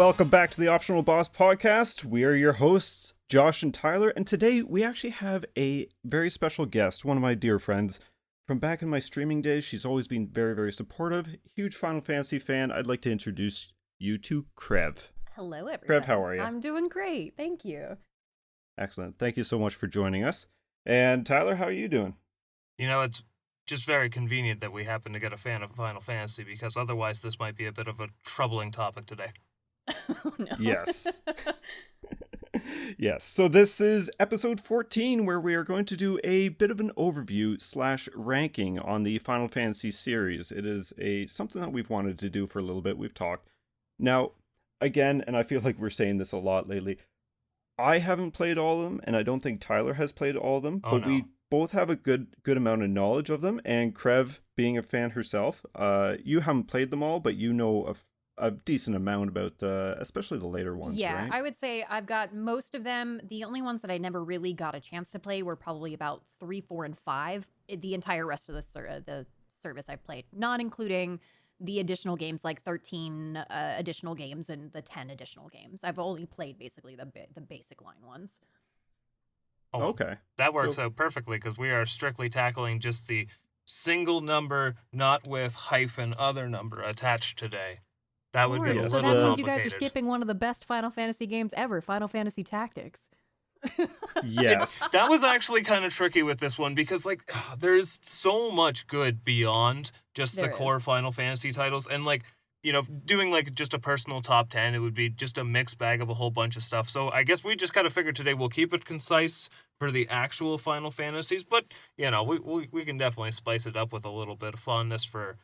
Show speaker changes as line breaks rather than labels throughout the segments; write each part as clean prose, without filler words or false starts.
welcome back to the Optional Boss Podcast. We are your hosts, Josh and Tyler, and today we actually have a very special guest, one of my dear friends from back in my streaming days. She's always been very, very supportive, huge Final Fantasy fan. I'd like to introduce you to Crev.
Hello, everybody.
Crev, how are you?
I'm doing great, thank you.
Excellent. Thank you so much for joining us. And Tyler, how are you doing?
You know, it's just very convenient that we happen to get a fan of Final Fantasy, because otherwise this might be a bit of a troubling topic today.
Oh, no.
Yes. Yes. So this is episode 14, where we are going to do a bit of an overview / ranking on the Final Fantasy series. It is something that we've wanted to do for a little bit. We've talked. Now, again, and I feel like we're saying this a lot lately, I haven't played all of them, and I don't think Tyler has played all of them, but we both have a good amount of knowledge of them. And Crev, being a fan herself, you haven't played them all, but you know a decent amount about especially the later ones.
Yeah,
right?
I would say I've got most of them. The only ones that I never really got a chance to play were probably about 3, 4, and 5. The entire rest of the service I've played, not including the additional games, like 13 additional games and the 10 additional games. I've only played basically the basic line ones.
Oh,
okay.
That works out perfectly, because we are strictly tackling just the single number, not with hyphen other number attached today. That would be a
So
little
that means you guys are
complicated.
skipping one of the best Final Fantasy games ever, Final Fantasy Tactics.
Yes.
That was actually kind of tricky with this one, because there's so much good beyond just the core Final Fantasy titles, and doing just a personal top 10, it would be just a mixed bag of a whole bunch of stuff. So I guess we just kind of figured today we'll keep it concise for the actual Final Fantasies, but we can definitely spice it up with a little bit of fondness for.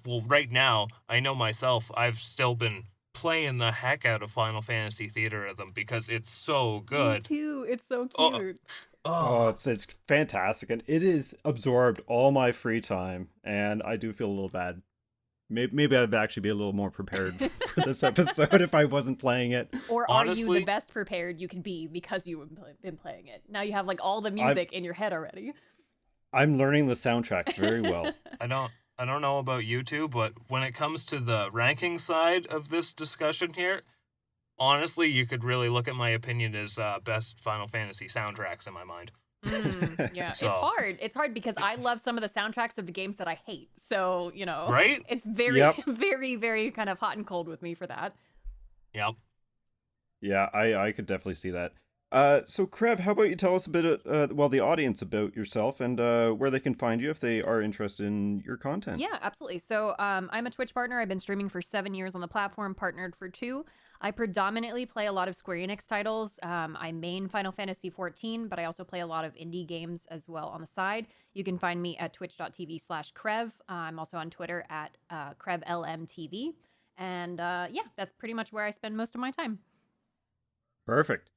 Well, right now, I know myself, I've still been playing the heck out of Final Fantasy Theater Rhythm because it's so good.
Me too. It's so cute.
It's fantastic, and it has absorbed all my free time, and I do feel a little bad. Maybe I'd actually be a little more prepared for this episode if I wasn't playing it.
Or are you the best prepared you can be because you've been playing it? Now you have all the music in your head already.
I'm learning the soundtrack very well.
I don't know about you two, but when it comes to the ranking side of this discussion here, honestly, you could really look at my opinion as best Final Fantasy soundtracks in my mind.
Yeah, so. It's hard because I love some of the soundtracks of the games that I hate. So,
right?
It's very, very, very kind of hot and cold with me for that.
Yep.
Yeah, I could definitely see that. So Crev, how about you tell us a bit, the audience about yourself and where they can find you if they are interested in your content.
Yeah, absolutely. So I'm a Twitch partner. I've been streaming for 7 years on the platform, partnered for 2. I predominantly play a lot of Square Enix titles. I main Final Fantasy 14, but I also play a lot of indie games as well on the side. You can find me at twitch.tv/Crev. I'm also on Twitter at CrevLMTV. And that's pretty much where I spend most of my time.
Perfect.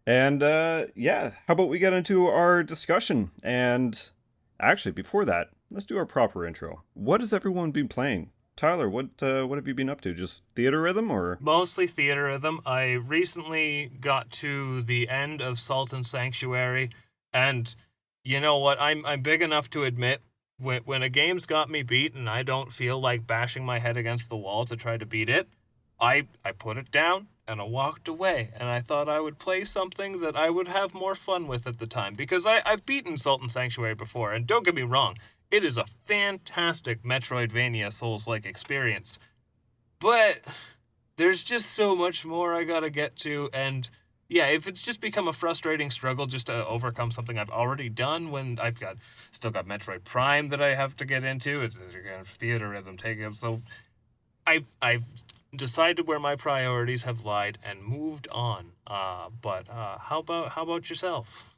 And how about we get into our discussion? And actually, before that, let's do our proper intro. What has everyone been playing? Tyler, what have you been up to? Just Theater Rhythm, or?
Mostly Theater Rhythm. I recently got to the end of Sultan Sanctuary, and you know what? I'm big enough to admit when a game's got me beat and I don't feel like bashing my head against the wall to try to beat it, I put it down and I walked away, and I thought I would play something that I would have more fun with at the time, because I've beaten Sultan Sanctuary before, and don't get me wrong, it is a fantastic Metroidvania Souls-like experience, but there's just so much more I gotta get to, and yeah, if it's just become a frustrating struggle just to overcome something I've already done when I've still got Metroid Prime that I have to get into, it's again Theater Rhythm taking up, so I've decided where my priorities have lied and moved on. But how about yourself?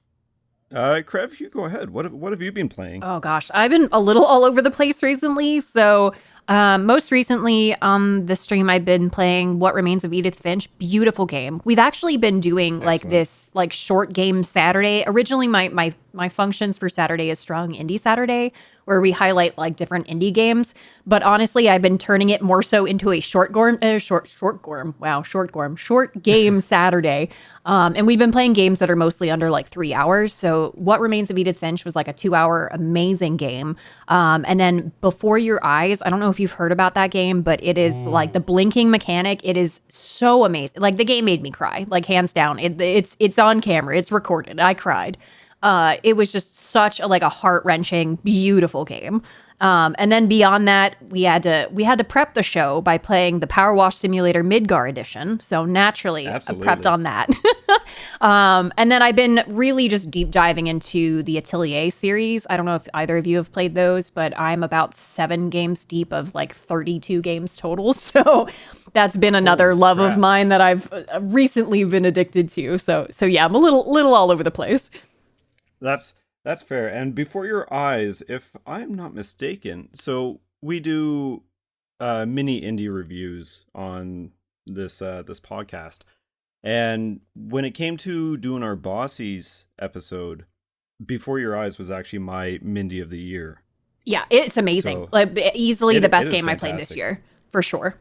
Crev, you go ahead. What have you been playing?
Oh gosh, I've been a little all over the place recently. So most recently on the stream, I've been playing What Remains of Edith Finch. Beautiful game. We've actually been doing this short game Saturday. Originally, my functions for Saturday is Strong Indie Saturday, where we highlight like different indie games. But honestly, I've been turning it more so into a short game Saturday. And we've been playing games that are mostly under like 3 hours. So What Remains of Edith Finch was like a 2-hour amazing game. And then Before Your Eyes, I don't know if you've heard about that game, but it is like the blinking mechanic. It is so amazing. Like the game made me cry, like hands down. It's on camera. It's recorded. I cried. It was just such a heart-wrenching, beautiful game. And then beyond that, we had to prep the show by playing the Power Wash Simulator Midgar Edition. So naturally, I prepped on that. And then I've been really just deep diving into the Atelier series. I don't know if either of you have played those, but I'm about 7 games deep of like 32 games total. So that's been another love of mine that I've recently been addicted to. So yeah, I'm a little all over the place.
That's fair. And Before Your Eyes, if I'm not mistaken, so we do mini indie reviews on this podcast. And when it came to doing our Bossies episode, Before Your Eyes was actually my Mindy of the year.
Yeah, it's amazing.
So
like easily the best game
fantastic.
I played this year, for sure.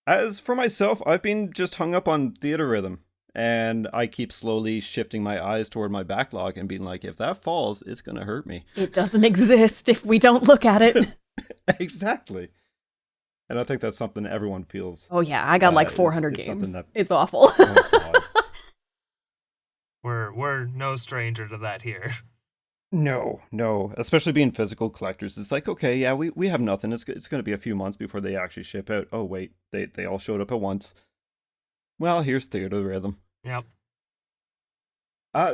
As for myself, I've been just hung up on theater rhythm. And I keep slowly shifting my eyes toward my backlog and being like, if that falls, it's going to hurt me.
It doesn't exist if we don't look at it.
Exactly. And I think that's something everyone feels.
Oh, yeah. I got like 400 games.
That...
It's awful.
Oh,
We're no stranger to that here.
No. Especially being physical collectors. It's like, okay, yeah, we have nothing. It's going to be a few months before they actually ship out. Oh, wait, they all showed up at once. Well, here's theater rhythm.
Yep.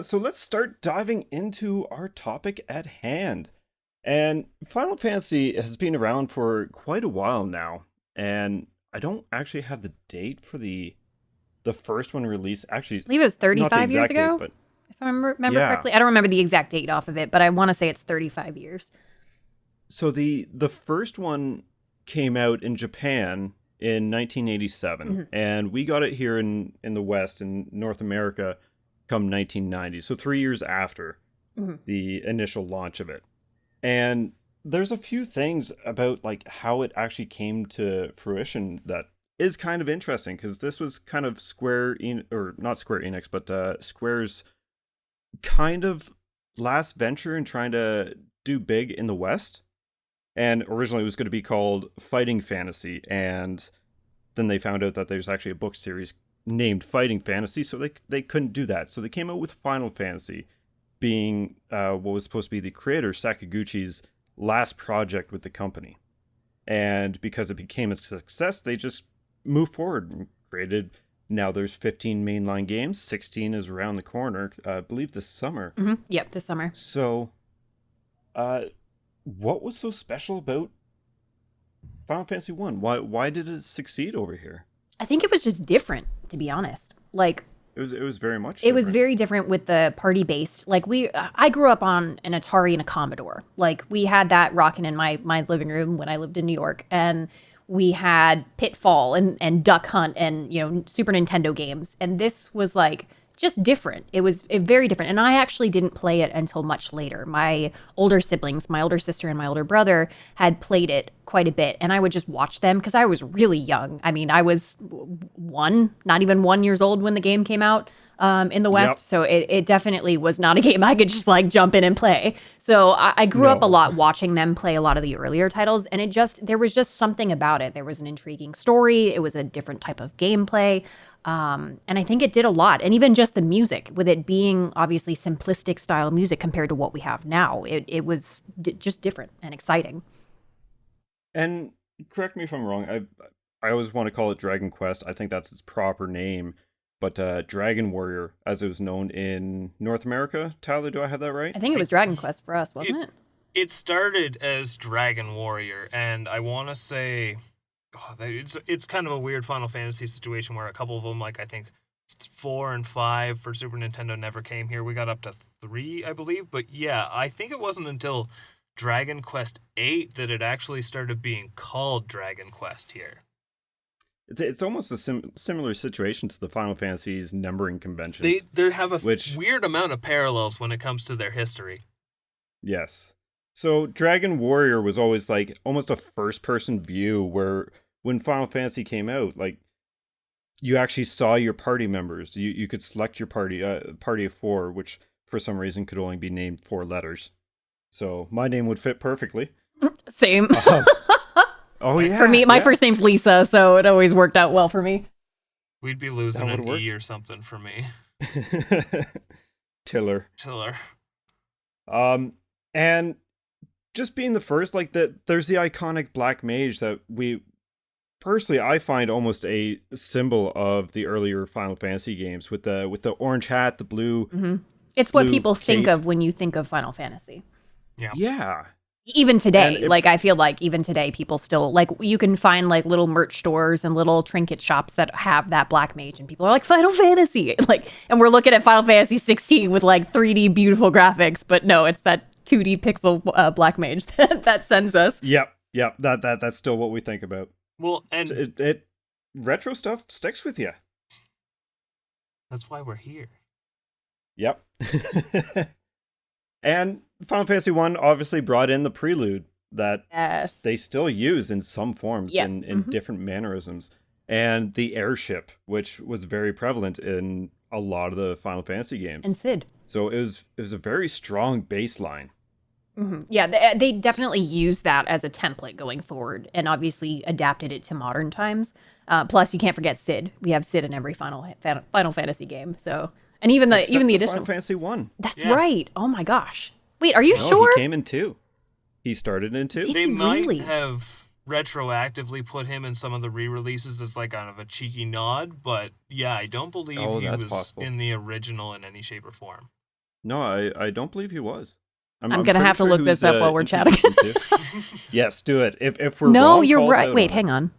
So let's start diving into our topic at hand. And Final Fantasy has been around for quite a while now. And I don't actually have the date for the first one released. Actually,
I believe it was 35 years ago,
date, but
if I remember correctly. I don't remember the exact date off of it, but I want to say it's 35 years.
So the first one came out in Japan in 1987, and we got it here in the West, in North America, come 1990. So 3 years after the initial launch of it. And there's a few things about like how it actually came to fruition that is kind of interesting, because this was kind of not Square Enix, but Square's kind of last venture in trying to do big in the West. And originally it was going to be called Fighting Fantasy, and then they found out that there's actually a book series named Fighting Fantasy, so they couldn't do that. So they came out with Final Fantasy, being what was supposed to be the creator Sakaguchi's last project with the company. And because it became a success, they just moved forward and created. Now there's 15 mainline games, 16 is around the corner, I believe this summer.
Yep, this summer.
So, what was so special about Final Fantasy 1? Why did it succeed over here?
I think it was just different, to be honest. Like,
it was very much
different. It was very different with the party based. Like I grew up on an Atari and a Commodore. Like we had that rocking in my living room when I lived in New York, and we had Pitfall and Duck Hunt and Super Nintendo games. And this was like just different. It was very different. And I actually didn't play it until much later. My older siblings, my older sister and my older brother, had played it quite a bit. And I would just watch them because I was really young. I mean, I was not even 1 year old when the game came out in the West. Yep. So it definitely was not a game I could just like jump in and play. So I grew up a lot watching them play a lot of the earlier titles. And there was just something about it. There was an intriguing story. It was a different type of gameplay. And I think it did a lot. And even just the music, with it being obviously simplistic style music compared to what we have now, it was just different and exciting.
And correct me if I'm wrong, I always want to call it Dragon Quest. I think that's its proper name. But Dragon Warrior, as it was known in North America. Tyler, do I have that right?
I think it was Dragon Quest for us, wasn't it?
It started as Dragon Warrior, and I want to say... it's kind of a weird Final Fantasy situation where a couple of them, like I think 4 and 5 for Super Nintendo, never came here. We got up to 3, I believe. But yeah, I think it wasn't until Dragon Quest 8 that it actually started being called Dragon Quest here.
It's almost a similar situation to the Final Fantasy's numbering conventions.
They have a weird amount of parallels when it comes to their history.
Yes. So Dragon Warrior was always like almost a first-person view where when Final Fantasy came out, like you actually saw your party members. You could select your party of 4, which for some reason could only be named 4 letters. So my name would fit perfectly.
Same.
Oh yeah.
For me, my
yeah.
first name's Lisa, so it always worked out well for me.
We'd be losing
That
an
would
E or something for me.
Tiller.
Tiller.
And just being the first, like there's the iconic Black Mage that personally I find almost a symbol of the earlier Final Fantasy games with the orange hat, the blue.
Mm-hmm. It's what
blue
people think
cape.
of when you think of Final Fantasy.
Yeah.
Even today,
And
like I feel like even today, people still like you can find like little merch stores and little trinket shops that have that Black Mage, and people are like Final Fantasy, like, and we're looking at Final Fantasy 16 with like 3D beautiful graphics, but no, it's that 2D pixel Black Mage that sends us.
Yep. That's still what we think about.
Well, and
It retro stuff sticks with you.
that's why we're here.
Yep. And Final Fantasy 1 obviously brought in the prelude that
Yes.
they still use in some forms
Yeah.
in different mannerisms. And the airship, which was very prevalent in a lot of the Final Fantasy games.
And Sid.
So it was a very strong baseline.
Mm-hmm. Yeah, they definitely use that as a template going forward, and obviously adapted it to modern times. Plus, you can't forget Sid. We have Sid in every Final Fantasy game. So, and even the
Except for
additional.
Final Fantasy 1.
That's
Yeah.
right. Oh my gosh. Wait, are you
No,
sure?
he came in 2. He started in 2.
Did
They
he
might
really?
have retroactively put him in some of the re-releases as like kind of a cheeky nod, but yeah, I don't believe
Oh,
he
that's
was
possible.
in the original in any shape or form.
No, I don't believe he was.
I'm gonna
pretty
have to
sure
look
who's,
this up while we're chatting.
introduced him to- Yes, do it. If we're
No,
wrong,
you're
call us
right.
out
Wait,
on
hang
it.
on.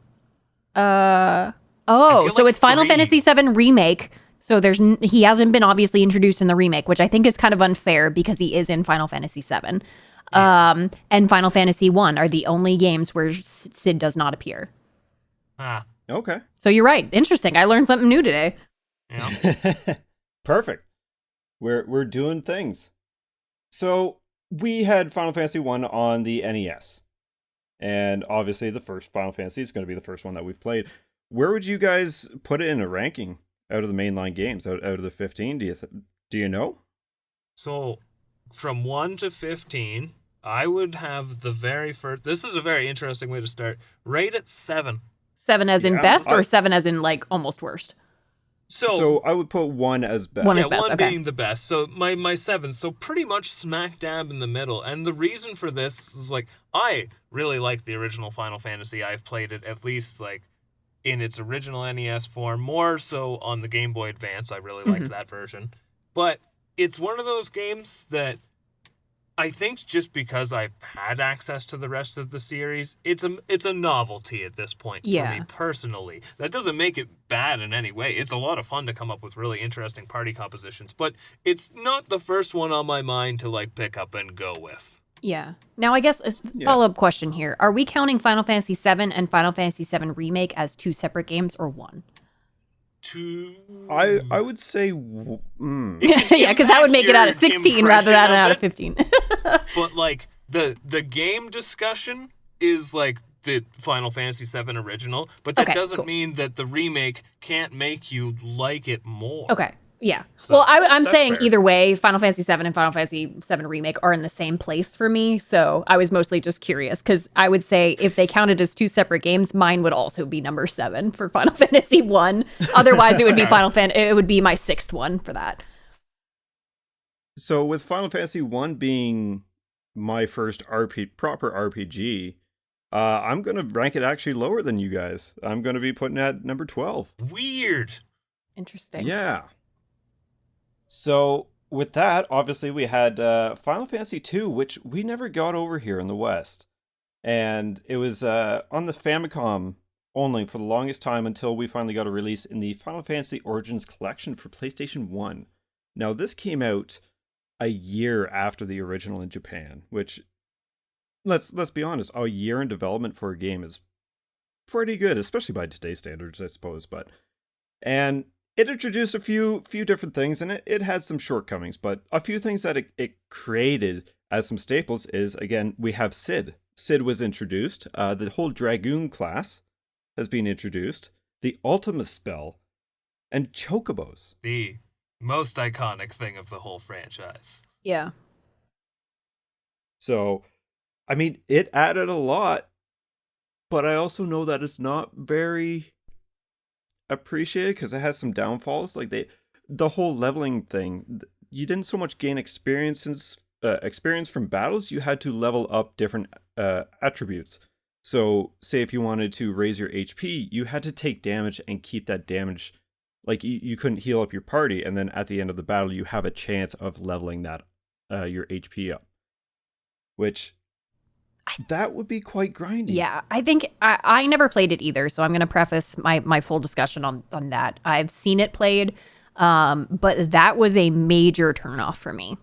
feel
So
like
it's Final
3.
Fantasy VII Remake. So he hasn't been obviously introduced in the remake, which I think is kind of unfair because he is in Final Fantasy VII. And Final Fantasy 1 are the only games where Sid does not appear.
Ah,
Okay.
So you're right. Interesting. I learned something new today.
yeah.
Perfect. We're doing things. So we had Final Fantasy 1 on the NES. And obviously the first Final Fantasy is going to be the first one that we've played. Where would you guys put it in a ranking out of the mainline games, out of the 15? Do you know?
So from 1 to 15, I would have the very first. This is a very interesting way to start. Right at 7.
7 as in
Yeah,
best, or
I-
7 as in like almost worst?
So I would put 1 as best.
One
yeah,
is best,
one
okay.
being the best. So my 7th. So pretty much smack dab in the middle. And the reason for this is like I really like the original Final Fantasy. I've played it at least like in its original NES form, more so on the Game Boy Advance. I really liked that version. But it's one of those games that I think just because I've had access to the rest of the series, it's a novelty at this point for
Yeah.
me personally. That doesn't make it bad in any way. It's a lot of fun to come up with really interesting party compositions, but it's not the first one on my mind to like pick up and go with.
Yeah. Now, I guess a follow-up question here. Are we counting Final Fantasy VII and Final Fantasy VII Remake as 2 separate games or 1?
I would say
Yeah, because that would make it out of
Your
16 rather than
impression
out
of
of 15.
But like the game discussion is like the Final Fantasy VII original, but that
Okay,
doesn't
cool.
mean that the remake can't make you like it more.
Okay. Yeah.
So
well, I'm
that's
saying
fair.
either way, Final Fantasy VII and Final Fantasy VII Remake are in the same place for me. So I was mostly just curious because I would say if they counted as 2 separate games, mine would also be number 7 for Final Fantasy 1. Otherwise, it would be it would be my 6th one for that.
So with Final Fantasy 1 being my first proper RPG, I'm going to rank it actually lower than you guys. I'm going to be putting it at number 12.
Weird.
Interesting.
Yeah. So with that, obviously we had Final Fantasy 2, which we never got over here in the West. And it was on the Famicom only for the longest time until we finally got a release in the Final Fantasy Origins Collection for PlayStation 1. Now this came out a year after the original in Japan, which let's be honest, a year in development for a game is pretty good, especially by today's standards, I suppose. And it introduced a few different things, and it had some shortcomings, but a few things that it created as some staples is, again, we have Sid. Sid was introduced. The whole Dragoon class has been introduced. The Ultima spell. And Chocobos.
The most iconic thing of the whole franchise.
Yeah.
So, I mean, it added a lot, but I also know that it's not very appreciated because it has some downfalls. Like the whole leveling thing, you didn't so much gain experience from battles. You had to level up different attributes. So, say if you wanted to raise your HP, you had to take damage and keep that damage. Like you couldn't heal up your party, and then at the end of the battle, you have a chance of leveling that your HP up. Which that would be quite grindy.
Yeah, I think I never played it either, so I'm going to preface my full discussion on that. I've seen it played, but that was a major turnoff for me.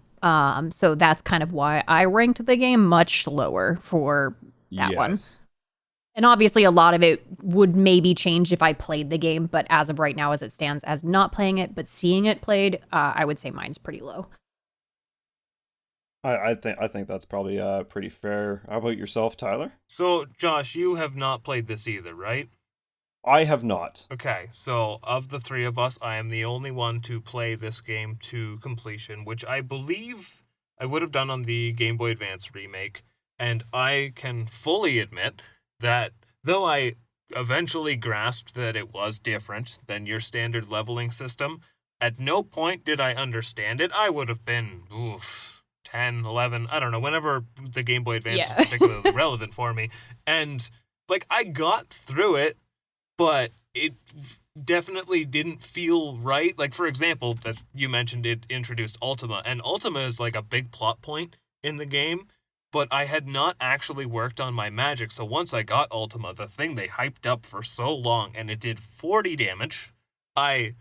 So that's kind of why I ranked the game much lower for that one. And obviously a lot of it would maybe change if I played the game, but as of right now, as it stands, as not playing it, but seeing it played, I would say mine's pretty low.
I think that's probably pretty fair. How about yourself, Tyler?
So, Josh, you have not played this either, right?
I have not.
Okay, so of the three of us, I am the only one to play this game to completion, which I believe I would have done on the Game Boy Advance remake, and I can fully admit that though I eventually grasped that it was different than your standard leveling system, at no point did I understand it. I would have been 10, 11, I don't know, whenever the Game Boy Advance was particularly relevant for me. And, like, I got through it, but it definitely didn't feel right. Like, for example, that you mentioned it introduced Ultima, and Ultima is, like, a big plot point in the game, but I had not actually worked on my magic, so once I got Ultima, the thing they hyped up for so long, and it did 40 damage, I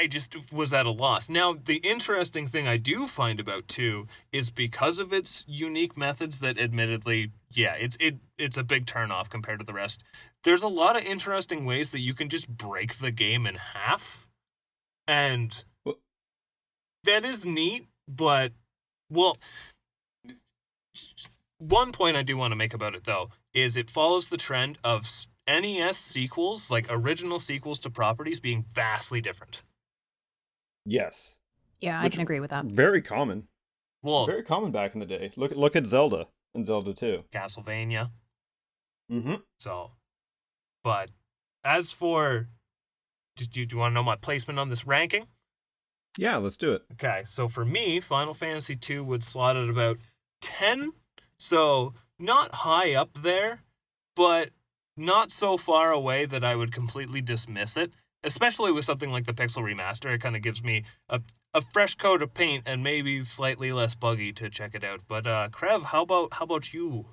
just was at a loss. Now, the interesting thing I do find about 2 is because of its unique methods that admittedly, yeah, it's a big turnoff compared to the rest. There's a lot of interesting ways that you can just break the game in half, and that is neat, but, well, one point I do want to make about it, though, is it follows the trend of NES sequels, like original sequels to properties, being vastly different.
Yes.
Yeah, I can agree with that.
Very common.
Well,
very common back in the day. Look at Zelda and Zelda 2.
Castlevania.
Mm-hmm.
So, but as for, do you want to know my placement on this ranking?
Yeah, let's do it.
Okay, so for me, Final Fantasy II would slot at about 10, so not high up there, but not so far away that I would completely dismiss it, especially with something like the Pixel Remaster. It kind of gives me a fresh coat of paint and maybe slightly less buggy to check it out. But Crev, how about you?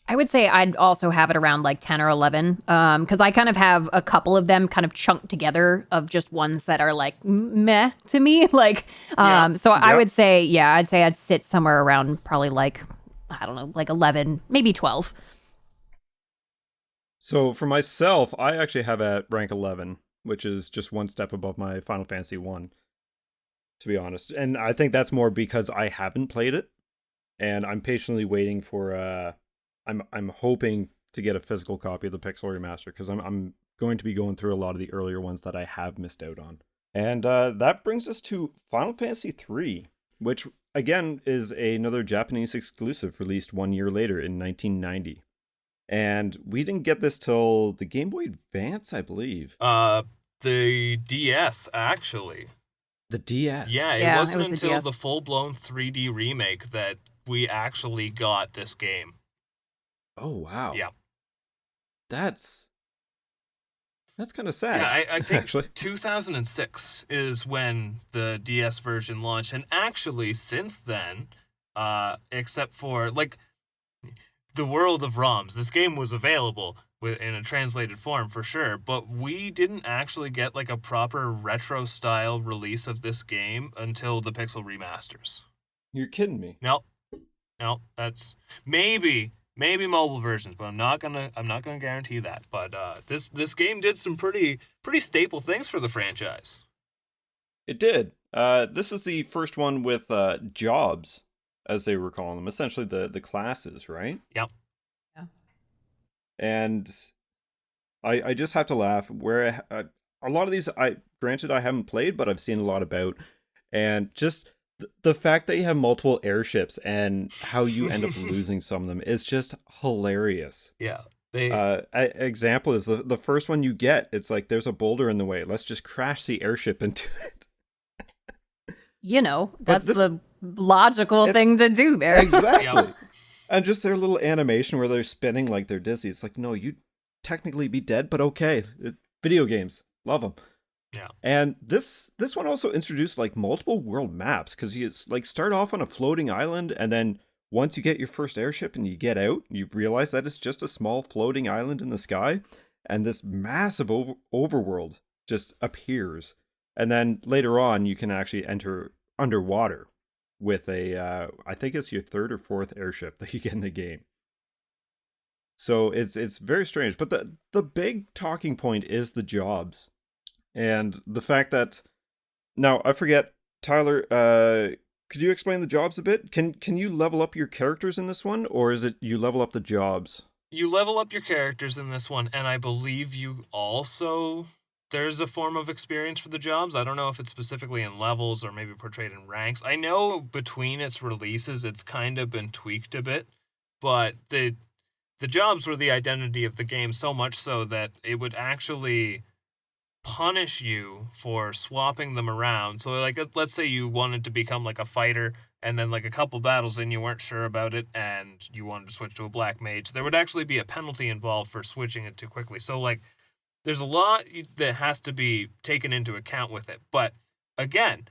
I would say I'd also have it around like 10 or 11, because I kind of have a couple of them kind of chunked together of just ones that are like meh to me. Like, so I would say, I'd sit somewhere around probably like, I don't know, like 11, maybe 12.
So for myself, I actually have at rank 11, which is just one step above my Final Fantasy 1, to be honest. And I think that's more because I haven't played it, and I'm patiently waiting for I'm hoping to get a physical copy of the Pixel Remaster, because I'm going to be going through a lot of the earlier ones that I have missed out on. And that brings us to Final Fantasy III, which again is another Japanese exclusive released 1 year later in 1990. And we didn't get this till the Game Boy Advance, I believe.
The DS, actually.
The DS?
Yeah, it wasn't
it was
until
the
the full-blown 3D remake that we actually got this game.
Oh, wow.
Yeah.
That's kind of sad.
Yeah, I think
actually.
2006 is when the DS version launched. And actually, since then, except for, like, the world of ROMs, this game was available in a translated form for sure, but we didn't actually get, like, a proper retro-style release of this game until the Pixel Remasters.
You're kidding me.
No, that's maybe mobile versions, but I'm not gonna guarantee that. But this game did some pretty staple things for the franchise.
It did. This is the first one with jobs as they were calling them, essentially the classes, right?
Yep.
Yeah.
And I just have to laugh where a lot of these, granted I haven't played, but I've seen a lot about, and just the fact that you have multiple airships and how you end up losing some of them is just hilarious.
Yeah.
Example is the first one you get. It's like there's a boulder in the way. Let's just crash the airship into it.
That's the logical thing to do there.
Exactly.
Yep.
And just their little animation where they're spinning like they're dizzy. It's like, no, you'd technically be dead, but okay. Video games. Love them.
Yeah.
And this one also introduced like multiple world maps, because you like start off on a floating island, and then once you get your first airship and you get out, you realize that it's just a small floating island in the sky, and this massive overworld just appears. And then later on, you can actually enter underwater with I think it's your third or fourth airship that you get in the game. So it's very strange. But the big talking point is the jobs. And the fact that, now I forget, Tyler, could you explain the jobs a bit? Can you level up your characters in this one, or is it you level up the jobs?
You level up your characters in this one, and I believe you also... There's a form of experience for the jobs. I don't know if it's specifically in levels or maybe portrayed in ranks. I know between its releases, it's kind of been tweaked a bit, but the jobs were the identity of the game, so much so that it would actually punish you for swapping them around. So like, let's say you wanted to become like a fighter, and then like a couple battles in you weren't sure about it and you wanted to switch to a black mage. There would actually be a penalty involved for switching it too quickly. So like, there's a lot that has to be taken into account with it. But again,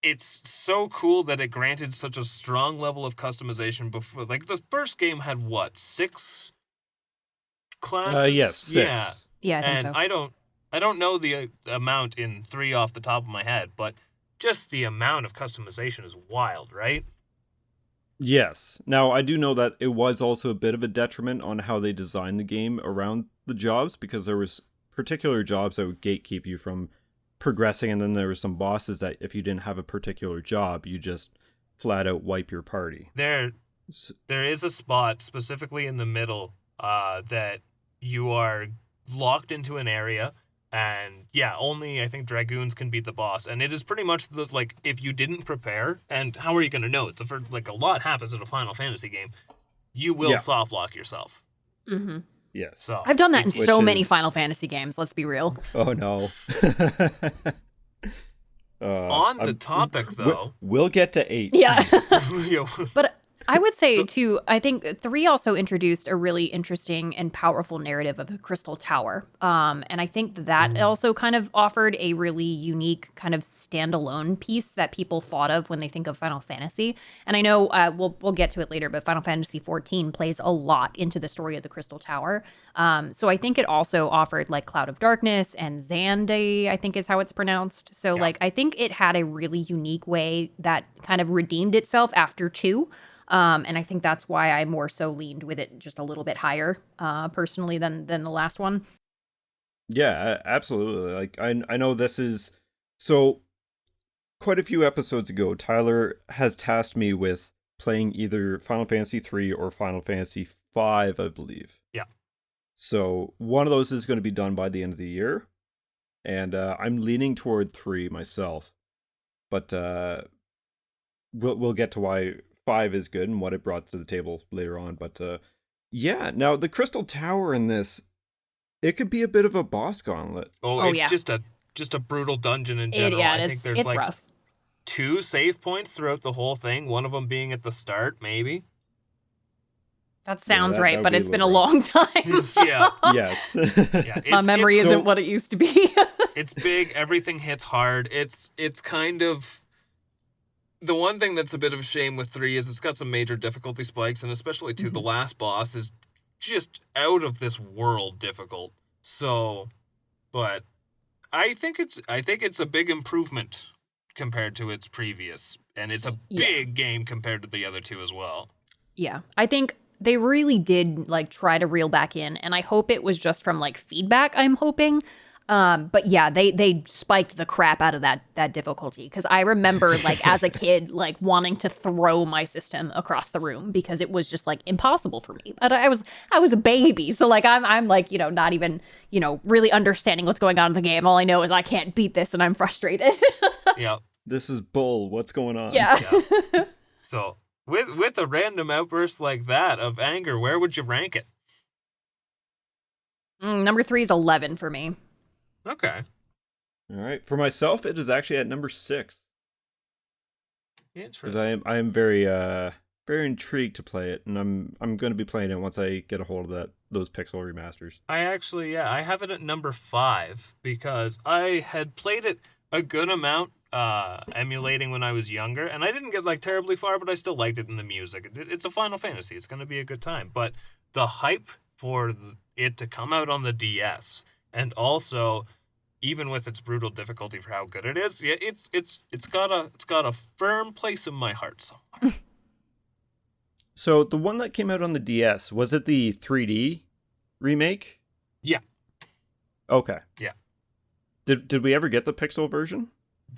it's so cool that it granted such a strong level of customization before. Like, the first game had what, 6 classes?
Yes, 6.
Yeah.
Yeah, I think
And
so.
I don't know the amount in 3 off the top of my head, but just the amount of customization is wild, right?
Yes. Now, I do know that it was also a bit of a detriment on how they designed the game around the jobs, because there was particular jobs that would gatekeep you from progressing, and then there were some bosses that if you didn't have a particular job, you just flat out wipe your party.
There is a spot specifically in the middle that you are locked into an area, and yeah, only I think dragoons can beat the boss, and it is pretty much like, if you didn't prepare, and how are you going to know? It's the first, like, a lot happens in a Final Fantasy game. You will soft lock yourself.
Mm-hmm.
Yes.
So
I've done that in so many Final Fantasy games, let's be real.
Oh no.
on the topic, though,
we'll get to 8.
Yeah.
you-
But I would say, too, I think 3 also introduced a really interesting and powerful narrative of the Crystal Tower. And I think that also kind of offered a really unique kind of standalone piece that people thought of when they think of Final Fantasy. And I know we'll get to it later, but Final Fantasy 14 plays a lot into the story of the Crystal Tower. So I think it also offered like Cloud of Darkness and Xande, I think is how it's pronounced. So like, I think it had a really unique way that kind of redeemed itself after 2. And I think that's why I more so leaned with it just a little bit higher, personally, than the last one.
Yeah, absolutely. Like, I know this is... So, quite a few episodes ago, Tyler has tasked me with playing either Final Fantasy 3 or Final Fantasy 5, I believe.
Yeah.
So, one of those is going to be done by the end of the year. And I'm leaning toward 3 myself. But we'll get to why 5 is good and what it brought to the table later on. But yeah, now the Crystal Tower in this, it could be a bit of a boss gauntlet.
it's
yeah.
just a brutal dungeon in general. I think there's
it's
like
rough.
2 save points throughout the whole thing, one of them being at the start, maybe.
That sounds
that
right,
would
but
be a
it's been a
little
long time.
Yeah.
Yes.
Yeah,
My memory isn't
so-
what it used to be.
It's big, everything hits hard. It's kind of... The one thing that's a bit of a shame with 3 is it's got some major difficulty spikes, and especially the last boss is just out of this world difficult. So, but I think it's a big improvement compared to its previous, and it's a big game compared to the other 2 as well.
Yeah, I think they really did like try to reel back in, and I hope it was just from like feedback, I'm hoping. But yeah, they spiked the crap out of that difficulty, because I remember like as a kid like wanting to throw my system across the room because it was just like impossible for me. But I was a baby, so like I'm like, not even, really understanding what's going on in the game. All I know is I can't beat this and I'm frustrated.
Yep.
This is bull. What's going on?
Yeah.
So with a random outburst like that of anger, where would you rank it?
Number 3 is 11 for me.
Okay.
All right. For myself, it is actually at number 6. Because I am very very intrigued to play it, and I'm going to be playing it once I get a hold of those pixel remasters.
I have it at number 5 because I had played it a good amount emulating when I was younger, and I didn't get like terribly far, but I still liked it in the music. It's a Final Fantasy. It's going to be a good time. But the hype for it to come out on the DS, and also even with its brutal difficulty for how good it is, yeah, it's got a firm place in my heart somewhere.
So the one that came out on the DS, was it the 3D remake?
Yeah.
Okay.
Yeah.
Did we ever get the pixel version?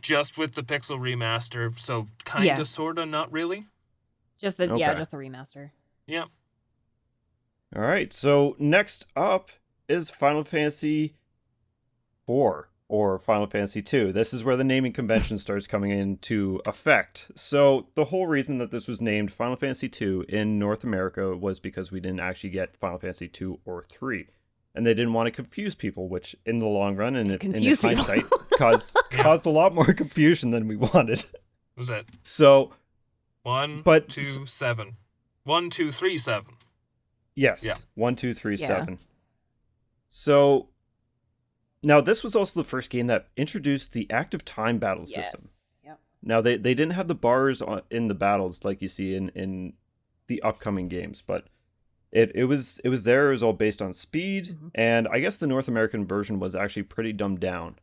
Just with the pixel remaster, so kind of, sort of, not really.
Just the remaster.
Yeah.
All right. So next up is Final Fantasy 4 or Final Fantasy 2. This is where the naming convention starts coming into effect. So the whole reason that this was named Final Fantasy 2 in North America was because we didn't actually get Final Fantasy 2 or 3. And they didn't want to confuse people, which in the long run and in hindsight caused a lot more confusion than we wanted.
Was it?
So
1, 2, 7. 1, 2, 3, 7.
Yes.
Yeah.
1, 2, 3, 7. So now this was also the first game that introduced the active time battle system.
Yep.
Now they didn't have the bars in the battles like you see in the upcoming games, but it was there. It was all based on speed, and I guess the North American version was actually pretty dumbed down.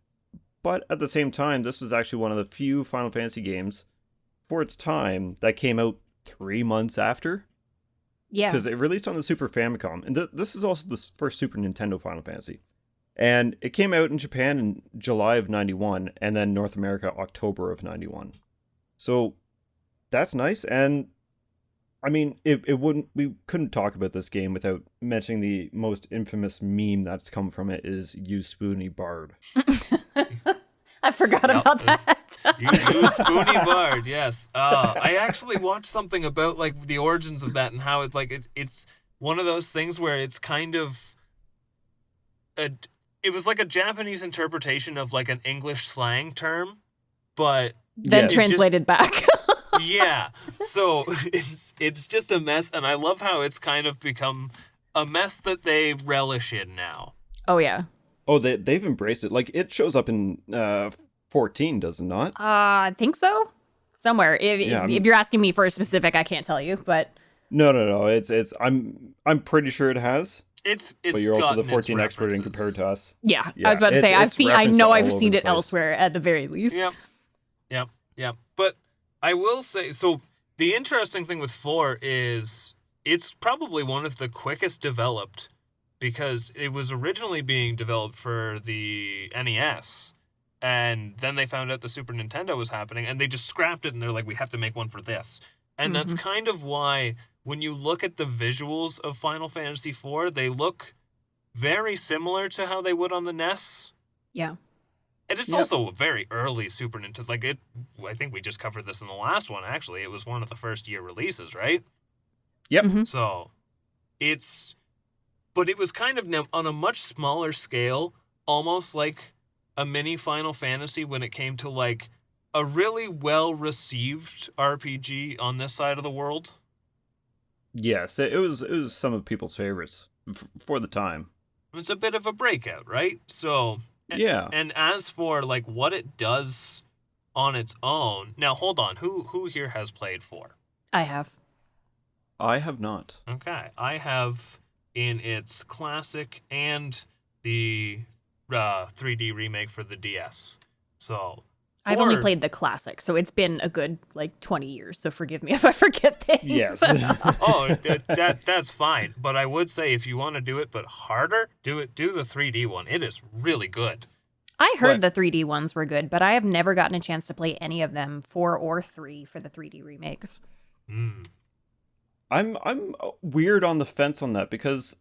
But at the same time, this was actually one of the few Final Fantasy games for its time that came out 3 months after.
Yeah.
Because it released on the Super Famicom, and this is also the first Super Nintendo Final Fantasy. And it came out in Japan in July of 91, and then North America October of 91. So that's nice, and I mean, we couldn't talk about this game without mentioning the most infamous meme that's come from it is "You Spoony Bard."
I forgot about that.
You Spoony Bard, yes. I actually watched something about like the origins of that and how it's like it's one of those things where it's kind of it was like a Japanese interpretation of like an English slang term, but
then translated back.
Yeah, so it's just a mess, and I love how it's kind of become a mess that they relish in now.
Oh yeah.
Oh, they've embraced it. Like it shows up in 14, does it not?
I think so. Somewhere. If you're asking me for a specific, I can't tell you, but
no. It's I'm pretty sure it has.
It's
but you're also the 14 expert in compared to us.
Yeah, I was about to say I've seen it elsewhere at the very least.
Yep. But I will say, so the interesting thing with 4 is it's probably one of the quickest developed because it was originally being developed for the NES, and then they found out the Super Nintendo was happening, and they just scrapped it, and they're like, we have to make one for this. And that's kind of why, when you look at the visuals of Final Fantasy IV, they look very similar to how they would on the NES.
Yeah.
And it's also a very early Super Nintendo. Like I think we just covered this in the last one, actually. It was one of the first year releases, right?
Yep.
Mm-hmm.
So, but it was kind of on a much smaller scale, almost like a mini Final Fantasy when it came to like a really well-received RPG on this side of the world.
Yes, it was some of people's favorites for the time.
It's a bit of a breakout, right? So,
yeah.
And as for like what it does on its own, now hold on, who here has played 4?
I have.
I have not.
Okay, I have in its classic and the 3D remake for the DS. So
I've only played the classic, so it's been a good like 20 years. So forgive me if I forget things.
Yes.
Oh, that's fine. But I would say if you want to do it, but harder, do the 3D one. It is really good.
I heard the 3D ones were good, but I have never gotten a chance to play any of them, 4 or 3, for the 3D remakes.
I'm weird on the fence on that because,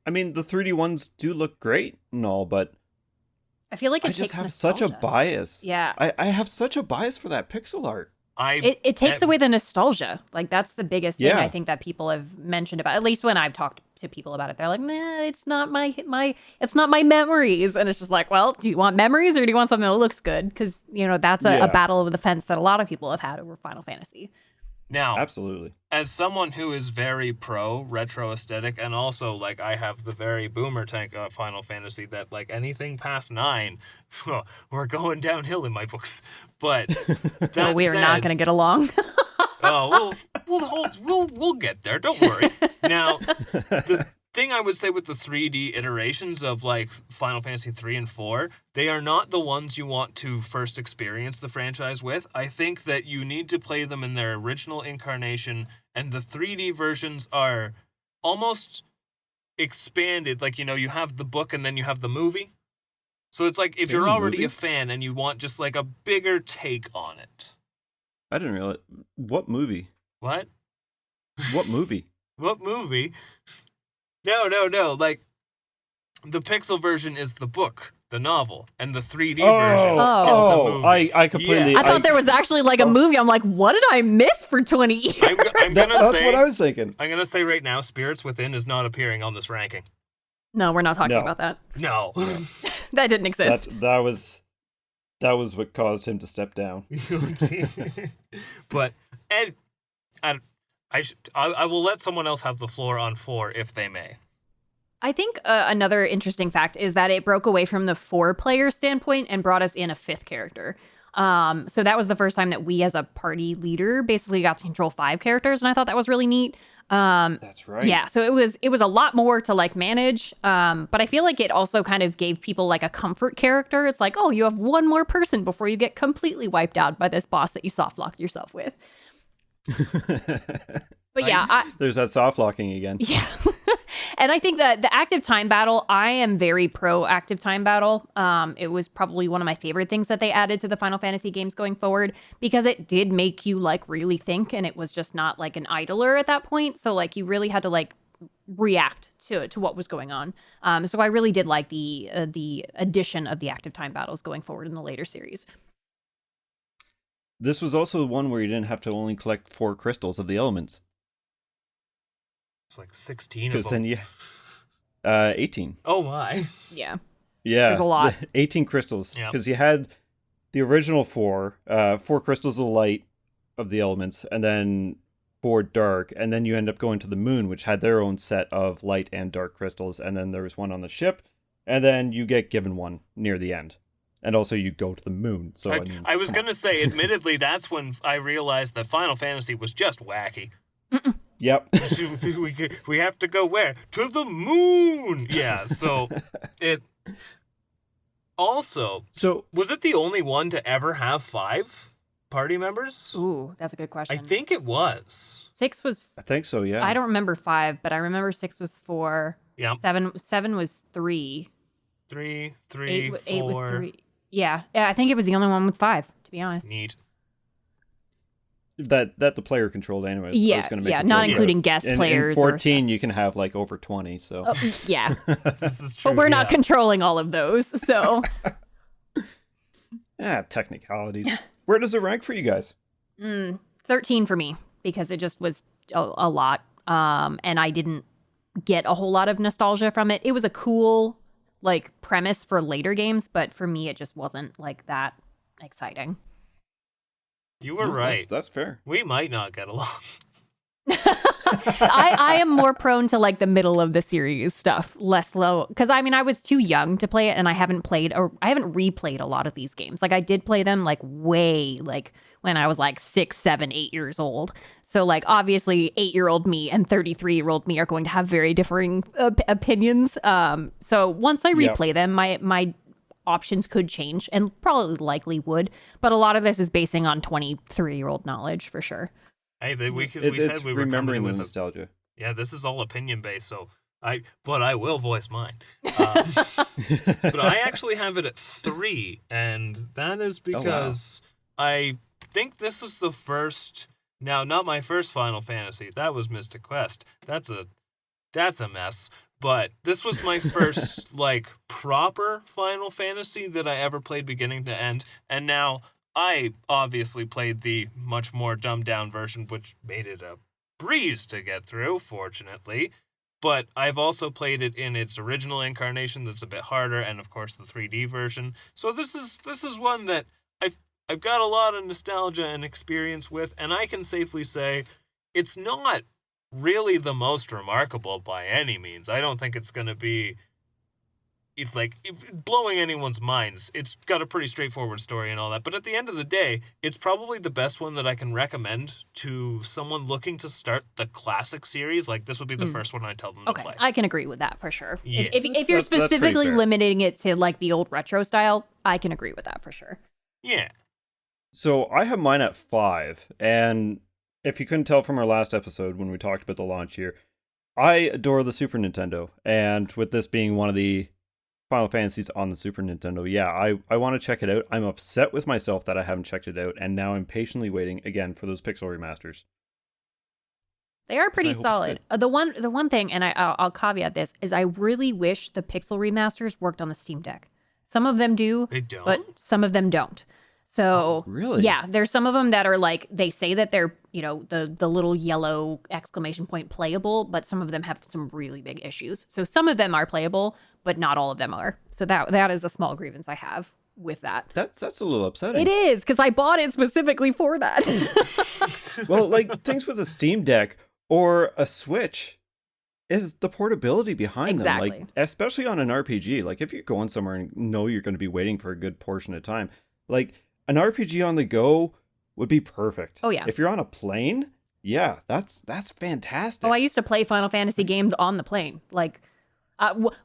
I mean, the 3D ones do look great and all, but
I feel like
I just have such a
nostalgia.
bias.
Yeah.
I have such a bias for that pixel art.
It takes away the nostalgia. Like, that's the biggest thing
Yeah.
I think that people have mentioned about. At least when I've talked to people about it, they're like, "Nah, it's not my it's not my memories." And it's just like, well, do you want memories or do you want something that looks good? Because that's a battle of the fence that a lot of people have had over Final Fantasy.
Now,
Absolutely.
as someone who is very pro retro aesthetic, and also like I have the very boomer tank of Final Fantasy that like anything past 9, we're going downhill in my books. But that
We are not going to get along.
we'll get there. Don't worry. Now, the thing I would say with the 3D iterations of like Final Fantasy 3 and 4, they are not the ones you want to first experience the franchise with. I think that you need to play them in their original incarnation, and the 3D versions are almost expanded. Like, you have the book and then you have the movie. So it's like if
There's
you're
a
already
movie?
a fan and you want just like a bigger take on it.
I didn't realize. What movie?
What?
What movie?
What movie? No. Like, the pixel version is the book, the novel, and the 3D version is the movie.
I completely.
Yeah.
I thought there was actually like a movie. I'm like, what did I miss for 20 years?
I'm gonna
That's
say.
what I was thinking.
I'm gonna say right now, Spirits Within is not appearing on this ranking.
No, we're not talking
No.
about that.
No.
That didn't exist.
That was what caused him to step down.
But Ed, I will let someone else have the floor on 4 if they may.
I think another interesting fact is that it broke away from the 4-player standpoint and brought us in a 5th character. So that was the first time that we as a party leader basically got to control 5 characters, and I thought that was really neat.
That's right.
Yeah, so it was a lot more to like manage, but I feel like it also kind of gave people like a comfort character. It's like, oh, you have one more person before you get completely wiped out by this boss that you soft locked yourself with. But yeah,
There's that soft locking again.
yeah. And I think that the active time battle, I am very pro active time battle. It was probably one of my favorite things that they added to the Final Fantasy games going forward, because it did make you like really think, and it was just not like an idler at that point. So like you really had to like react to what was going on. So I really did like the addition of the active time battles going forward in the later series.
This was also the one where you didn't have to only collect 4 crystals of the elements.
It's like 16 of
Because
them.
then you... 18.
Oh my.
Yeah.
Yeah.
There's a lot.
18 crystals.
Yep.
Because you had the original 4 crystals of light of the elements, and then 4 dark, and then you end up going to the moon, which had their own set of light and dark crystals, and then there was one on the ship, and then you get given one near the end. And also you go to the moon. So
I was going to say, admittedly, that's when I realized that Final Fantasy was just wacky.
Yep.
we have to go where? To the moon! Yeah, so it... Also,
So
was it the only one to ever have 5 party members?
Ooh, that's a good question.
I think it was.
6 was...
I think so, yeah.
I don't remember 5, but I remember 6 was 4.
Yeah.
7 was 3.
3,
8
4.
was 3. Yeah, I think it was the only one with 5, to be honest.
Neat.
That the player controlled anyways. I was
Yeah,
gonna make
yeah,
a
not
joke
including
about it.
guest
In
players.
14, you can have like over 20, so...
Yeah,
This is true.
but we're not
yeah.
controlling all of those, so...
Technicalities. Where does it rank for you guys?
13 for me, because it just was a lot, and I didn't get a whole lot of nostalgia from it. It was a cool, like, premise for later games, but for me, it just wasn't, like, that exciting.
You were
No,
right.
That's fair.
We might not get along.
I am more prone to like the middle of the series stuff, less low, because I mean I was too young to play it, and I haven't replayed a lot of these games. Like I did play them like way like when I was like 6, 7, 8 years old. So like obviously 8-year-old me and 33-year-old me are going to have very differing opinions. So once I replay them, my options could change, and probably likely would. But a lot of this is basing on 23-year-old knowledge for sure.
Hey, we
It's
said we were
remembering
coming
the
with
nostalgia.
Yeah, this is all opinion based, so But I will voice mine. But I actually have it at 3, and that is because I think this is the first. Now, not my first Final Fantasy. That was Mystic Quest. That's a mess. But this was my first proper Final Fantasy that I ever played beginning to end. And now I obviously played the much more dumbed down version, which made it a breeze to get through, fortunately. But I've also played it in its original incarnation that's a bit harder, and of course the 3D version. So this is one that I've got a lot of nostalgia and experience with, and I can safely say it's not really the most remarkable by any means. I don't think it's going to be blowing anyone's minds. It's got a pretty straightforward story and all that, but at the end of the day, it's probably the best one that I can recommend to someone looking to start the classic series. Like, this would be the first one I tell them to play.
I can agree with that for sure.
Yeah.
If you're specifically limiting it to the old retro style, I can agree with that for sure.
Yeah.
So I have mine at 5, and if you couldn't tell from our last episode when we talked about the launch year, I adore the Super Nintendo, and with this being one of the Final Fantasies on the Super Nintendo, I want to check it out. I'm upset with myself that I haven't checked it out, and now I'm patiently waiting again for those pixel remasters.
They are pretty solid. The one thing, and I'll caveat this, is I really wish the pixel remasters worked on the Steam Deck. Some of them do,
they don't,
but some of them don't. So
really?
Yeah, there's some of them that are they say that they're, the little yellow exclamation point playable, but some of them have some really big issues. So some of them are playable, but not all of them are. So that is a small grievance I have with that.
That's a little upsetting.
It is, because I bought it specifically for that.
Well, things with a Steam Deck or a Switch is the portability behind them. Especially on an RPG. If you're going somewhere and know you're going to be waiting for a good portion of time, an RPG on the go would be perfect.
Oh, yeah.
If you're on a plane, yeah, that's fantastic.
Oh, I used to play Final Fantasy games on the plane.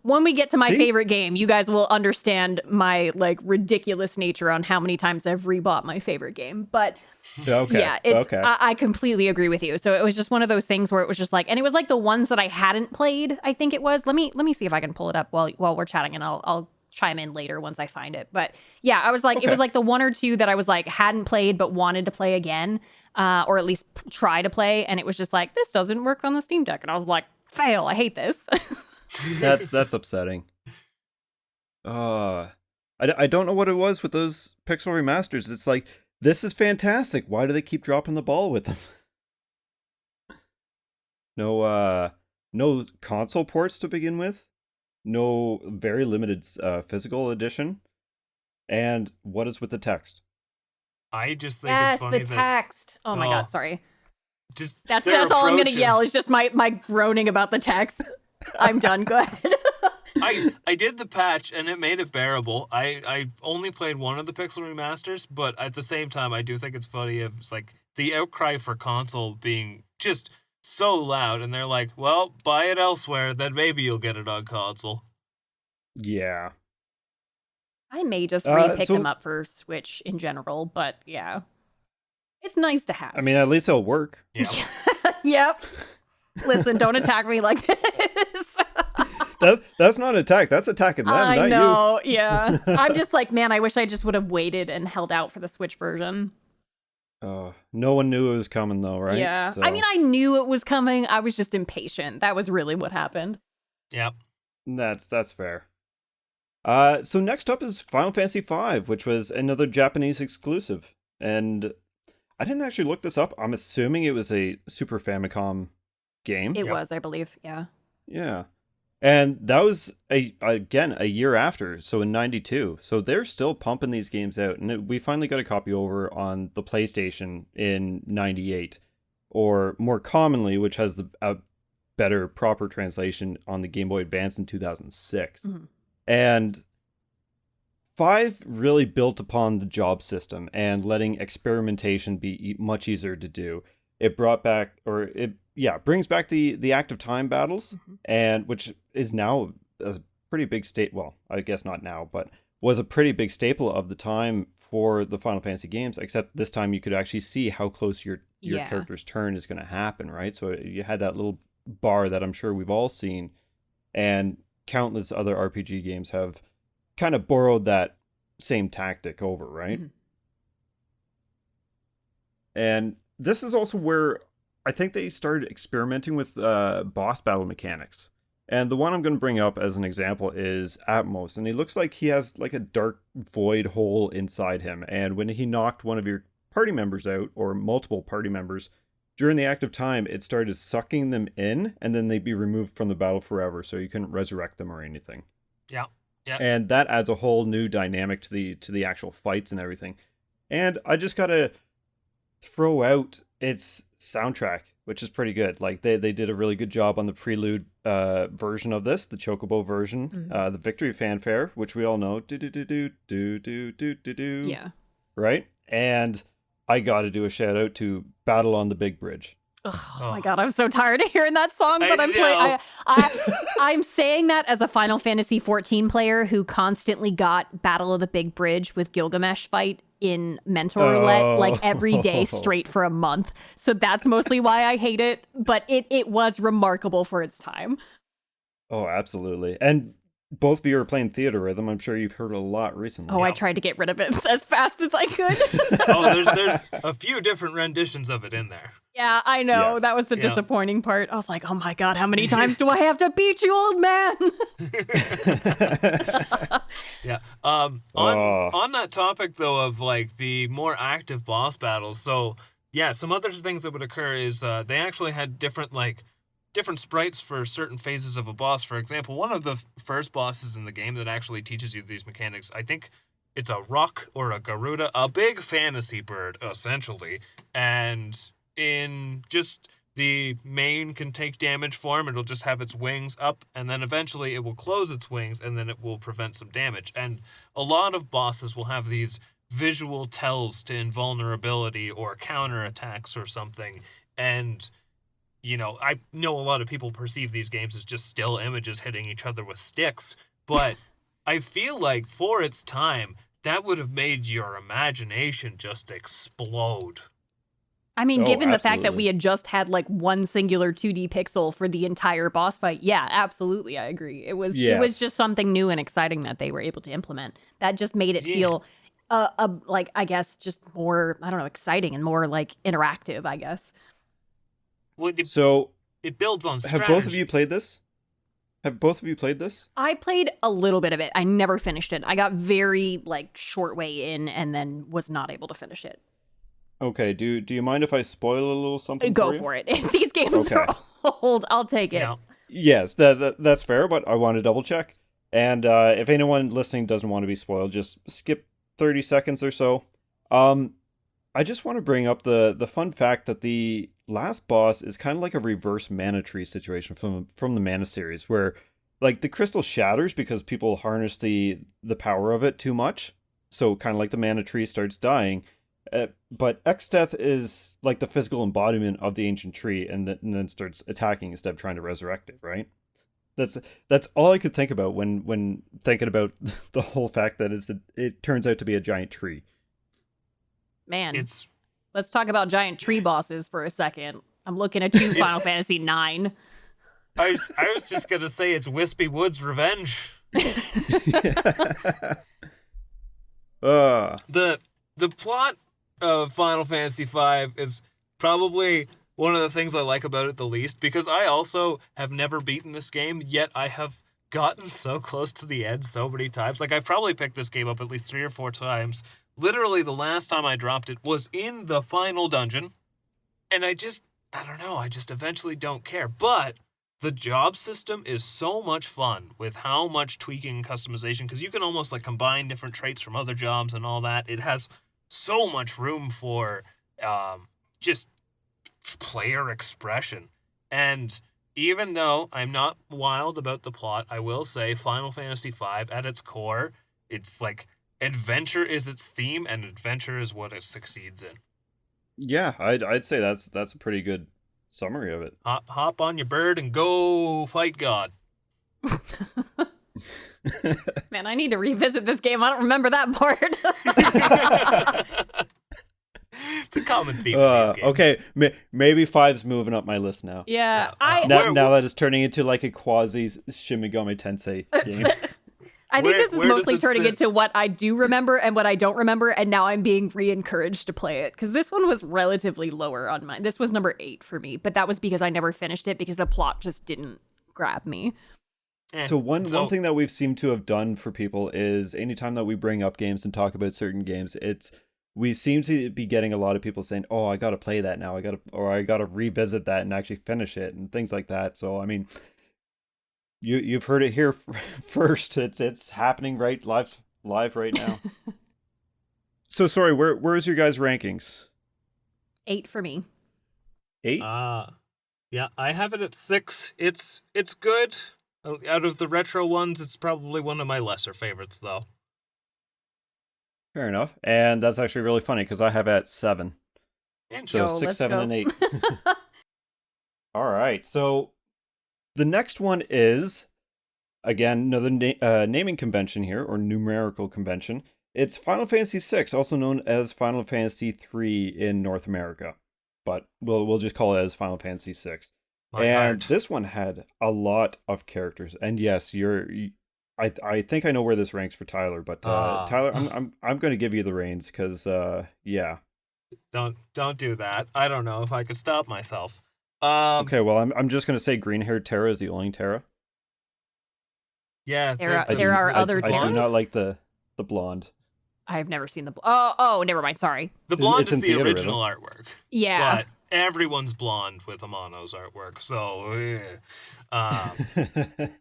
When we get to my favorite game, you guys will understand my ridiculous nature on how many times I've rebought my favorite game. But yeah, I completely agree with you. So it was just one of those things where it was just and it was the ones that I hadn't played. I think it was. Let me see if I can pull it up while we're chatting, and I'll chime in later once I find it. But yeah, I was it was the one or two that I was hadn't played but wanted to play again, or at least try to play, and it was just this doesn't work on the Steam Deck, and I was fail, I hate this.
That's upsetting. I don't know what it was with those pixel remasters. It's this is fantastic. Why do they keep dropping the ball with them? No console ports to begin with. No very limited physical edition. And what is with the text?
I just think it's funny
the text. Oh my god, sorry. That's all I'm gonna yell is just my groaning about the text. I'm done. Go ahead.
I did the patch and it made it bearable. I only played one of the pixel remasters, but at the same time, I do think it's funny if it's the outcry for console being just so loud, and they're well, buy it elsewhere, then maybe you'll get it on console.
Yeah.
I may just re-pick them up for Switch in general, but yeah. It's nice to have.
I mean, at least it'll work.
Yeah.
Yep. Listen, don't attack me like this.
That's not an attack. That's attacking them, not you.
I know, yeah. I'm just man, I wish I just would have waited and held out for the Switch version.
No one knew it was coming, though, right?
Yeah. So. I mean, I knew it was coming. I was just impatient. That was really what happened.
Yep.
That's fair. So next up is Final Fantasy V, which was another Japanese exclusive. And I didn't actually look this up. I'm assuming it was a Super Famicom game.
It was, I believe, yeah.
Yeah. And that was, a year after, so in 92. So they're still pumping these games out. And we finally got a copy over on the PlayStation in 98. Or more commonly, which has a better, proper translation, on the Game Boy Advance in 2006. Mm-hmm. And 5 really built upon the job system and letting experimentation be much easier to do. It brought back, brings back the active time battles, mm-hmm. and which is now a pretty big well, I guess not now, but was a pretty big staple of the time for the Final Fantasy games, except this time you could actually see how close your character's turn is going to happen, right? So you had that little bar that I'm sure we've all seen and countless other RPG games have kind of borrowed that same tactic over, right?
Mm-hmm.
And this is also where I think they started experimenting with boss battle mechanics. And the one I'm going to bring up as an example is Atmos. And he looks like he has like a dark void hole inside him. And when he knocked one of your party members out, or multiple party members, during the active time, it started sucking them in, and then they'd be removed from the battle forever, so you couldn't resurrect them or anything.
Yeah. Yeah.
And that adds a whole new dynamic to the actual fights and everything. And I just gotta throw out its soundtrack, which is pretty good. Like they did a really good job on the prelude version of this, the Chocobo version, the victory fanfare, which we all know, do do do do do do do do do.
Yeah.
Right? And I gotta do a shout out to Battle on the Big Bridge.
Oh my god, I'm so tired of hearing that song, but
know.
I'm saying that as a Final Fantasy 14 player who constantly got Battle of the Big Bridge with Gilgamesh fight in Mentor Roulette like every day straight for a month. So that's mostly why I hate it, but it was remarkable for its time.
Oh, absolutely. And both of you are playing Theater Rhythm. I'm sure you've heard a lot recently.
Oh, I tried to get rid of it as fast as I could.
There's a few different renditions of it in there.
Yeah, I know.
Yes.
That was the disappointing part. I was like, oh my god, how many times do I have to beat you, old man?
Yeah. On that topic, though, of like the more active boss battles, so yeah, some other things that would occur is they actually had different sprites for certain phases of a boss. For example, one of the first bosses in the game that actually teaches you these mechanics, I think it's a rock or a Garuda, a big fantasy bird, essentially. And in just the main can take damage form, it'll just have its wings up, and then eventually it will close its wings, and then it will prevent some damage. And a lot of bosses will have these visual tells to invulnerability or counterattacks or something. And I know a lot of people perceive these games as just still images hitting each other with sticks, but I feel like for its time, that would have made your imagination just explode.
I mean, given the fact that
absolutely.
we had just had like one singular 2D pixel for the entire boss fight, yeah, absolutely, I agree. It was just something new and exciting that they were able to implement. That just made it feel, like, I guess, just more, I don't know, exciting and more like interactive, I guess.
Well,
So,
it builds on strategy.
have both of you played this?
I played a little bit of it. I never finished it. I got very like short way in and then was not able to finish it.
Okay, do you mind if I spoil a little something
Go
for you?
for it. If these games are old, I'll take it.
Yeah.
Yes, that's fair, but I want to double check. And if anyone listening doesn't want to be spoiled, just skip 30 seconds or so. I just want to bring up the fun fact that the last boss is kind of like a reverse Mana Tree situation from the Mana series, where like the crystal shatters because people harness the power of it too much. So kind of like the Mana Tree starts dying. But Exdeath is like the physical embodiment of the ancient tree, and then starts attacking instead of trying to resurrect it, right? That's all I could think about when thinking about the whole fact that it turns out to be a giant tree.
Man, let's talk about giant tree bosses for a second. I'm looking at you, Final Fantasy 9.
I was just gonna say it's Wispy Wood's revenge. The plot of Final Fantasy V is probably one of the things I like about it the least, because I also have never beaten this game, yet I have gotten so close to the end so many times. Like, I've probably picked this game up at least 3 or 4 times. Literally, the last time I dropped it was in the final dungeon, and I don't know, I just eventually don't care. But the job system is so much fun with how much tweaking and customization, because you can almost like combine different traits from other jobs and all that. It has so much room for just player expression. And even though I'm not wild about the plot, I will say Final Fantasy V at its core, it's like adventure is its theme, and adventure is what it succeeds in.
Yeah, I'd say that's a pretty good summary of it.
Hop on your bird and go fight God.
Man, I need to revisit this game. I don't remember that part.
It's a common theme in these games.
Okay, maybe 5's moving up my list now.
Yeah,
Now that it's turning into like a quasi Shin Megami Tensei game.
I think this is mostly turning
sit?
into what I do remember and what I don't remember, and now I'm being re-encouraged to play it, because this one was relatively lower on mine. This was number 8 for me, but that was because I never finished it because the plot just didn't grab me.
So one thing that we've seemed to have done for people is anytime that we bring up games and talk about certain games, we seem to be getting a lot of people saying, "Oh, I got to play that now. I got to revisit that and actually finish it," and things like that. So I mean, you've heard it here first. It's happening live right now. So sorry, where's your guys' rankings?
8 for me.
8?
Yeah, I have it at 6. It's good. Out of the retro ones, it's probably one of my lesser favorites, though.
Fair enough. And that's actually really funny because I have it at 7. So
Go,
6, 7,
go.
and 8. All right. So the next one is, again, another naming convention here, or numerical convention. It's Final Fantasy VI, also known as Final Fantasy III in North America. But we'll just call it as Final Fantasy VI. This one had a lot of characters. And yes, I think I know where this ranks for Tyler, but Tyler, I'm going to give you the reins because yeah.
Don't do that. I don't know if I could stop myself.
Okay, well I'm just going to say green-haired Terra is the only Terra.
Yeah,
There are other
I do
Terras?
not like the blonde.
I've never seen the... Oh, never mind. Sorry.
The blonde
It's
is
in
the
theater,
original artwork.
Yeah.
But everyone's blonde with Amano's artwork, so...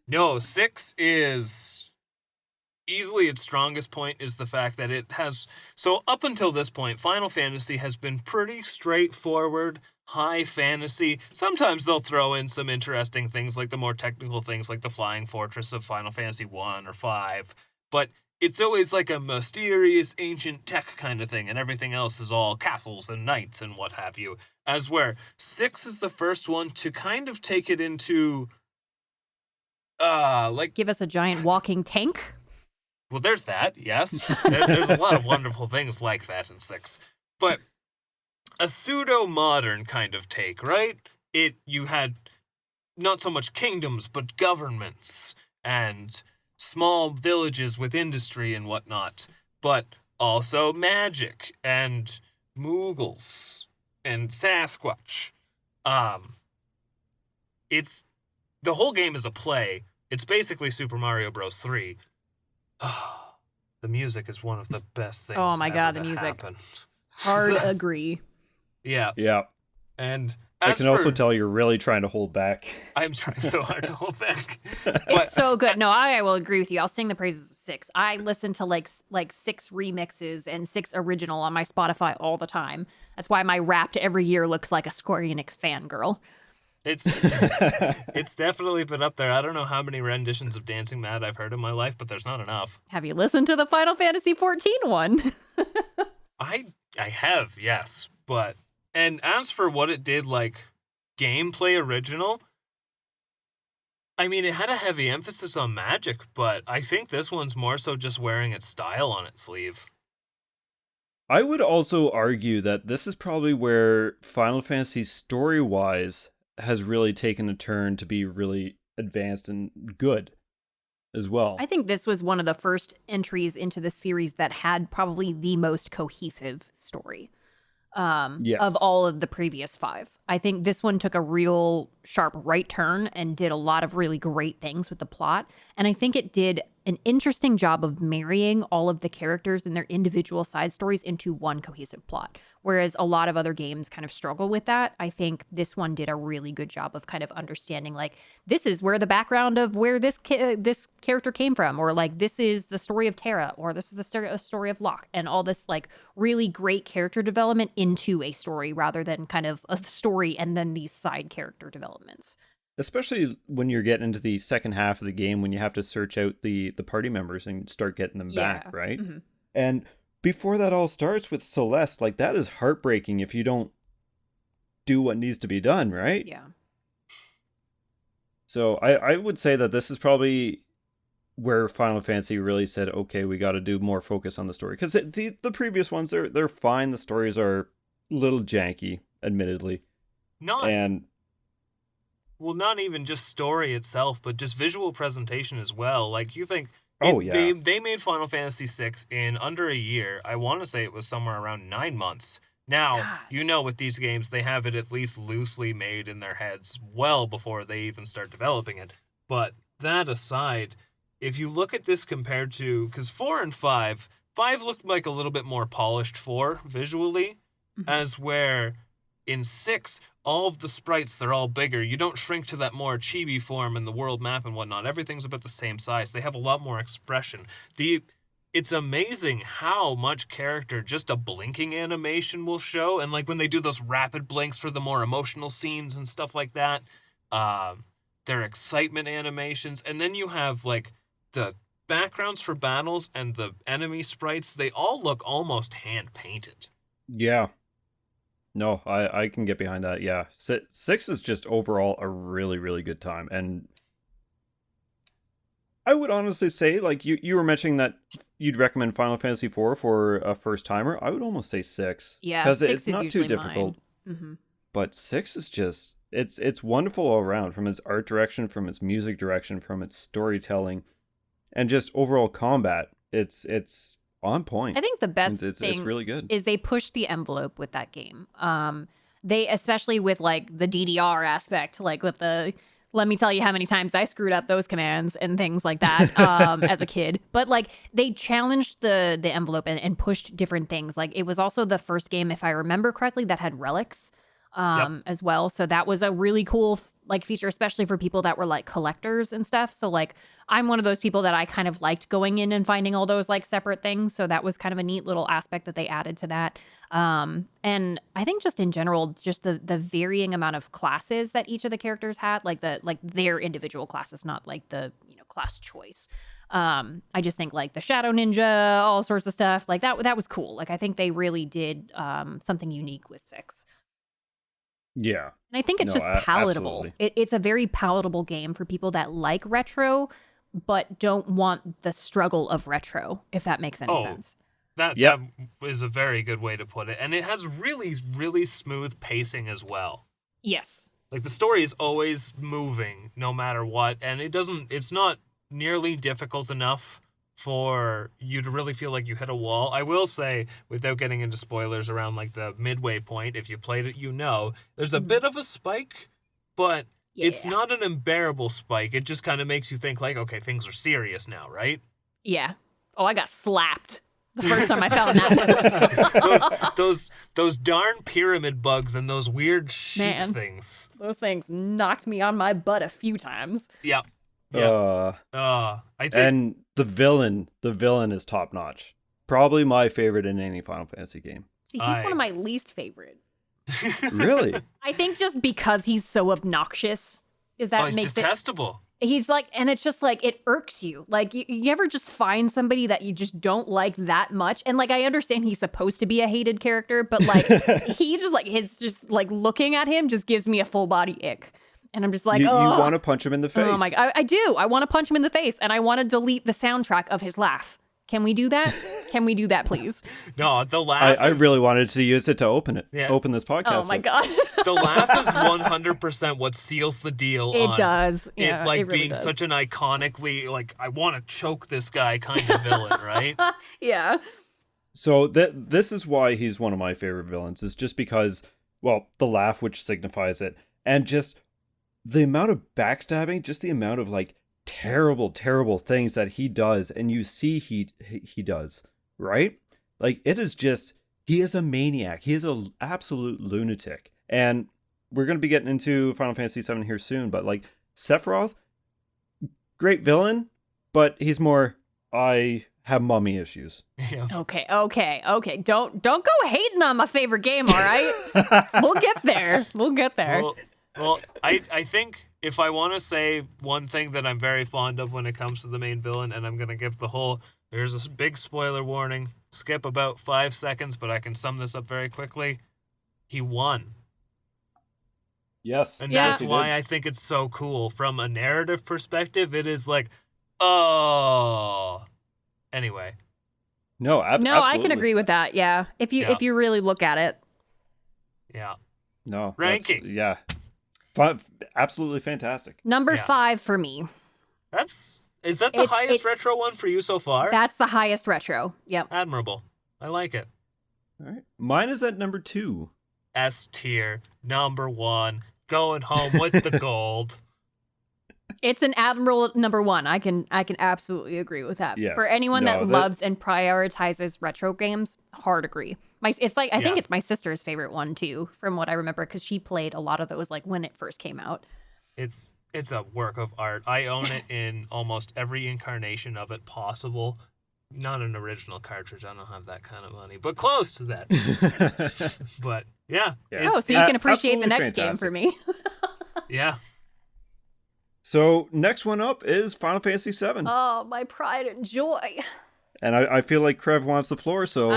No, 6 is... Easily its strongest point is the fact that it has... So up until this point, Final Fantasy has been pretty straightforward, high fantasy. Sometimes they'll throw in some interesting things, like the more technical things, like the Flying Fortress of Final Fantasy 1 or 5. But it's always like a mysterious ancient tech kind of thing, and everything else is all castles and knights and what have you. As where 6 is the first one to kind of take it into...
Give us a giant walking tank?
Well, there's that, yes. There's a lot of wonderful things like that in 6. But a pseudo-modern kind of take, right? You had not so much kingdoms, but governments, and small villages with industry and whatnot, but also magic, and Moogles, and Sasquatch. It's... The whole game is a play. It's basically Super Mario Bros. 3. The music is one of the best things.
Oh my god, the
to
music.
happen.
Hard agree.
Yeah.
Yeah.
And
I can also tell you're really trying to hold back.
I'm trying so hard to hold back.
It's so good. No, I will agree with you. I'll sing the praises of 6. I listen to like 6 remixes and 6 original on my Spotify all the time. That's why my Wrapped every year looks like a Square Enix fangirl.
It's definitely been up there. I don't know how many renditions of Dancing Mad I've heard in my life, but there's not enough.
Have you listened to the Final Fantasy 14 one?
I have, yes. And as for what it did, like, gameplay original, I mean, it had a heavy emphasis on magic, but I think this one's more so just wearing its style on its sleeve.
I would also argue that this is probably where Final Fantasy story-wise has really taken a turn to be really advanced and good as well.
I think this was one of the first entries into the series that had probably the most cohesive story.
Yes.
Of all of the previous 5. I think this one took a real sharp right turn and did a lot of really great things with the plot. And I think it did an interesting job of marrying all of the characters and their individual side stories into one cohesive plot. Whereas a lot of other games kind of struggle with that. I think this one did a really good job of kind of understanding, like, this is where the background of where this character came from, or like, this is the story of Terra, or this is the story of Locke, and all this like really great character development into a story rather than kind of a story and then these side character developments.
Especially when you're getting into the second half of the game, when you have to search out the party members and start getting them back, right?
Mm-hmm.
And before that all starts with Celeste, like, that is heartbreaking if you don't do what needs to be done, right?
Yeah.
So I would say that this is probably where Final Fantasy really said, okay, we got to do more focus on the story. Because the previous ones, they're fine. The stories are little janky, admittedly.
Not
And
not even just story itself, but just visual presentation as well. Like you think
oh yeah,
they made Final Fantasy VI in under a year. I want to say it was somewhere around 9 months. Now,
God.
you know, with these games, they have it at least loosely made in their heads well before they even start developing it. But that aside, if you look at this compared to, because 4 and 5 looked like a little bit more polished 4 visually, as where in 6, all of the sprites, they're all bigger. You don't shrink to that more chibi form in the world map and whatnot. Everything's about the same size. They have a lot more expression. It's amazing how much character just a blinking animation will show. And like when they do those rapid blinks for the more emotional scenes and stuff like that, their excitement animations. And then you have like the backgrounds for battles and the enemy sprites. They all look almost hand-painted.
yeah. No, I can get behind that. Yeah, 6 is just overall a really, really good time. And I would honestly say, like, you were mentioning that you'd recommend Final Fantasy IV for a first timer. I would almost say 6.
Yeah,
because
6
it's
is
not
usually
too difficult.
mine.
But 6 is just it's wonderful all around, from its art direction, from its music direction, from its storytelling, and just overall combat. It's on point.
I think the best
it's
thing
really good.
is they push the envelope with that game. They, especially with like the DDR aspect, like with the, let me tell you how many times I screwed up those commands and things like that as a kid. But like they challenged the envelope and pushed different things. Like it was also the first game, if I remember correctly, that had relics as well. So that was a really cool like feature, especially for people that were like collectors and stuff. So like I'm one of those people that I kind of liked going in and finding all those like separate things. So that was kind of a neat little aspect that they added to that. And I think just in general, just the varying amount of classes that each of the characters had, like their individual classes, not like the, class choice. I just think like the Shadow Ninja, all sorts of stuff like that was cool. Like I think they really did something unique with 6.
Yeah.
And I think it's just palatable. It's a very palatable game for people that like retro, but don't want the struggle of retro, if that makes any sense.
That is a very good way to put it. And it has really, really smooth pacing as well.
Yes.
Like the story is always moving no matter what. And it's not nearly difficult enough for you to really feel like you hit a wall. I will say, without getting into spoilers around like the midway point, if you played it, there's a bit of a spike, but it's not an unbearable spike. It just kind of makes you think like, okay, things are serious now, right?
Yeah. Oh, I got slapped the first time I fell in that one.
those darn pyramid bugs and those weird sheep things.
Those things knocked me on my butt a few times.
Yeah.
I think, and the villain is top notch. Probably my favorite in any Final Fantasy game.
See, he's one of my least favorite.
Really?
I think just because he's so obnoxious is that
he's
makes
detestable.
He's like, and it's just like, it irks you. Like, you ever just find somebody that you just don't like that much? And like, I understand he's supposed to be a hated character, but like, he just like, his just like looking at him just gives me a full body ick. And I'm just like,
you want to punch him in the face.
Oh my God, I do. I want to punch him in the face, and I want to delete the soundtrack of his laugh. Can we do that? Can we do that, please?
No, the laugh.
I really wanted to use it to open this podcast.
Oh my God.
The laugh is 100% what seals the deal.
It does. Yeah,
it like
really
being
does.
such an iconically like I want to choke this guy kind of villain, right?
Yeah.
So this is why he's one of my favorite villains. Is just because, well, the laugh, which signifies it, and just the amount of backstabbing, just the amount of like terrible things that he does, and you see he does, right? Like, it is just, he is a maniac. He is an absolute lunatic. And we're going to be getting into Final Fantasy VII here soon, but like Sephiroth, great villain, but he's more, I have mommy issues.
Yeah.
Okay. Don't go hating on my favorite game, all right? We'll get there.
Well, I think if I want to say one thing that I'm very fond of when it comes to the main villain, and I'm going to give there's a big spoiler warning, skip about 5 seconds, but I can sum this up very quickly. He won.
Yes.
And that's why I think it's so cool. From a narrative perspective, it is like, oh. Anyway.
No, absolutely.
I can agree with that, yeah. If you really look at it.
Yeah.
No.
Ranking.
Yeah. Absolutely fantastic.
Number
Yeah.
5 for me.
Is that the highest retro one for you so far?
That's the highest retro. Yep.
Admirable. I like it.
All right. Mine is at number 2.
S tier, number 1, going home with the gold.
It's an admirable number 1. I can absolutely agree with that.
Yes.
For anyone
No,
that loves and prioritizes retro games, hard agree. I think it's my sister's favorite one too, from what I remember, because she played a lot of those like when it first came out.
It's a work of art. I own it in almost every incarnation of it possible. Not an original cartridge. I don't have that kind of money, but close to that. But yeah.
So you can appreciate the next game for me.
Yeah.
So next one up is Final Fantasy VII.
Oh, my pride and joy.
And I feel like Crev wants the floor, so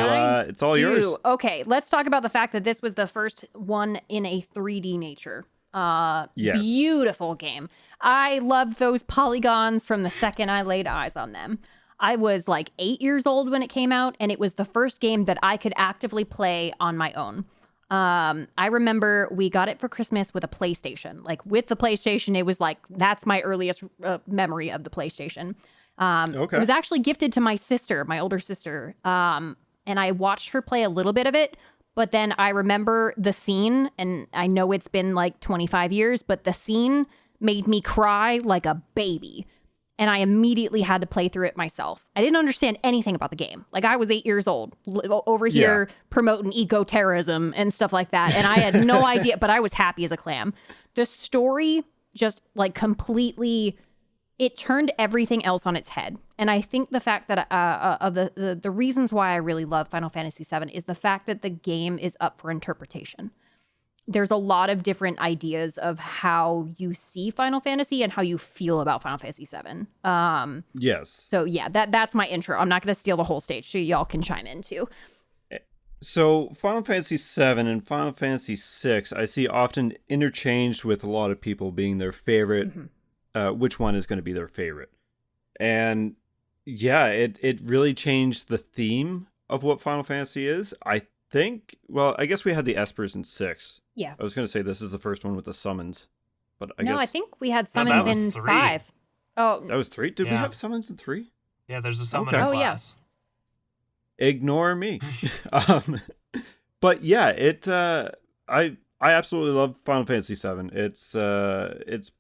it's all yours.
Okay, let's talk about the fact that this was the first one in a 3D nature.
Yes.
Beautiful game. I loved those polygons from the second I laid eyes on them. I was like 8 years old when it came out, and it was the first game that I could actively play on my own. I remember we got it for Christmas with a PlayStation. Like with the PlayStation, it was like, that's my earliest memory of the PlayStation. It was actually gifted to my sister, my older sister. And I watched her play a little bit of it, but then I remember the scene, and I know it's been like 25 years, but the scene made me cry like a baby. And I immediately had to play through it myself. I didn't understand anything about the game. Like, I was 8 years old, over here promoting eco-terrorism and stuff like that. And I had no idea, but I was happy as a clam. The story just, like, completely, it turned everything else on its head. And I think the fact that, of the reasons why I really love Final Fantasy VII is the fact that the game is up for interpretation. There's a lot of different ideas of how you see Final Fantasy and how you feel about Final Fantasy VII.
Yes.
So yeah, that's my intro. I'm not going to steal the whole stage, so y'all can chime in too.
So Final Fantasy VII and Final Fantasy VI, I see often interchanged with a lot of people being their favorite. Which one is going to be their favorite? And yeah, it really changed the theme of what Final Fantasy is. I guess we had the Espers in 6.
Yeah.
I was going to say this is the first one with the summons, but I
No,
guess...
I think we had summons in
3.
5. Oh.
That was 3? Did we have summons in 3?
Yeah, there's a summon class.
Ignore me. But yeah, I absolutely love Final Fantasy VII. It's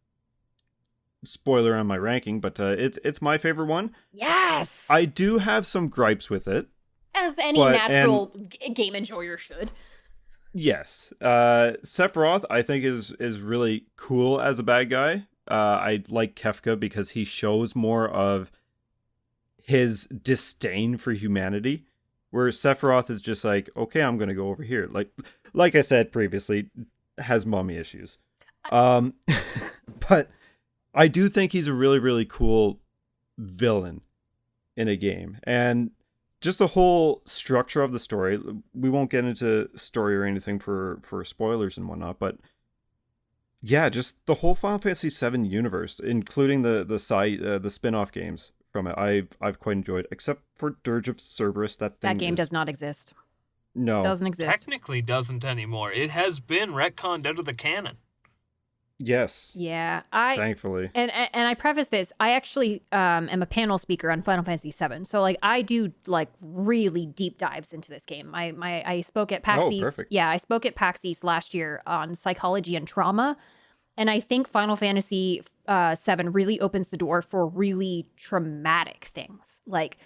spoiler on my ranking, but it's my favorite one.
Yes.
I do have some gripes with it.
As any natural game enjoyer should.
Yes. Sephiroth, I think, is really cool as a bad guy. I like Kefka because he shows more of his disdain for humanity, where Sephiroth is just like, okay, I'm going to go over here. Like I said previously, has mommy issues. But I do think he's a really, really cool villain in a game. And just the whole structure of the story, we won't get into story or anything for spoilers and whatnot, but yeah, just the whole Final Fantasy VII universe, including the spin-off games from it, I've quite enjoyed, except for Dirge of Cerberus. That
game does not exist.
No.
It doesn't exist.
Technically doesn't anymore. It has been retconned out of the canon.
Yes.
Yeah,
thankfully.
And I preface this, I actually am a panel speaker on Final Fantasy VII. So like I do like really deep dives into this game. I spoke at PAX East.
Perfect.
Yeah, I spoke at PAX East last year on psychology and trauma. And I think Final Fantasy VII really opens the door for really traumatic things like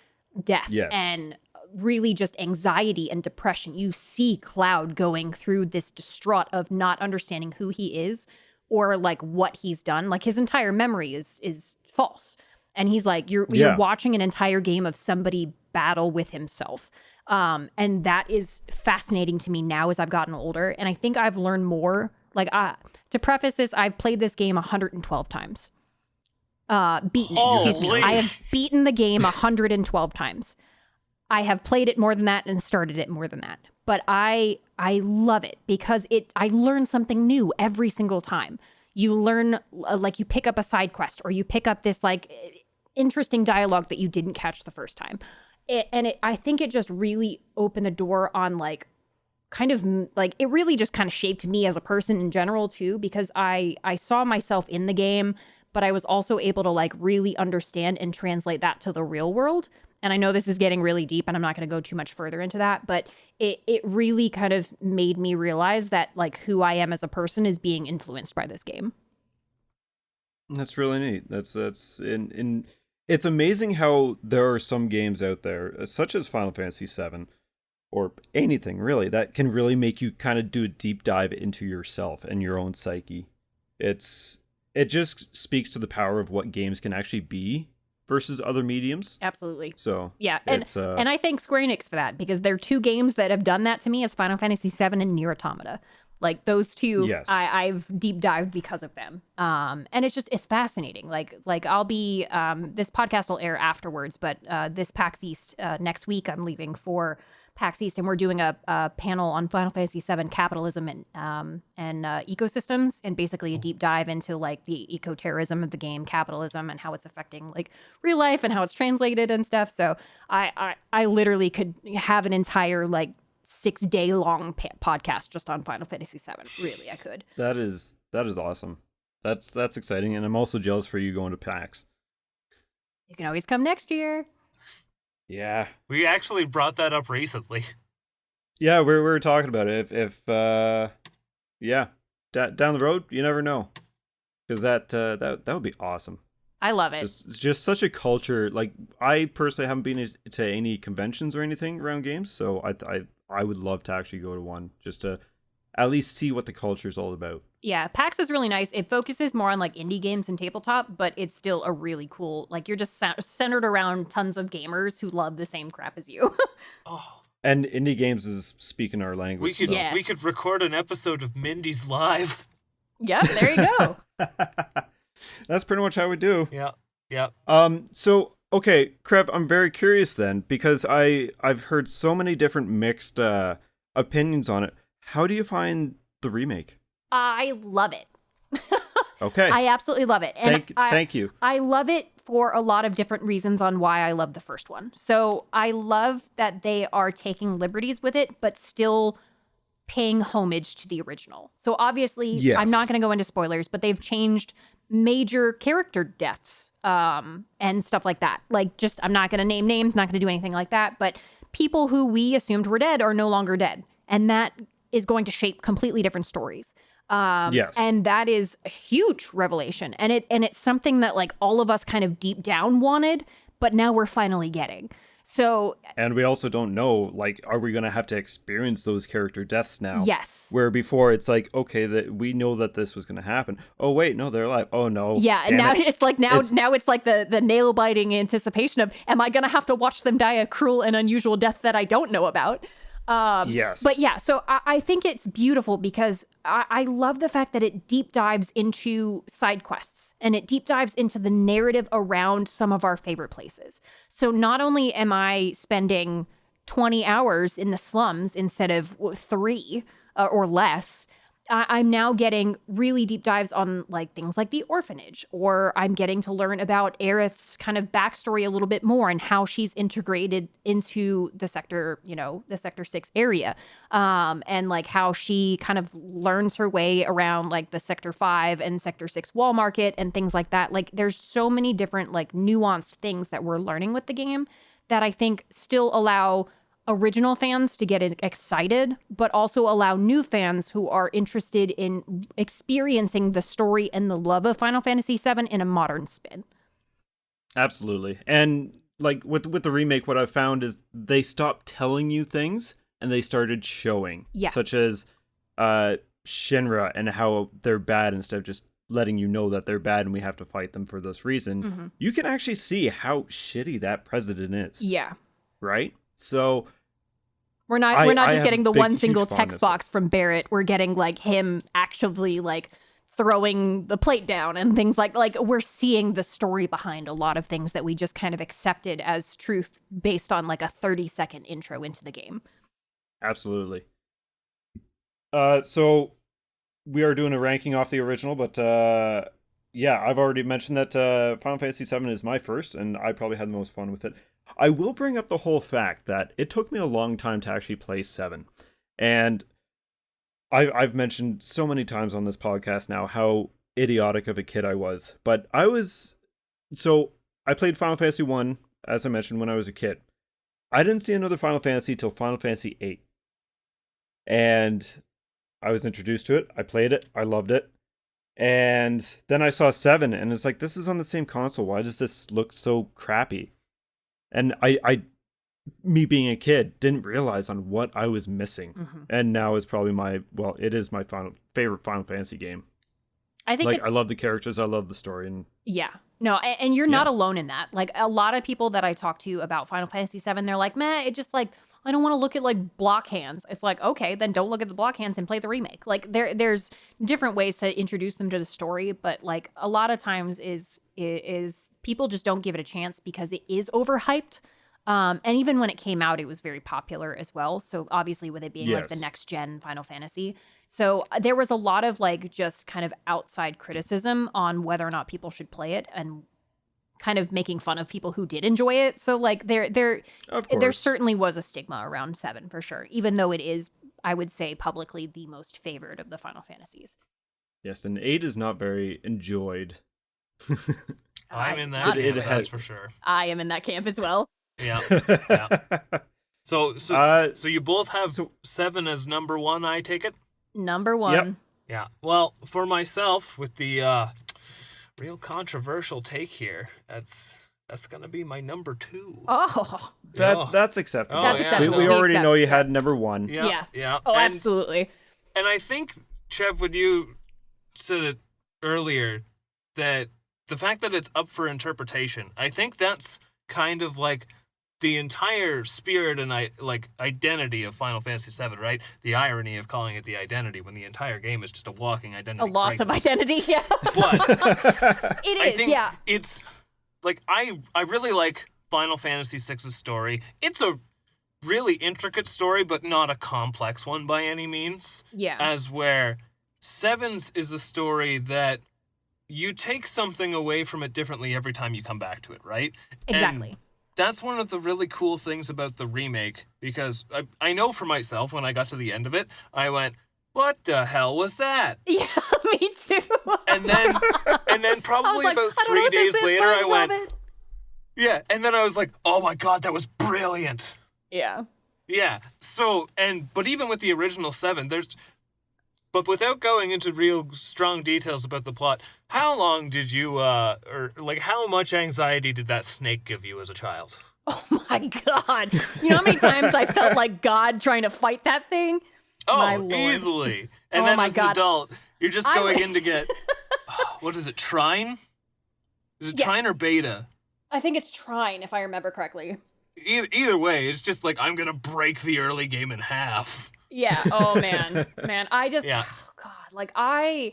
death and really just anxiety and depression. You see Cloud going through this distraught of not understanding who he is or like what he's done. Like his entire memory is false. And he's like, you're watching an entire game of somebody battle with himself. And that is fascinating to me now as I've gotten older. And I think I've learned more. Like, to preface this, I've played this game 112 times. Beaten it, excuse me. I have beaten the game 112 times. I have played it more than that and started it more than that. But I love it because I learn something new every single time. You learn, like you pick up a side quest or you pick up this like interesting dialogue that you didn't catch the first time. I think it just really opened the door on like kind of like it really just kind of shaped me as a person in general too, because I saw myself in the game, but I was also able to like really understand and translate that to the real world. And I know this is getting really deep and I'm not going to go too much further into that, but it really kind of made me realize that like who I am as a person is being influenced by this game.
That's really neat. That's in it's amazing how there are some games out there, such as Final Fantasy VII, or anything really, that can really make you kind of do a deep dive into yourself and your own psyche. It just speaks to the power of what games can actually be versus other mediums.
Absolutely.
So
yeah, and I thank Square Enix for that, because there are two games that have done that to me as Final Fantasy VII and Nier Automata. Like those two,
yes.
I've deep dived because of them. And it's fascinating. Like I'll be, this podcast will air afterwards, but this PAX East next week, I'm leaving for PAX East, and we're doing a panel on Final Fantasy VII capitalism and ecosystems, and basically a deep dive into like the eco-terrorism of the game capitalism and how it's affecting like real life and how it's translated and stuff. So I literally could have an entire like 6-day long podcast just on Final Fantasy VII. Really, I could.
That is awesome. That's exciting, and I'm also jealous for you going to PAX.
You can always come next year.
Yeah,
we actually brought that up recently.
Yeah, we were talking about it. If yeah, down the road, you never know, because that would be awesome.
I love it.
It's just such a culture. Like, I personally haven't been to any conventions or anything around games, so I would love to actually go to one just to at least see what the culture is all about.
Yeah, PAX is really nice. It focuses more on like indie games and tabletop, but it's still a really cool, like you're just centered around tons of gamers who love the same crap as you.
Oh.
And indie games is speaking our language.
We could record an episode of Mindy's Live.
Yeah, there you go.
That's pretty much how we do.
Yeah.
So, okay, Crev, I'm very curious then, because I've heard so many different mixed opinions on it. How do you find the remake?
I love it.
Okay.
I absolutely love it. And
thank you.
I love it for a lot of different reasons on why I love the first one. So I love that they are taking liberties with it, but still paying homage to the original. So obviously, yes. I'm not going to go into spoilers, but they've changed major character deaths and stuff like that. Like, just, I'm not going to name names, not going to do anything like that, but people who we assumed were dead are no longer dead. And that is going to shape completely different stories.
Yes.
And that is a huge revelation. And it's something that like all of us kind of deep down wanted, but now we're finally getting. So,
and we also don't know, like, are we going to have to experience those character deaths now?
Yes.
Where before it's like, okay, that we know that this was going to happen. Oh wait, no, they're alive. Oh no.
Yeah, and now it's like now it's like the nail biting anticipation of, am I going to have to watch them die a cruel and unusual death that I don't know about?
Yes.
But yeah, so I think it's beautiful because I love the fact that it deep dives into side quests and it deep dives into the narrative around some of our favorite places. So not only am I spending 20 hours in the slums instead of 3 or less, I'm now getting really deep dives on like things like the orphanage, or I'm getting to learn about Aerith's kind of backstory a little bit more and how she's integrated into the sector, the Sector 6 area, and like how she kind of learns her way around like the Sector 5 and Sector 6 wall market and things like that. Like there's so many different like nuanced things that we're learning with the game that I think still allow original fans to get excited, but also allow new fans who are interested in experiencing the story and the love of Final Fantasy VII in a modern spin. Absolutely.
And like with the remake, what I've found is they stopped telling you things and they started showing.
Yes.
Such as Shinra and how they're bad, instead of just letting you know that they're bad and we have to fight them for this reason.
Mm-hmm.
You can actually see how shitty that president is.
Yeah.
Right? So
we're not just getting the one single text box from Barrett. We're getting like him actually like throwing the plate down and things like we're seeing the story behind a lot of things that we just kind of accepted as truth based on like a 30-second intro into the game.
Absolutely. So we are doing a ranking off the original, but yeah, I've already mentioned that Final Fantasy VII is my first, and I probably had the most fun with it. I will bring up the whole fact that it took me a long time to actually play 7. And I've mentioned so many times on this podcast now how idiotic of a kid I was. But I played Final Fantasy 1, as I mentioned, when I was a kid. I didn't see another Final Fantasy till Final Fantasy 8. And I was introduced to it. I played it. I loved it. And then I saw 7, and it's like, this is on the same console. Why does this look so crappy? And me being a kid, didn't realize on what I was missing.
Mhm.
And now it's probably it is my favorite Final Fantasy game.
I think
I love the characters, I love the story, and
yeah. No, and you're not alone in that. Like, a lot of people that I talk to about Final Fantasy VII, they're like, meh, it just like, I don't want to look at like block hands. It's like, okay, then don't look at the block hands and play the remake. Like, there's different ways to introduce them to the story, but like a lot of times is people just don't give it a chance because it is overhyped. And even when it came out, it was very popular as well. So obviously with it being like the
Yes.
next gen Final Fantasy. So there was a lot of like just kind of outside criticism on whether or not people should play it and kind of making fun of people who did enjoy it. So like
of
there
course.
certainly was a stigma around 7 for sure, even though it is, I would say, publicly the most favored of the Final Fantasies.
Yes, and 8 is not very enjoyed.
I'm in that
Not-
camp,
it
that's
has-
for sure.
I am in that camp as well.
Yeah. Yeah. So you both have
so-
7 as number 1, I take it?
Number 1.
Yeah. Well, for myself, with the real controversial take here, that's gonna be my number 2.
Oh.
That's acceptable.
Oh,
That's
yeah.
acceptable.
We
We
already know you
accept,
had number 1.
Yeah.
Yeah. Oh,
and,
absolutely.
And I think, Trev, when you said it earlier, that the fact that it's up for interpretation, I think that's kind of like the entire spirit and identity of Final Fantasy VII, right? The irony of calling it the identity when the entire game is just a walking identity
A loss of
crisis.
identity. Yeah.
But
It
I
is.
think
Yeah.
it's like I really like Final Fantasy VI's story. It's a really intricate story, but not a complex one by any means.
Yeah.
As where 7's is a story that you take something away from it differently every time you come back to it, right?
Exactly.
And that's one of the really cool things about the remake, because I know for myself, when I got to the end of it, I went, what the hell was that?
Yeah, me too.
And then probably
like,
about
I don't know
3
what this
days
is,
later,
but I
I
love
went,
it.
yeah. And then I was like, oh my God, that was brilliant.
Yeah.
Yeah. So, but even with the original 7, but without going into real strong details about the plot, how long did you, or like how much anxiety did that snake give you as a child?
Oh my God. You know how many times I felt like God trying to fight that thing? My
Oh,
Lord.
easily. And
Oh
then
my
as
God.
an adult, you're just
I
going
would-
in to get, what is it, Trine? Is it
Yes.
Trine or Beta?
I think it's Trine, if I remember correctly.
Either way, it's just like, I'm going to break the early game in half.
Yeah. Oh man. I just
Yeah.
oh God. Like I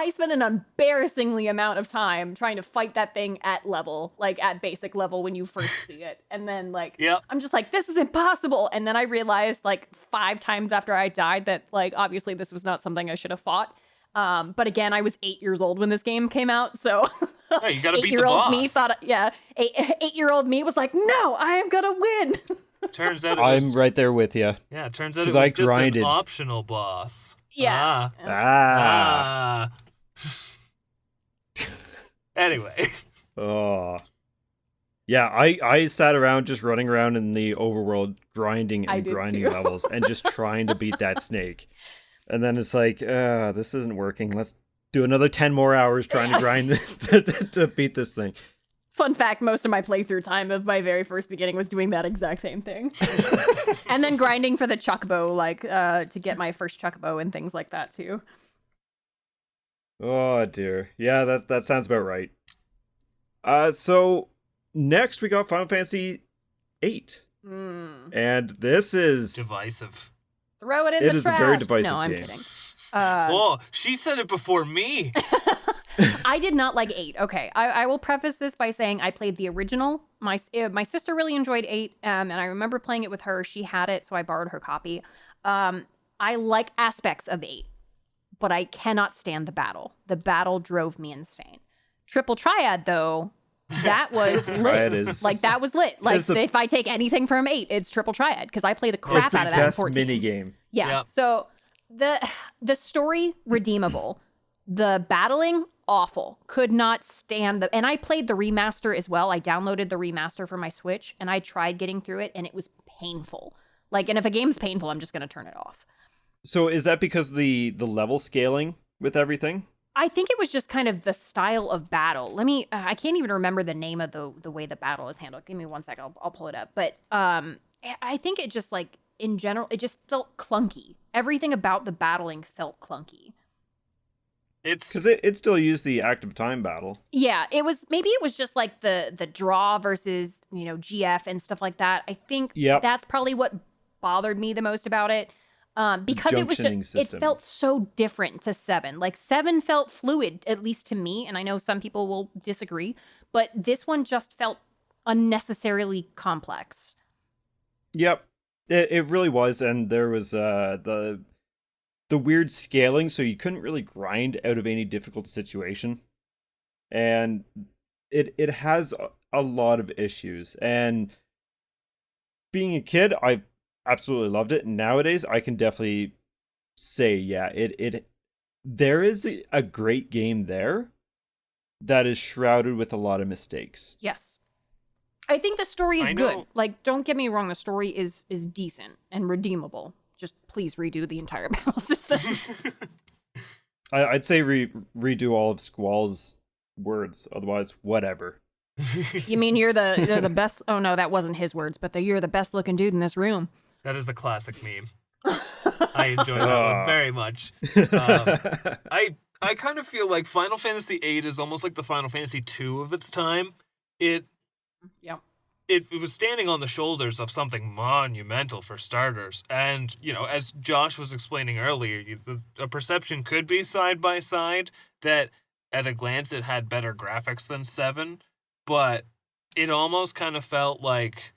spent an embarrassingly amount of time trying to fight that thing at level, like at basic level when you first see it. And then like
Yep.
I'm just like, this is impossible. And then I realized like 5 times after I died that like obviously this was not something I should have fought. But again, I was 8 years old when this game came out, so
Yeah, you gotta beat the
8-year-old
boss.
me thought, yeah, 8-year-old me was like, no, I am gonna win.
Turns out it was,
I'm right there with you.
yeah, turns out it
'Cause
was
I
just
grinded.
an optional boss.
Yeah.
Ah.
Anyway.
Oh. Yeah, I sat around just running around in the overworld grinding
I
and
did
grinding
too.
levels and just trying to beat that snake. And then it's like, this isn't working. Let's do another 10 more hours trying to grind to beat this thing.
Fun fact, most of my playthrough time of my very first beginning was doing that exact same thing. And then grinding for the chuckbow, like, to get my first chuckbow and things like that, too.
Oh dear. Yeah, that sounds about right. So next we got Final Fantasy 8. And this is
Divisive.
Throw it in
It
the
is a
trash.
very divisive
no, I'm
game.
kidding.
Oh, she said it before me.
I did not like 8. Okay, I will preface this by saying I played the original. My sister really enjoyed 8, and I remember playing it with her. She had it, so I borrowed her copy. I like aspects of 8, but I cannot stand the battle. The battle drove me insane. Triple Triad, though, That was
Triad
lit.
is
Like, that was lit. Like,
the-
if I take anything from 8, it's triple triad, because I play the
it's
crap
the
out of that in
best
14.
mini game.
Yeah.
Yep.
So the story, redeemable. The battling, awful. Could not stand the... And I played the remaster as well. I downloaded the remaster for my Switch, and I tried getting through it, and it was painful. Like, and if a game's painful, I'm just going to turn it off.
So is that because the level scaling with everything?
I think it was just kind of the style of battle. I can't even remember the name of the way the battle is handled. Give me one sec, I'll pull it up. But I think it just, like, in general, it just felt clunky. Everything about the battling felt clunky.
It's
Because it still used the active time battle.
Yeah, maybe it was just like the draw versus, GF and stuff like that. I think
Yep.
that's probably what bothered me the most about it. Because it was
junctioning
just,
system.
it felt so different to 7. Like, 7 felt fluid, at least to me, and I know some people will disagree, but this one just felt unnecessarily complex.
Yep. It really was, and there was the weird scaling, so you couldn't really grind out of any difficult situation. And it has a lot of issues. And being a kid, I absolutely loved it. Nowadays, I can definitely say, yeah, there is a great game there that is shrouded with a lot of mistakes.
Yes. I think the story is
I
good.
know-
Like, don't get me wrong, the story is decent and redeemable. Just please redo the entire battle system.
I'd say redo all of Squall's words. Otherwise, whatever.
You mean you're the best? Oh no, that wasn't his words, but you're the best looking dude in this room.
That is a classic meme. I enjoy that one very much. I kind of feel like Final Fantasy VIII is almost like the Final Fantasy II of its time. It was standing on the shoulders of something monumental for starters. And, as Josh was explaining earlier, the perception could be side by side that at a glance it had better graphics than 7, but it almost kind of felt like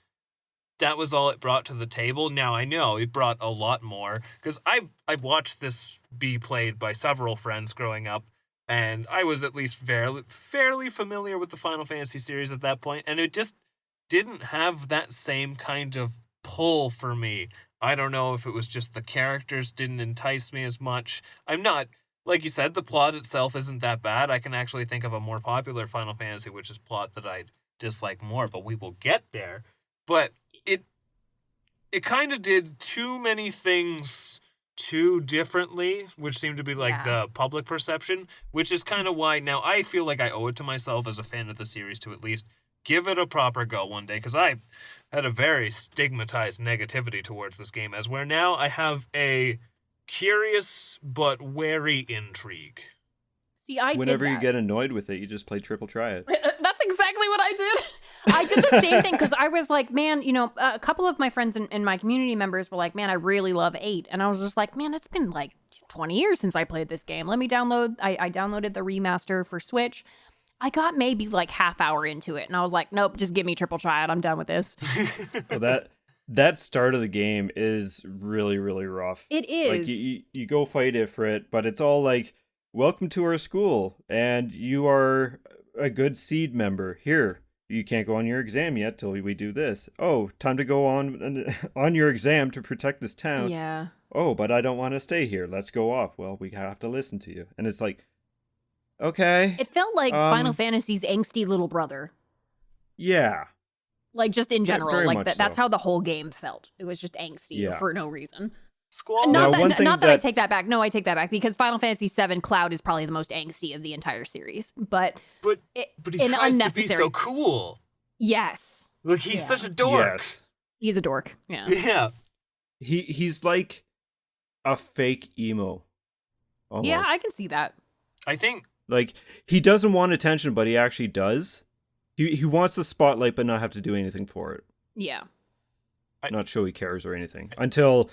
that was all it brought to the table. Now, I know it brought a lot more, because I've watched this be played by several friends growing up, and I was at least fairly familiar with the Final Fantasy series at that point, and it just didn't have that same kind of pull for me. I don't know if it was just the characters didn't entice me as much. I'm not, like you said, the plot itself isn't that bad. I can actually think of a more popular Final Fantasy, which is plot that I dislike more, but we will get there. But it kind of did too many things too differently, which seemed to be like the public perception, which is kind of why now I feel like I owe it to myself as a fan of the series to at least give it a proper go one day, because I had a very stigmatized negativity towards this game, as where now I have a curious but wary intrigue.
See, I
Whenever
did
you
that.
get annoyed with it, you just play triple triad.
That's exactly what I did. I did the same thing, because I was like, man, a couple of my friends and my community members were like, man, I really love 8. And I was just like, man, it's been like 20 years since I played this game. Let me download. I downloaded the remaster for Switch. I got maybe like half hour into it, and I was like, nope, just give me triple triad. I'm done with this.
So that start of the game is really, really rough.
It is.
Like you go fight Ifrit, but it's all like, welcome to our school, and you are a good seed member. Here, you can't go on your exam yet till we do this. Oh, time to go on your exam to protect this town.
Yeah.
Oh, but I don't want to stay here. Let's go off. Well, we have to listen to you. And it's like, okay.
It felt like Final Fantasy's angsty little brother.
Yeah.
Like, just in general.
very
Like,
much
that's
so.
how the whole game felt. It was just angsty
Yeah.
for no reason.
Squall.
Now, one thing
Not that I
that-
take that back. No, I take that back, because Final Fantasy VII Cloud is probably the most angsty of the entire series. But
But
it,
he
an
tries to be
unnecessary.
so cool.
Yes.
Like, he's
Yeah.
such a dork.
Yes.
He's a dork. Yeah.
Yeah.
He's like a fake emo. Almost.
Yeah, I can see that.
I think
Like, he doesn't want attention, but he actually does. He wants the spotlight, but not have to do anything for it.
Yeah.
Not show he cares or anything. Until,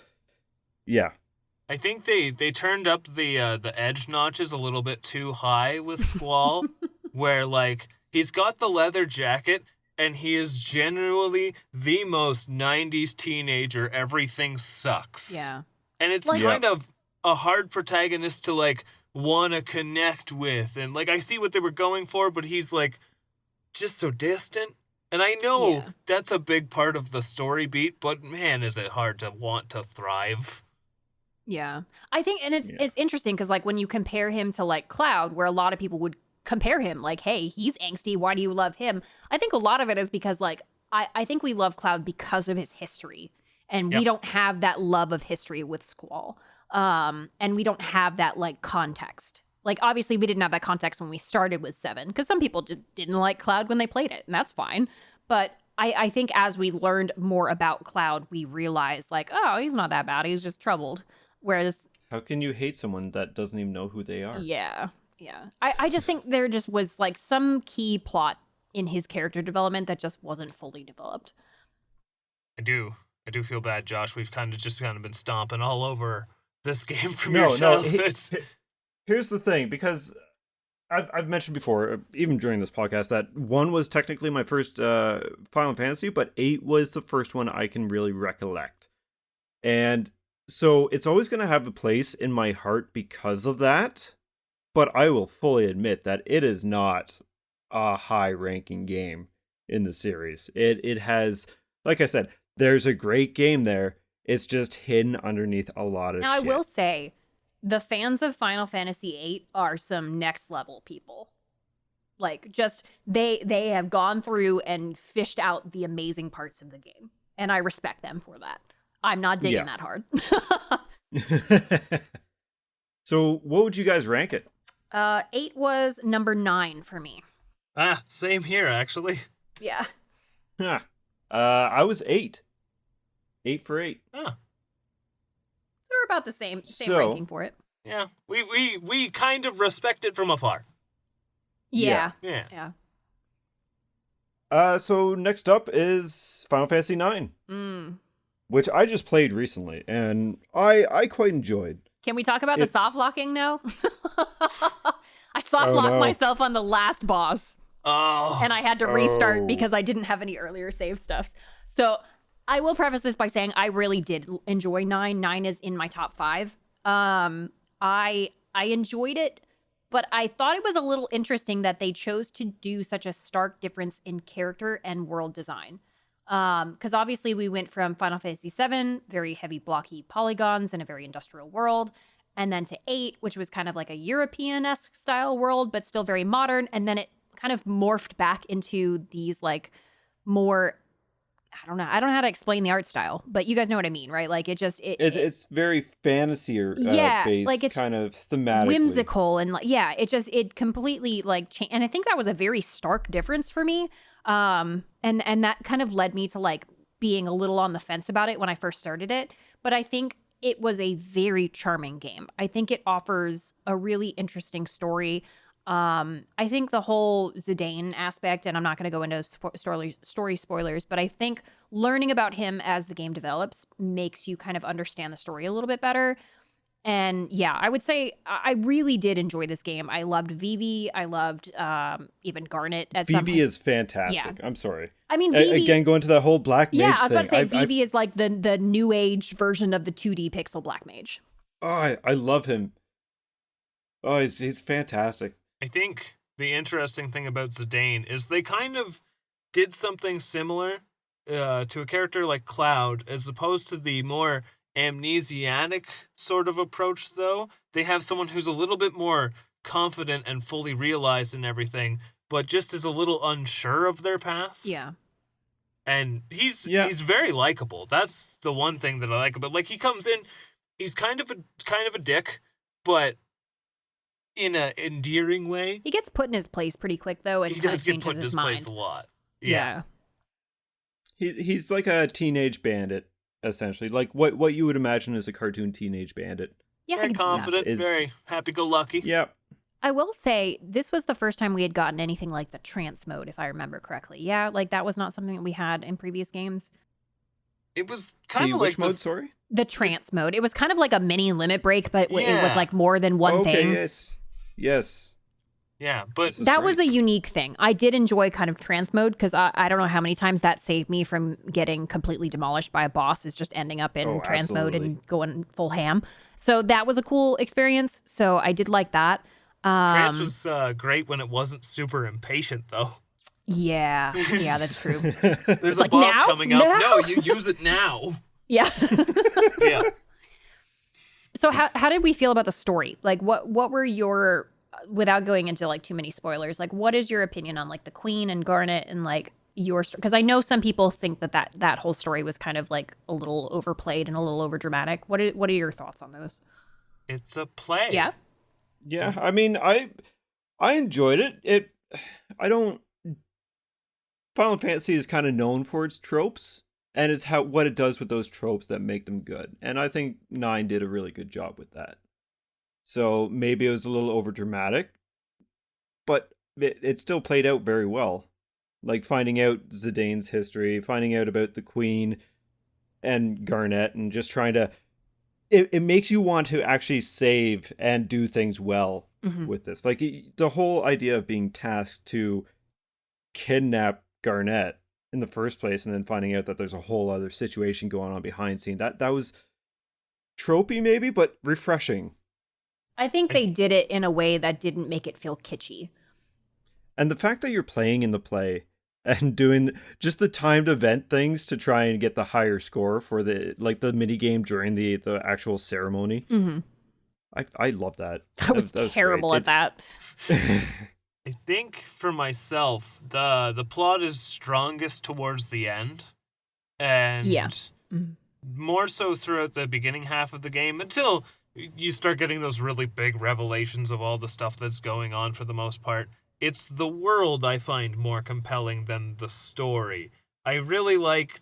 yeah.
I think they turned up the edge notches a little bit too high with Squall, where, like, he's got the leather jacket, and he is generally the most 90s teenager. Everything sucks.
Yeah.
And it's
Like-
kind of a hard protagonist to, like, want to connect with. And, like, I see what they were going for, but he's, like, just so distant. And I know
Yeah.
that's a big part of the story beat, but man, is it hard to want to thrive.
Yeah. I think, and
Yeah.
it's interesting because, like, when you compare him to, like, Cloud, where a lot of people would compare him, like, hey, he's angsty, why do you love him? I think a lot of it is because, like, I think we love Cloud because of his history. And we
Yep.
don't have that love of history with Squall. And we don't have that, like, context. Like, obviously, we didn't have that context when we started with 7, because some people just didn't like Cloud when they played it, and that's fine. But I think as we learned more about Cloud, we realized, like, oh, he's not that bad. He's just troubled. Whereas,
How can you hate someone that doesn't even know who they are?
yeah. I just think there just was, like, some key plot in his character development that just wasn't fully developed.
I do feel bad, Josh. We've kind of been stomping all over this game from
No,
your
no.
childhood.
Here's the thing, because I've mentioned before, even during this podcast, that 1 was technically my first Final Fantasy, but 8 was the first one I can really recollect. And so it's always going to have a place in my heart because of that. But I will fully admit that it is not a high-ranking game in the series. It has, like I said, there's a great game there. It's just hidden underneath a lot of
Now,
shit.
I will say, the fans of Final Fantasy VIII are some next level people. Like, just they have gone through and fished out the amazing parts of the game, and I respect them for that. I'm not digging that hard.
So, what would you guys rank it?
8 was number 9 for me.
Same here, actually.
Yeah.
Huh. I was 8. 8 for 8.
Huh.
So we're about the same
So-
ranking for it.
Yeah, we kind of respect it from afar.
Yeah.
Yeah.
So next up is Final Fantasy IX, which I just played recently, and I quite enjoyed.
Can we talk about the
It's-
soft locking now? I soft locked
no.
myself on the last boss,
Oh.
and I had to restart
Oh.
because I didn't have any earlier save stuff. So I will preface this by saying I really did enjoy 9. 9 is in my top 5. I enjoyed it, but I thought it was a little interesting that they chose to do such a stark difference in character and world design. Because obviously we went from Final Fantasy VII, very heavy blocky polygons in a very industrial world, and then to 8, which was kind of like a European-esque style world, but still very modern, and then it kind of morphed back into these, like, more... I don't know how to explain the art style, but you guys know what I mean, right? Like,
It's very fantasy or
Yeah,
based,
like, it's
kind of thematically.
whimsical, and, like, yeah, it completely, like, changed. And I think that was a very stark difference for me. And that kind of led me to, like, being a little on the fence about it when I first started it. But I think it was a very charming game. I think it offers a really interesting story. I think the whole Zidane aspect, and I'm not going to go into story spoilers, but I think learning about him as the game develops makes you kind of understand the story a little bit better. And yeah, I would say I really did enjoy this game. I loved Vivi. I loved even Garnet at some point.
Vivi is fantastic.
Yeah.
I'm sorry.
I mean, Vivi...
Again, going to the whole Black Mage
yeah, I was
thing.
about to say, Vivi is like the new age version of the 2D pixel Black Mage.
Oh, I love him. Oh, he's fantastic.
I think the interesting thing about Zidane is they kind of did something similar to a character like Cloud, as opposed to the more amnesiac sort of approach, though. They have someone who's a little bit more confident and fully realized in everything, but just is a little unsure of their path.
Yeah.
And he's very likable. That's the one thing that I like about. Like, he comes in, he's kind of a dick, but in an endearing way.
He gets put in his place pretty quick, though, and
He
kind
does
of
get
changes
put in his
mind.
place a lot.
Yeah.
He's like a teenage bandit, essentially. Like what you would imagine as a cartoon teenage bandit.
Yeah, I
Very
can see that.
confident,
Is-
very happy-go-lucky.
Yep.
I will say this was the first time we had gotten anything like the trance mode, if I remember correctly. Yeah, like that was not something that we had in previous games.
It was kind of
Which
like
mode,
this.
sorry?
The trance mode. It was kind of like a mini limit break, but it was
Yeah.
like more than one
Okay,
thing.
Yes.
Yeah, but
This is
That was
right.
a unique thing. I did enjoy kind of trance mode because I don't know how many times that saved me from getting completely demolished by a boss, is just ending up in
Oh,
trance mode
absolutely.
and going full ham. So that was a cool experience. So I did like that.
Trance was great when it wasn't super impatient, though.
Yeah, that's true.
There's a
like,
boss
now?
coming up.
Now?
No, you use it now.
Yeah.
Yeah.
So how did we feel about the story? Like, what were your, without going into like too many spoilers, like what is your opinion on like the Queen and Garnet and like your story? Because I know some people think that whole story was kind of like a little overplayed and a little overdramatic. What are your thoughts on those?
It's a play.
Yeah.
Yeah, I mean, I enjoyed it. I don't. Final Fantasy is kind of known for its tropes, and it's what it does with those tropes that make them good. And I think 9 did a really good job with that. So maybe it was a little over dramatic, but it still played out very well. Like finding out Zidane's history, finding out about the Queen and Garnet, and just trying to. It makes you want to actually save and do things well with this. Like the whole idea of being tasked to kidnap Garnet in the first place, and then finding out that there's a whole other situation going on behind scene. That was tropey maybe, but refreshing.
I think they did it in a way that didn't make it feel kitschy.
And the fact that you're playing in the play and doing just the timed event things to try and get the higher score for the mini game during the actual ceremony. I love that.
I was terrible at that.
I think for myself, the plot is strongest towards the end, and more so throughout the beginning half of the game until you start getting those really big revelations of all the stuff that's going on. For the most part, it's the world I find more compelling than the story. I really like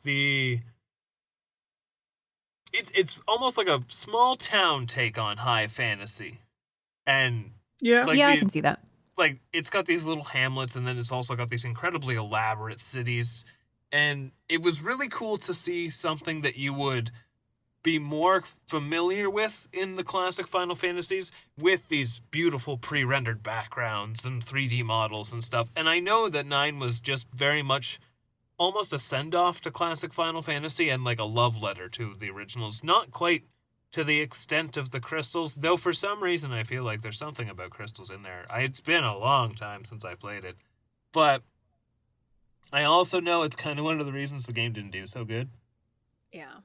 It's almost like a small town take on high fantasy, and
I can see that.
Like, it's got these little hamlets, and then it's also got these incredibly elaborate cities. And it was really cool to see something that you would be more familiar with in the classic Final Fantasies, with these beautiful pre-rendered backgrounds and 3D models and stuff. And I know that 9 was just very much almost a send-off to classic Final Fantasy and like a love letter to the originals. Not quite to the extent of the crystals, though for some reason I feel like there's something about crystals in there. It's been a long time since I played it. But I also know it's kind of one of the reasons the game didn't do so good.
Yeah.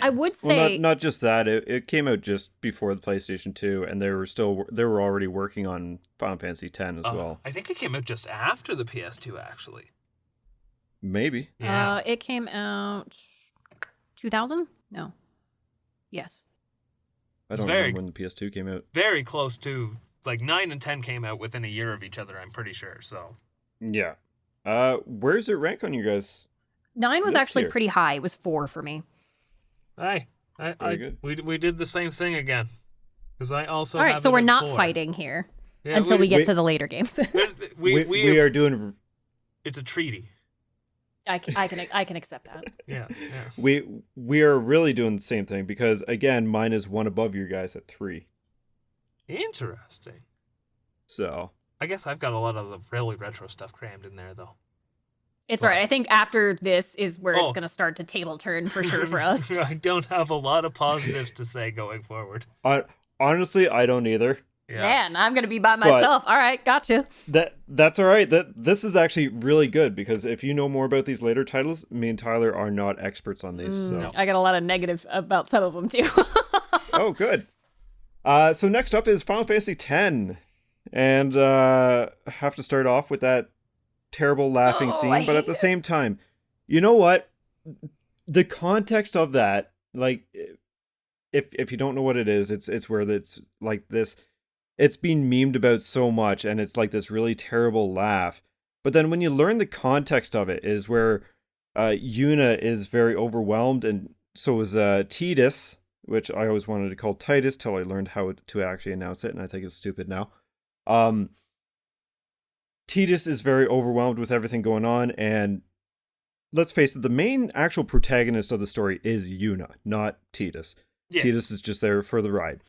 I would say...
Well, not just that. It came out just before the PlayStation 2, and they were already working on Final Fantasy X as well.
I think it came out just after the PS2, actually.
Maybe.
Yeah.
It came out 2000? No. Yes.
I don't remember when the PS2 came out.
Very close to, like, 9 and 10 came out within a year of each other, I'm pretty sure, so.
Yeah. Where's it rank on you guys?
9 was actually pretty high. It was 4 for me.
Hey, we did the same thing again. Because I also
All right,
have
so
it
we're
at
not
4.
fighting here until we get to the later games.
we are doing...
It's a treaty.
I can accept that.
Yes.
We are really doing the same thing because, again, mine is one above your guys at 3.
Interesting.
So
I guess I've got a lot of the really retro stuff crammed in there, though.
It's all right. I think after this is where it's going to start to table turn for sure for us.
I don't have a lot of positives to say going forward.
Honestly, I don't either.
Yeah.
Man, I'm going to be by myself. All right, gotcha.
That's all right. This is actually really good because if you know more about these later titles, me and Tyler are not experts on these. So.
I got a lot of negative about some of them too.
Oh, good. So next up is Final Fantasy X, and have to start off with that terrible laughing scene, but at the same time, you know what? The context of that, like, if you don't know what it is, it's where it's like this. It's been memed about so much, and it's like this really terrible laugh. But then when you learn the context of it, is where Yuna is very overwhelmed, and so is Tidus, which I always wanted to call Titus till I learned how to actually announce it, and I think it's stupid now. Tidus is very overwhelmed with everything going on, and let's face it, the main actual protagonist of the story is Yuna, not Tidus. Yeah. Tidus is just there for the ride.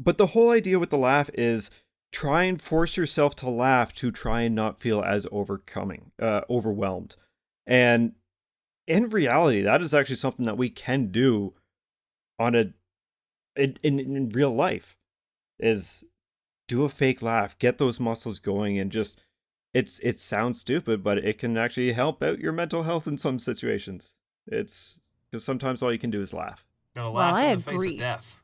But the whole idea with the laugh is try and force yourself to laugh to try and not feel as overwhelmed. And in reality, that is actually something that we can do in real life, is do a fake laugh, get those muscles going, and just it sounds stupid, but it can actually help out your mental health in some situations. It's because sometimes all you can do is laugh.
Gonna
Well,
laugh
I
in the face
agree.
of death.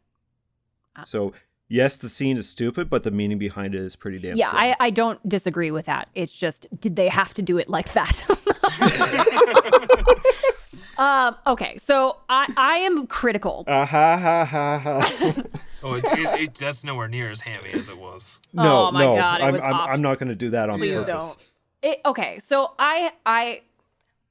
So yes, the scene is stupid, but the meaning behind it is pretty damn
Yeah,
strong.
I don't disagree with that. It's just, did they have to do it like that? Okay, so I am critical.
Ha ha ha ha.
Oh, that's nowhere near as hammy as it was.
No,
Oh my
no,
God, it was
I'm not going to do that on
Please
purpose.
don't. Okay, so I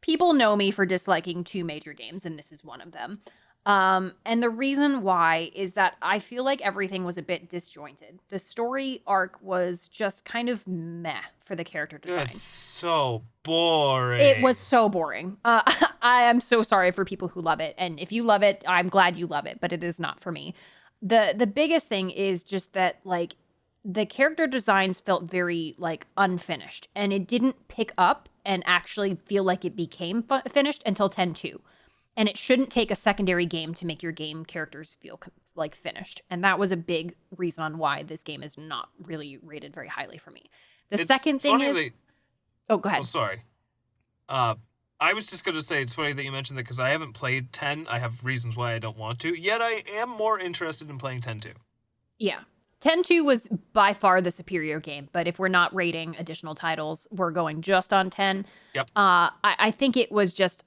people know me for disliking two major games, and this is one of them. And the reason why is that I feel like everything was a bit disjointed. The story arc was just kind of meh for the character design.
It's so boring.
It was so boring. I am so sorry for people who love it, and if you love it, I'm glad you love it, but it is not for me. The biggest thing is just that, like, the character designs felt very, like, unfinished, and it didn't pick up and actually feel like it became finished until 10-2. And it shouldn't take a secondary game to make your game characters feel like finished. And that was a big reason on why this game is not really rated very highly for me. The second thing is... Oh, go ahead.
Oh, sorry. I was just going to say, it's funny that you mentioned that because I haven't played 10. I have reasons why I don't want to. Yet I am more interested in playing 10-2.
Yeah. 10-2 was by far the superior game. But if we're not rating additional titles, we're going just on 10.
Yep.
I think it was just...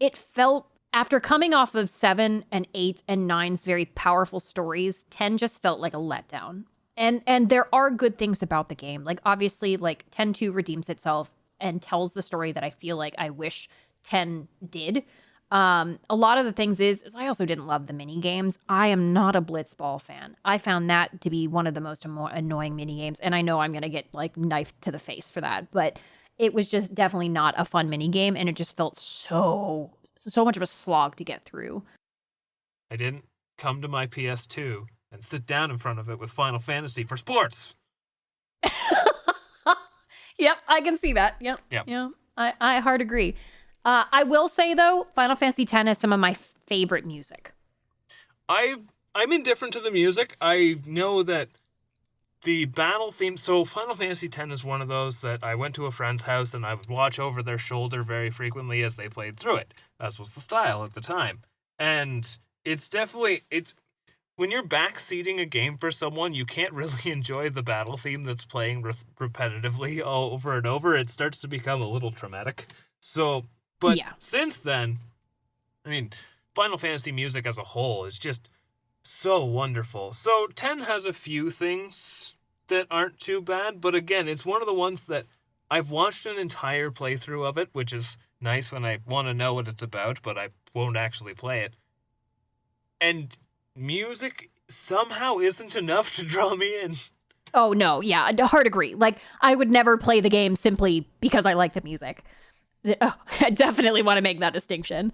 It felt... After coming off of 7 and 8 and 9's very powerful stories, 10 just felt like a letdown. And there are good things about the game. Like, obviously, like, 10-2 redeems itself and tells the story that I feel like I wish 10 did. A lot of the things is I also didn't love the mini games. I am not a Blitzball fan. I found that to be one of the most annoying mini games, and I know I'm gonna get like knifed to the face for that, but it was just definitely not a fun mini game, and it just felt so much of a slog to get through.
I didn't come to my PS2 and sit down in front of it with Final Fantasy for sports.
Yep, I can see that. Yep. Yeah, I hard agree. I will say though, Final Fantasy X has some of my favorite music.
I'm indifferent to the music. I know that the battle theme... So Final Fantasy X is one of those that I went to a friend's house and I would watch over their shoulder very frequently as they played through it. As was the style at the time. And it's definitely... When you're backseating a game for someone, you can't really enjoy the battle theme that's playing repetitively over and over. It starts to become a little traumatic. So, but
yeah.
Since then, I mean, Final Fantasy music as a whole is just so wonderful. So 10 has a few things that aren't too bad, but again, it's one of the ones that I've watched an entire playthrough of it, which is nice when I want to know what it's about, but I won't actually play it. And music somehow isn't enough to draw me in.
Oh, no, yeah, hard agree. Like, I would never play the game simply because I like the music. Oh, I definitely want to make that distinction.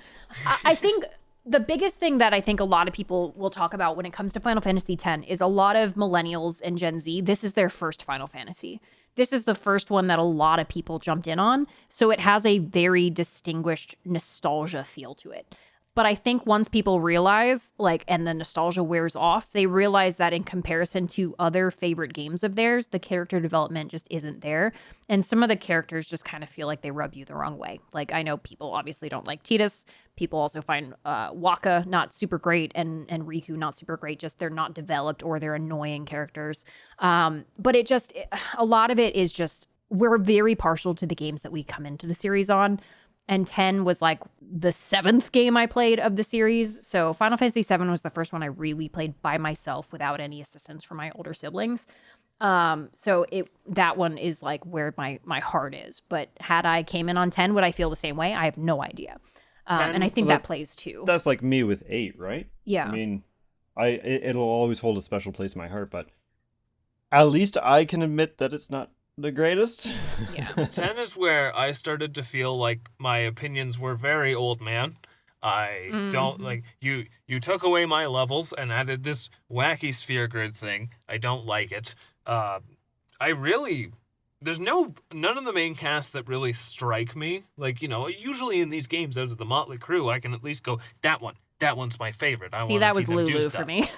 I think the biggest thing that I think a lot of people will talk about when it comes to Final Fantasy X is a lot of millennials and Gen Z, this is their first Final Fantasy. This is the first one that a lot of people jumped in on, so it has a very distinguished nostalgia feel to it. But I think once people realize, like, and the nostalgia wears off, they realize that in comparison to other favorite games of theirs, the character development just isn't there. And some of the characters just kind of feel like they rub you the wrong way. Like, I know people obviously don't like Tidus. People also find Waka not super great and Riku not super great. Just they're not developed or they're annoying characters. But a lot of it is just, we're very partial to the games that we come into the series on. And 10 was like the 7th game I played of the series. So Final Fantasy 7 was the first one I really played by myself without any assistance from my older siblings. So that one is like where my heart is. But had I came in on 10, would I feel the same way? I have no idea. And I think that plays too.
That's like me with 8, right?
Yeah.
I mean, it'll always hold a special place in my heart, but at least I can admit that it's not the greatest.
Yeah.
10 is where I started to feel like my opinions were very old man. I don't like you took away my levels and added this wacky sphere grid thing. I don't like it. There's none of the main cast that really strike me. Like, usually in these games out of the Motley Crew, I can at least go, that one's my favorite.
See, that was Lulu for me.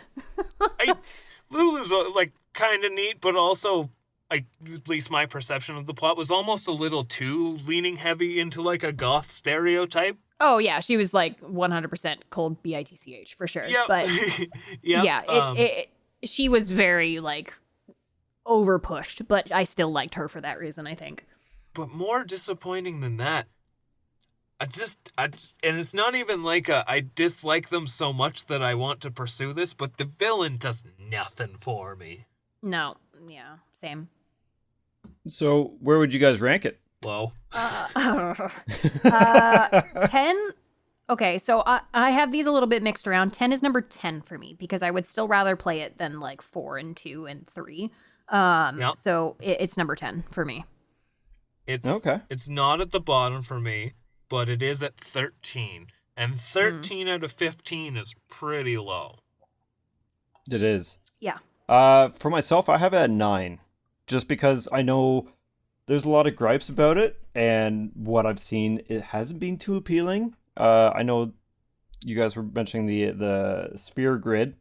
Lulu's like kind of neat, but also at least my perception of the plot was almost a little too leaning heavy into like a goth stereotype.
Oh yeah, she was like 100% cold bitch for sure.
Yep.
But
Yep.
yeah, she was very like over pushed, but I still liked her for that reason, I think.
But more disappointing than that, I just, and it's not even like I dislike them so much that I want to pursue this, but the villain does nothing for me.
No, yeah, same.
So where would you guys rank it?
Low.
10. Okay, so I have these a little bit mixed around. 10 is number 10 for me because I would still rather play it than like 4 and 2 and 3.
Yep.
So it's number 10 for me.
It's
okay.
It's not at the bottom for me, but it is at 13. And 13 out of 15 is pretty low.
It is.
Yeah.
For myself, I have it at 9. Just because I know there's a lot of gripes about it, and what I've seen, it hasn't been too appealing. I know you guys were mentioning the sphere grid.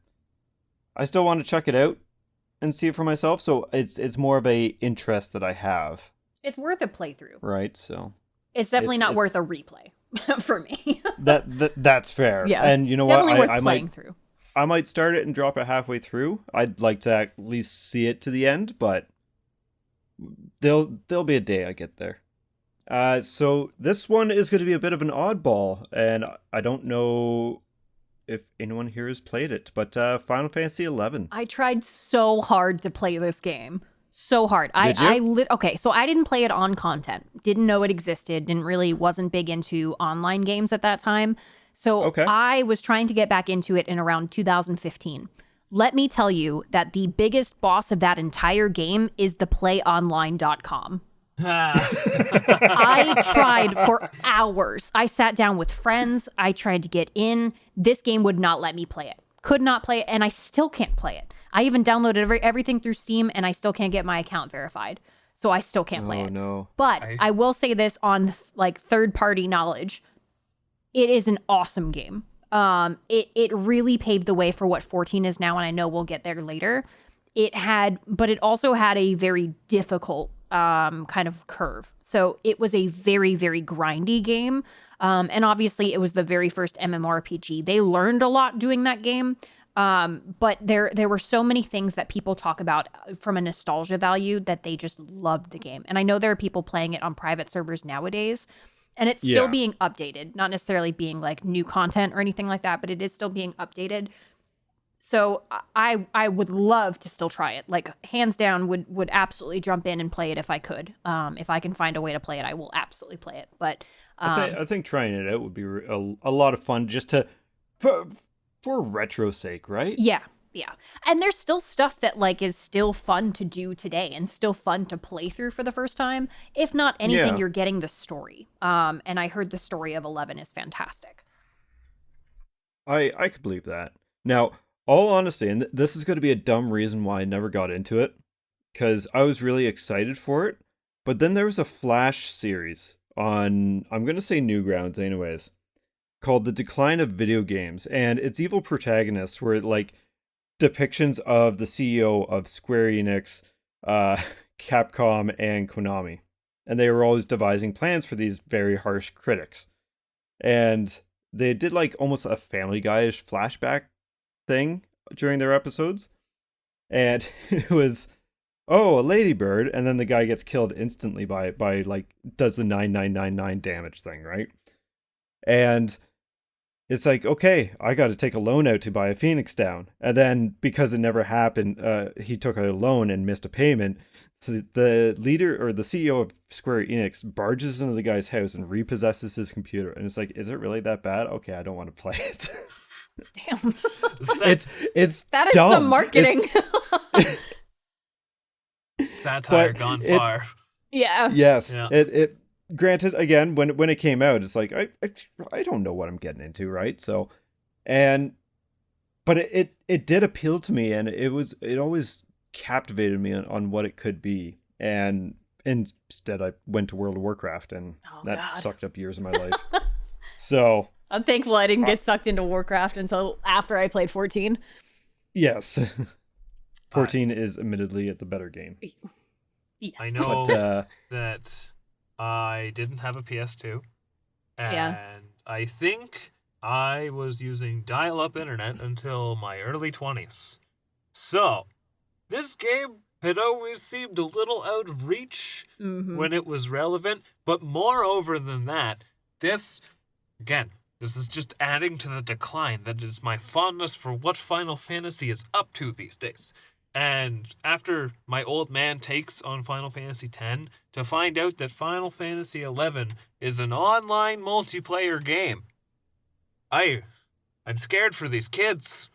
I still want to check it out and see it for myself, so it's more of a interest that I have.
It's worth a playthrough.
Right, so
It's definitely not worth a replay for me.
that's fair.
Yeah.
And you know
definitely
what?
Worth playing through.
I might start it and drop it halfway through. I'd like to at least see it to the end, but there'll be a day I get there. So this one is going to be a bit of an oddball, and I don't know if anyone here has played it, but Final Fantasy XI.
I tried so hard to play this game. So hard.
Did you?
Okay, so I didn't play it on content. Didn't know it existed. Wasn't big into online games at that time. So
Okay.
I was trying to get back into it in around 2015. Let me tell you that the biggest boss of that entire game is the playonline.com. I tried for hours. I sat down with friends. I tried to get in. This game would not let me play it. Could not play it, and I still can't play it. I even downloaded everything through Steam, and I still can't get my account verified. So I still can't play it.
Oh, no.
But I will say this on like third-party knowledge. It is an awesome game. It really paved the way for what 14 is now, and I know we'll get there later. But it also had a very difficult kind of curve. So it was a very, very grindy game. And obviously it was the very first MMORPG. They learned a lot doing that game. But there were so many things that people talk about from a nostalgia value that they just loved the game. And I know there are people playing it on private servers nowadays, and it's still being updated, not necessarily being like new content or anything like that, but it is still being updated. So I would love to still try it. Like hands down would absolutely jump in and play it if I could. If I can find a way to play it, I will absolutely play it. But
I think trying it out would be a lot of fun just for retro sake, right?
Yeah. And there's still stuff that like is still fun to do today and still fun to play through for the first time. If not anything, you're getting the story. And I heard the story of 11 is fantastic.
I could believe that. Now, all honesty, and this is going to be a dumb reason why I never got into it, because I was really excited for it, but then there was a Flash series on, I'm going to say Newgrounds anyways, called The Decline of Video Games, and its evil protagonists were like depictions of the CEO of Square Enix, Capcom, and Konami, and they were always devising plans for these very harsh critics, and they did like almost a Family Guy-ish flashback thing during their episodes, and it was a ladybird, and then the guy gets killed instantly by like does the 9999 damage thing, right? And it's like, okay, I got to take a loan out to buy a Phoenix down, and then because it never happened, he took a loan and missed a payment. So the leader or the CEO of Square Enix barges into the guy's house and repossesses his computer, and it's like, is it really that bad? Okay, I don't want to play it.
Damn.
It's
that is
dumb.
some marketing.
Satire gone far.
Yeah.
Yes.
Yeah.
It granted, again, when it came out, it's like I don't know what I'm getting into, right? So, but it did appeal to me, and it always captivated me on what it could be, and instead I went to World of Warcraft, and that sucked up years of my life. So
I'm thankful I didn't get sucked into Warcraft until after I played 14.
yes. 14 is admittedly the better game.
Yes.
I know
But
that I didn't have a PS2, and
Yeah.
I think I was using dial-up internet until my early 20s. So, this game had always seemed a little out of reach when it was relevant, but moreover than that, this is just adding to the decline that is my fondness for what Final Fantasy is up to these days. And after my old man takes on Final Fantasy X, to find out that Final Fantasy XI is an online multiplayer game, I'm scared for these kids.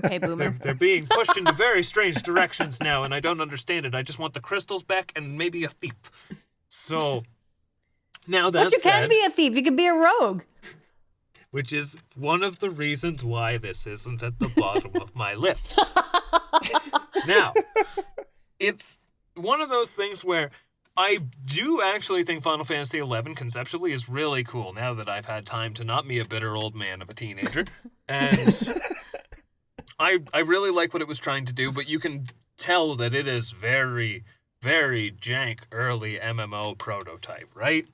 Okay, boomer.
They're being pushed into very strange directions now, and I don't understand it. I just want the crystals back and maybe a thief. So, now that
But you can be a thief. You can be a rogue.
which is one of the reasons why this isn't at the bottom of my list. Now, it's one of those things where I do actually think Final Fantasy XI conceptually is really cool now that I've had time to not be a bitter old man of a teenager. And I really like what it was trying to do, but you can tell that it is very, very jank early MMO prototype, right?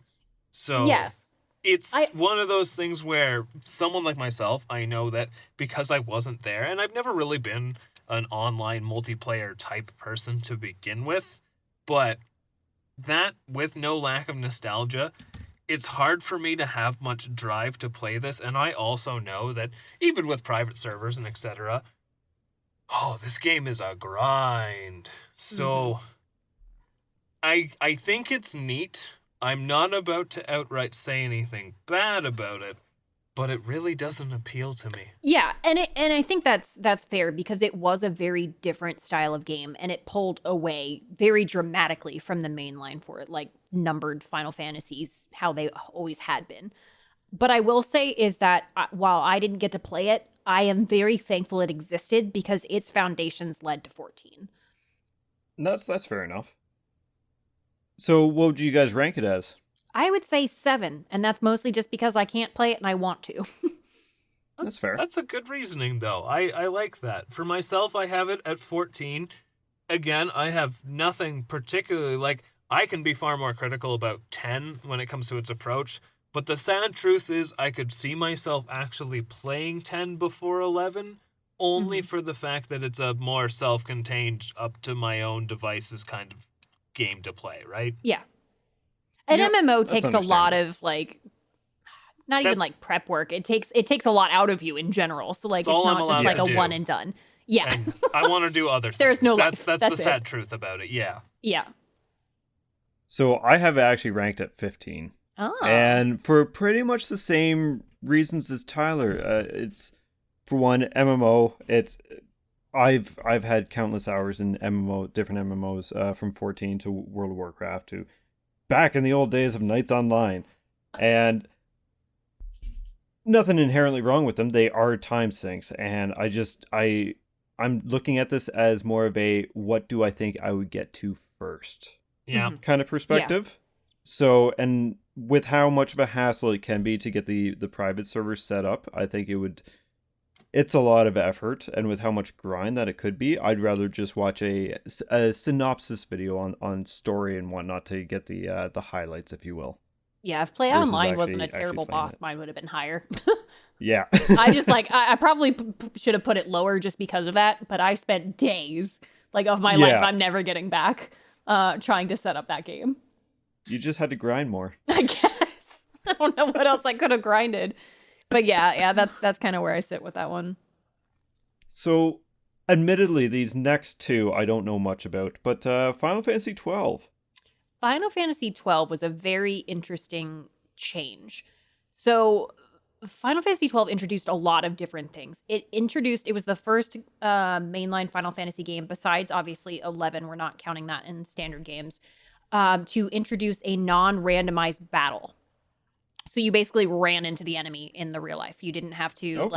So
Yes.
it's one of those things where someone like myself, I know that because I wasn't there, and I've never really been an online multiplayer type person to begin with, but that with no lack of nostalgia, it's hard for me to have much drive to play this, and I also know that even with private servers and etc., this game is a grind. So I think it's neat. I'm not about to outright say anything bad about it, but it really doesn't appeal to me.
Yeah, and I think that's fair because it was a very different style of game, and it pulled away very dramatically from the main line for it, like numbered Final Fantasies, how they always had been. But I will say is that while I didn't get to play it, I am very thankful it existed because its foundations led to 14.
that's fair enough. So what would you guys rank it as?
I would say 7, and that's mostly just because I can't play it and I want to.
That's fair.
That's a good reasoning, though. I like that. For myself, I have it at 14. Again, I have nothing particularly like... I can be far more critical about 10 when it comes to its approach, but the sad truth is I could see myself actually playing 10 before 11, only for the fact that it's a more self-contained, up to my own devices kind of game to play, right?
Yeah. An
Yep,
MMO
that's
takes a lot
understandable.
of like not even
That's-
like prep work. It takes a lot out of you in general. So like
It's all
it's
I'm
not
allowed
just like
to
a
do.
one and done. Yeah.
And I want to do other things.
There's no
That's
life.
the
That's
sad
it.
truth about it, yeah.
Yeah.
So I have it actually ranked at 15.
Oh.
And for pretty much the same reasons as Tyler. It's, for one, MMO. I've had countless hours in different MMOs, from 14 to World of Warcraft to back in the old days of Knights Online. And nothing inherently wrong with them. They are time sinks. And I'm looking at this as more of a what do I think I would get to first
Yeah.
kind of perspective. So, and with how much of a hassle it can be to get the private server set up, I think it's a lot of effort, and with how much grind that it could be, I'd rather just watch a synopsis video on story and whatnot to get the highlights, if you will.
Yeah, if Play
versus
Online wasn't a
actually
terrible
playing
boss,
it.
mine would have been higher.
Yeah.
I just like I probably should have put it lower just because of that, but I spent days like of my life
Yeah.
I'm never getting back trying to set up that game.
You just had to grind more.
I guess. I don't know what else I could have grinded. But yeah, that's kind of where I sit with that one.
So, admittedly, these next two I don't know much about, but Final Fantasy 12.
Final Fantasy 12 was a very interesting change. So, Final Fantasy 12 introduced a lot of different things. It was the first mainline Final Fantasy game, besides obviously 11, we're not counting that in standard games, to introduce a non-randomized battle. So you basically ran into the enemy in the real life. You didn't have to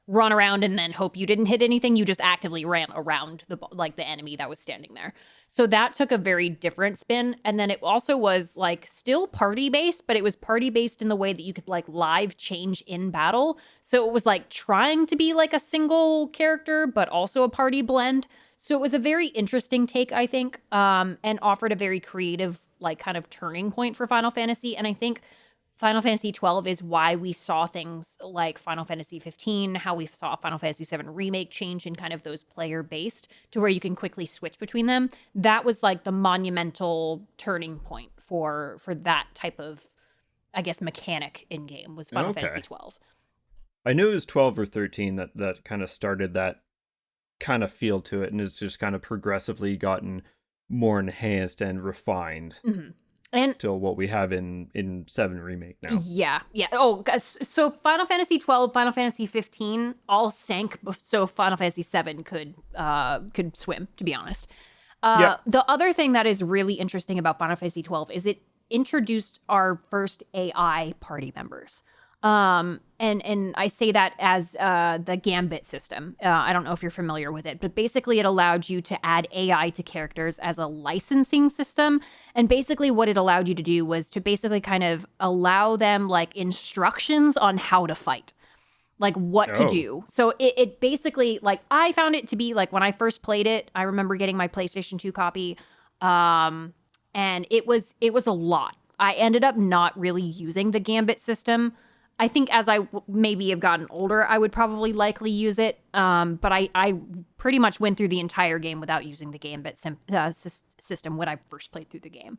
run around and then hope you didn't hit anything. You just actively ran around the enemy that was standing there. So that took a very different spin. And then it also was like still party based, but it was party based in the way that you could like live change in battle. So it was like trying to be like a single character, but also a party blend. So it was a very interesting take, I think, and offered a very creative, like, kind of turning point for Final Fantasy. And I think Final Fantasy 12 is why we saw things like Final Fantasy 15, how we saw Final Fantasy 7 Remake change in kind of those player-based to where you can quickly switch between them. That was like the monumental turning point for that type of, I guess, mechanic in-game was Final Fantasy 12.
I knew it was 12 or 13 that kind of started that kind of feel to it, and it's just kind of progressively gotten more enhanced and refined.
Mm-hmm. And
till what we have in 7 Remake now.
Yeah. Oh, so Final Fantasy 12, Final Fantasy 15 all sank so Final Fantasy 7 could swim, to be honest. The other thing that is really interesting about Final Fantasy 12 is it introduced our first AI party members. And I say that as the Gambit system. I don't know if you're familiar with it, but basically it allowed you to add AI to characters as a licensing system. And basically what it allowed you to do was to basically kind of allow them like instructions on how to fight, like what to do. So it basically, like, I found it to be like, when I first played it, I remember getting my PlayStation 2 copy, and it was a lot. I ended up not really using the Gambit system. I think as I maybe have gotten older, I would probably likely use it. But I pretty much went through the entire game without using the Gambit system when I first played through the game.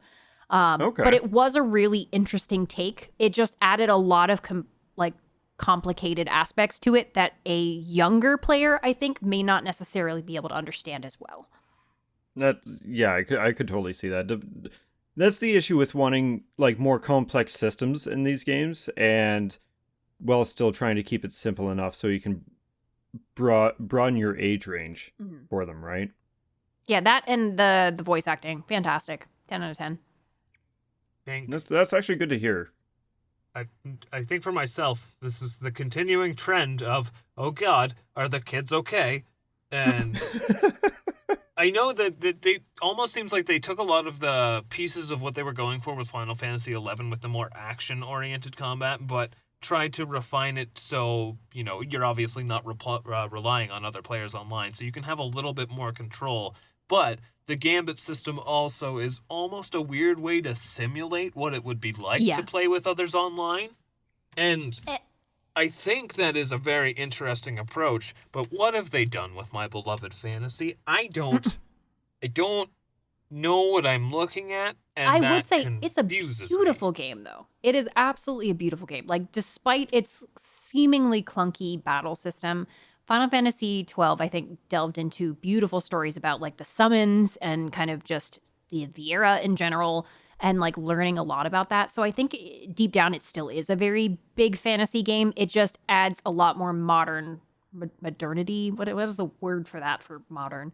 But it was a really interesting take. It just added a lot of complicated aspects to it that a younger player, I think, may not necessarily be able to understand as well.
I could totally see that. That's the issue with wanting like more complex systems in these games, and while still trying to keep it simple enough so you can broaden your age range for them, right?
Yeah, that and the voice acting, fantastic. 10 out of 10.
That's actually good to hear.
I think for myself, this is the continuing trend of, oh God, are the kids okay? And I know that they almost seems like they took a lot of the pieces of what they were going for with Final Fantasy 11 with the more action-oriented combat, but tried to refine it so, you know, you're obviously not relying on other players online, so you can have a little bit more control. But the Gambit system also is almost a weird way to simulate what it would be like to play with others online. And I think that is a very interesting approach, but what have they done with my beloved fantasy? I don't know what I'm looking at, and
I would say it's a beautiful
me.
game, though. It is absolutely a beautiful game. Like, despite its seemingly clunky battle system, Final Fantasy 12, I think, delved into beautiful stories about, like, the summons and kind of just the era in general, and, like, learning a lot about that. So I think deep down it still is a very big fantasy game. It just adds a lot more modernity. What is the word for that, for modern?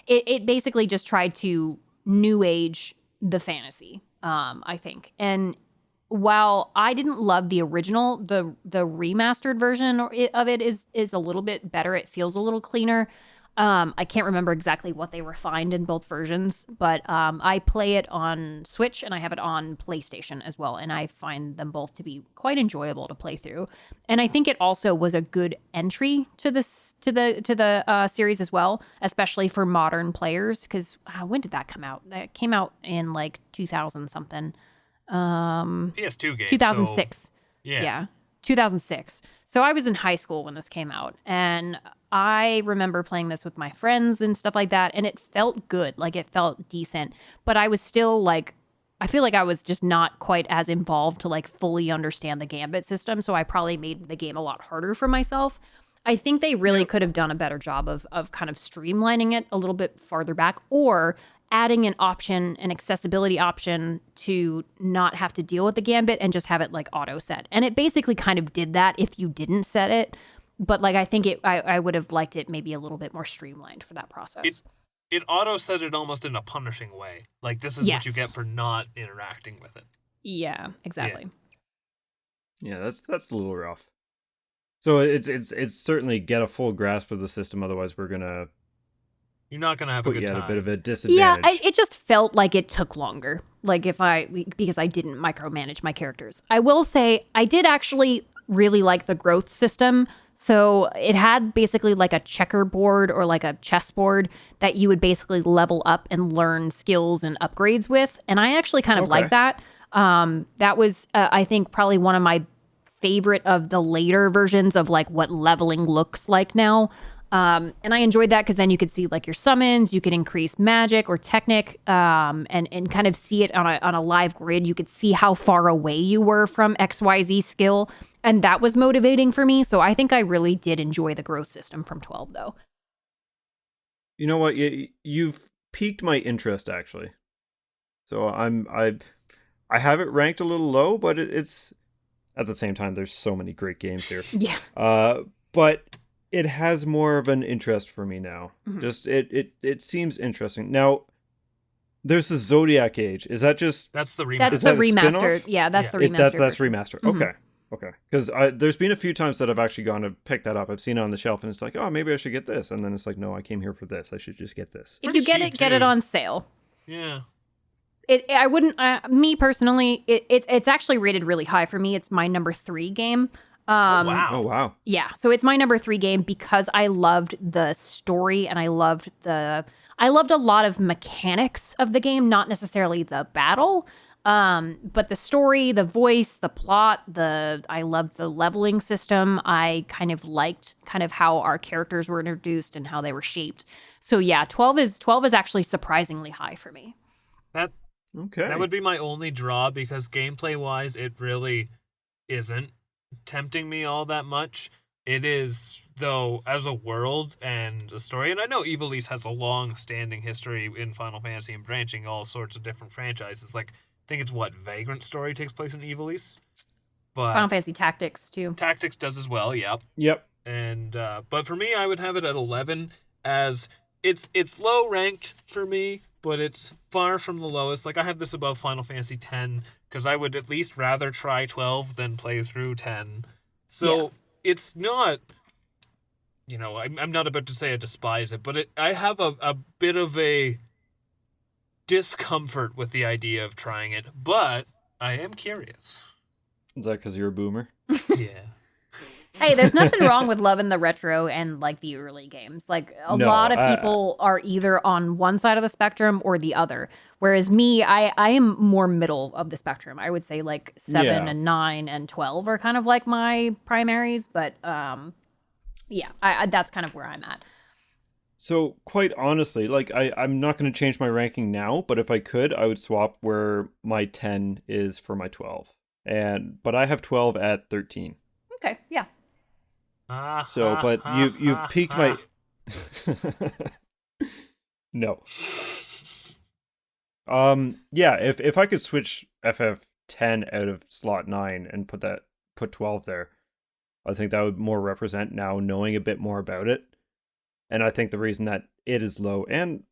It basically just tried to new age the fantasy, I think. And while I didn't love the original, the remastered version of it is a little bit better. It feels a little cleaner. I can't remember exactly what they refined in both versions, but I play it on Switch and I have it on PlayStation as well, and I find them both to be quite enjoyable to play through. And I think it also was a good entry to this to the series as well, especially for modern players. Because when did that come out? That came out in like 2000 something.
PS2 game.
2006.
So, yeah.
2006. So I was in high school when this came out, and I remember playing this with my friends and stuff like that, and it felt good. Like, it felt decent, but I was still like, I feel like I was just not quite as involved to like fully understand the Gambit system, so I probably made the game a lot harder for myself. I think they really could have done a better job of kind of streamlining it a little bit farther back, or adding an accessibility option to not have to deal with the Gambit and just have it like auto set. And it basically kind of did that if you didn't set it. But like, I think I would have liked it maybe a little bit more streamlined for that process.
It auto set it almost in a punishing way. Like, this is what you get for not interacting with it.
Yeah, exactly.
Yeah, that's a little rough. So it's certainly get a full grasp of the system, otherwise
you're not gonna have a good time.
Put you at a bit of a disadvantage.
Yeah, it just felt like it took longer. Like, because I didn't micromanage my characters. I will say I did actually really like the growth system. So it had basically like a checkerboard or like a chessboard that you would basically level up and learn skills and upgrades with. And I actually kind of like that. That was, I think, probably one of my favorite of the later versions of like what leveling looks like now. And I enjoyed that because then you could see like your summons, you could increase magic or technic, and kind of see it on a live grid. You could see how far away you were from XYZ skill. And that was motivating for me. So I think I really did enjoy the growth system from 12 though.
You know what? You've piqued my interest actually. So I have it ranked a little low, but it's at the same time there's so many great games here.
Yeah.
But it has more of an interest for me now. Mm-hmm. Just it seems interesting. Now there's the Zodiac Age. Is that just
that's the remaster?
That's the remastered. Yeah, that's the remastered.
That's remastered. Mm-hmm. Okay. Because there's been a few times that I've actually gone to pick that up. I've seen it on the shelf and it's like, oh, maybe I should get this. And then it's like, no, I came here for this. I should just get this.
If you get it on sale.
Yeah.
I wouldn't. Me personally, it's actually rated really high for me. It's my number 3 game.
Oh wow.
Yeah, so it's my number 3 game because I loved the story and I loved a lot of mechanics of the game, not necessarily the battle. But the story, the voice, the plot, I loved the leveling system. I kind of liked how our characters were introduced and how they were shaped. So yeah, 12 is actually surprisingly high for me.
That would be my only draw because gameplay wise, it really isn't tempting me all that much. It is, though, as a world and a story, and I know Ivalice has a long-standing history in Final Fantasy and branching all sorts of different franchises. Like, I think it's Vagrant Story takes place in Ivalice. But
Final Fantasy Tactics, too.
Tactics does as well, yep. And, but for me, I would have it at 11 as it's low-ranked for me, but it's far from the lowest. Like, I have this above Final Fantasy X, because I would at least rather try 12 than play through 10. So, It's not, I'm not about to say I despise it, but I have a bit of a discomfort with the idea of trying it, but I am curious.
Is that because you're a boomer?
Yeah.
Hey, there's nothing wrong with loving the retro and like the early games. Like a lot of people are either on one side of the spectrum or the other. Whereas me, I am more middle of the spectrum. I would say like 7 and 9 and 12 are kind of like my primaries. But that's kind of where I'm at.
So quite honestly, like I'm not going to change my ranking now, but if I could, I would swap where my 10 is for my 12. But I have 12 at 13.
Okay, yeah.
So, but you've piqued my no. Yeah, if I could switch FF10 out of slot 9 and put 12 there, I think that would more represent now knowing a bit more about it. And I think the reason that it is low, and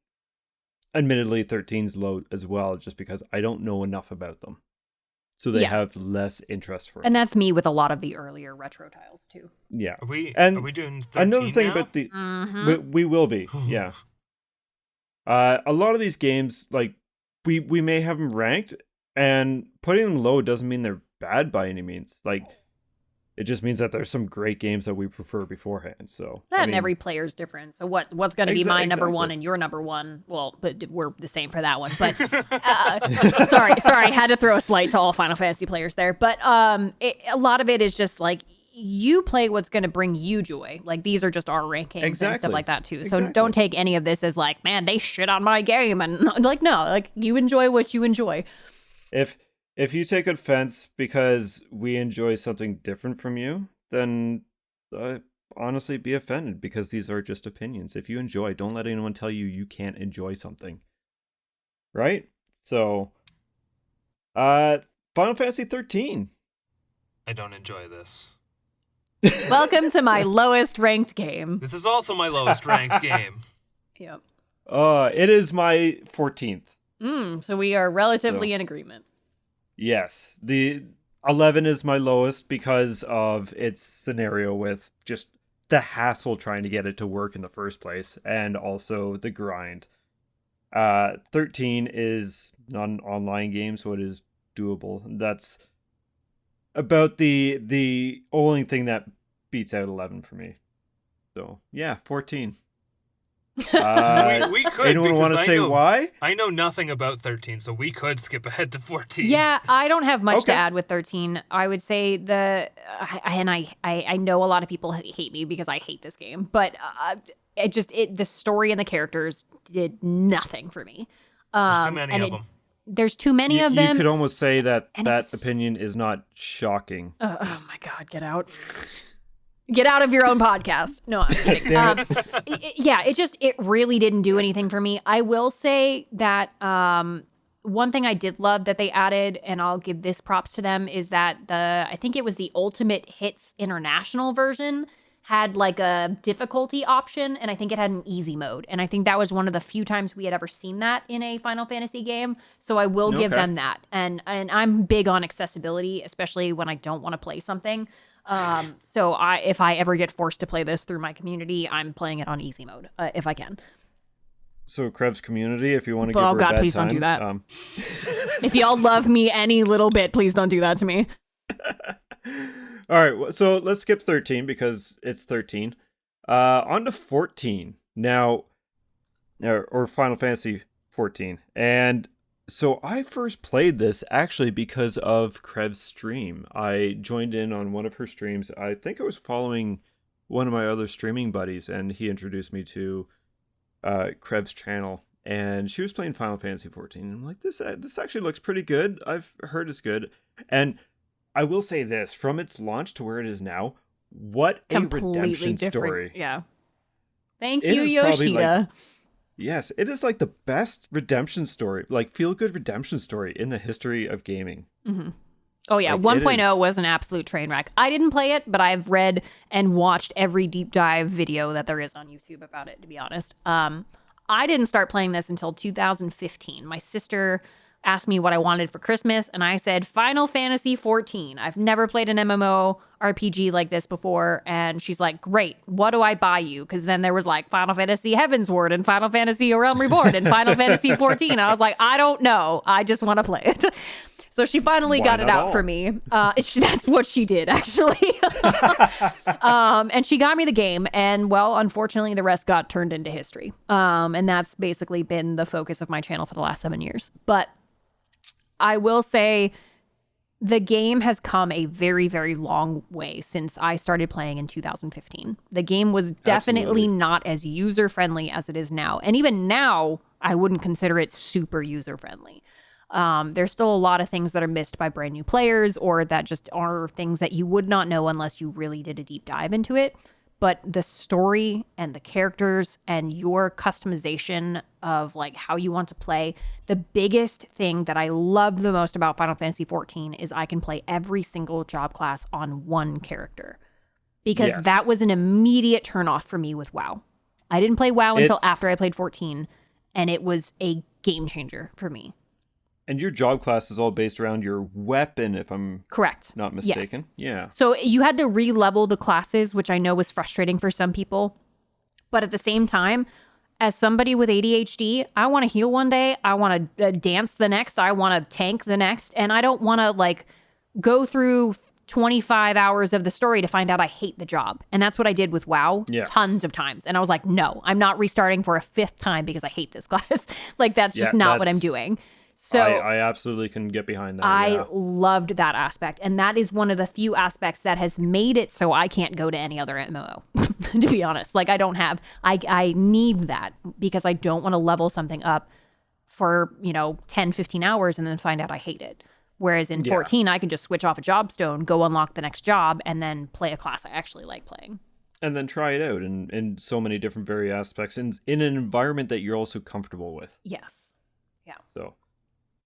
admittedly 13's low as well, just because I don't know enough about them. So they have less interest for it.
And that's me with a lot of the earlier retro tiles too.
Yeah.
Are we doing 13
another thing
now?
about the we will be. Yeah. A lot of these games, like we may have them ranked, and putting them low doesn't mean they're bad by any means. Like it just means that there's some great games that we prefer beforehand. So
and every player's different. So what's going to be my number one and your number one? Well, but we're the same for that one. But sorry, had to throw a slight to all Final Fantasy players there. But a lot of it is just like you play what's going to bring you joy. Like these are just our rankings and stuff like that too. So don't take any of this as like, man, they shit on my game, and like no, like you enjoy what you enjoy.
If you take offense because we enjoy something different from you, then honestly be offended, because these are just opinions. If you enjoy, don't let anyone tell you you can't enjoy something. Right? So, Final Fantasy 13.
I don't enjoy this.
Welcome to my lowest ranked game.
This is also my lowest ranked game.
Yep.
It is my 14th.
So we are relatively in agreement.
Yes, the 11 is my lowest because of its scenario with just the hassle trying to get it to work in the first place, and also the grind. 13 is not an online game, so it is doable. That's about the only thing that beats out 11 for me. So yeah, 14.
We could.
Anyone want to say why?
I know nothing about 13, so we could skip ahead to 14.
Yeah, I don't have much
Okay.
to add with 13. I would say I know a lot of people hate me because I hate this game, but the story and the characters did nothing for me.
There's too many of them.
There's too many of them.
You could almost say that
and
that opinion is not shocking.
Oh my God, get out. Get out of your own podcast. No, I'm kidding. It really didn't do anything for me. I will say that one thing I did love that they added, and I'll give this props to them, is that I think it was the Ultimate Hits International version had like a difficulty option, and I think it had an easy mode. And I think that was one of the few times we had ever seen that in a Final Fantasy game. So I will give them that. And I'm big on accessibility, especially when I don't want to play something. So if I ever get forced to play this through my community, I'm playing it on easy mode if I can.
So Crev's community, if you want to give her a bad
please
time,
don't do that. If y'all love me any little bit, please don't do that to me.
All right, so let's skip 13 because it's 13. On to 14 now, or Final Fantasy 14. And so I first played this actually because of Crev's stream. I joined in on one of her streams. I think I was following one of my other streaming buddies, and he introduced me to Crev's channel. And she was playing Final Fantasy 14. And I'm like, this actually looks pretty good. I've heard it's good. And I will say this, from its launch to where it is now, what a redemption
different
story.
Yeah. Thank you, Yoshida.
Yes, it is like the best redemption story, like feel-good redemption story in the history of gaming.
Mm-hmm. Oh, yeah.
Like,
1.0 was an absolute train wreck. I didn't play it, but I've read and watched every deep dive video that there is on YouTube about it, to be honest. I didn't start playing this until 2015. My sister asked me what I wanted for Christmas, and I said Final Fantasy 14. I've never played an MMO RPG like this before, and she's like, great, what do I buy you? Because then there was like Final Fantasy Heavensward and Final Fantasy A Realm Reborn and Final Fantasy 14. I was like, I don't know, I just want to play it. So she finally got it out for me. That's what she did, actually. And she got me the game, and well, unfortunately, the rest got turned into history. And that's basically been the focus of my channel for the last 7 years. But I will say the game has come a very, very long way since I started playing in 2015. The game was definitely not as user-friendly as it is now. And even now, I wouldn't consider it super user-friendly. There's still a lot of things that are missed by brand new players, or that just are things that you would not know unless you really did a deep dive into it. But the story and the characters and your customization of like how you want to play, the biggest thing that I love the most about Final Fantasy 14 is I can play every single job class on one character, because that was an immediate turnoff for me with WoW. I didn't play WoW until after I played 14, and it was a game changer for me.
And your job class is all based around your weapon, if I'm
correct,
not mistaken.
Yes.
Yeah.
So you had to re-level the classes, which I know was frustrating for some people. But at the same time, as somebody with ADHD, I want to heal one day. I want to dance the next. I want to tank the next. And I don't want to like go through 25 hours of the story to find out I hate the job. And that's what I did with WoW tons of times. And I was like, no, I'm not restarting for a 5th time because I hate this class. Like, that's just not what I'm doing. So
I absolutely can get behind that.
I loved that aspect. And that is one of the few aspects that has made it so I can't go to any other MMO, to be honest. Like, I need that because I don't want to level something up for, 10, 15 hours and then find out I hate it. Whereas in 14, I can just switch off a job stone, go unlock the next job, and then play a class I actually like playing.
And then try it out in so many different aspects in an environment that you're also comfortable with.
Yes. Yeah.
So.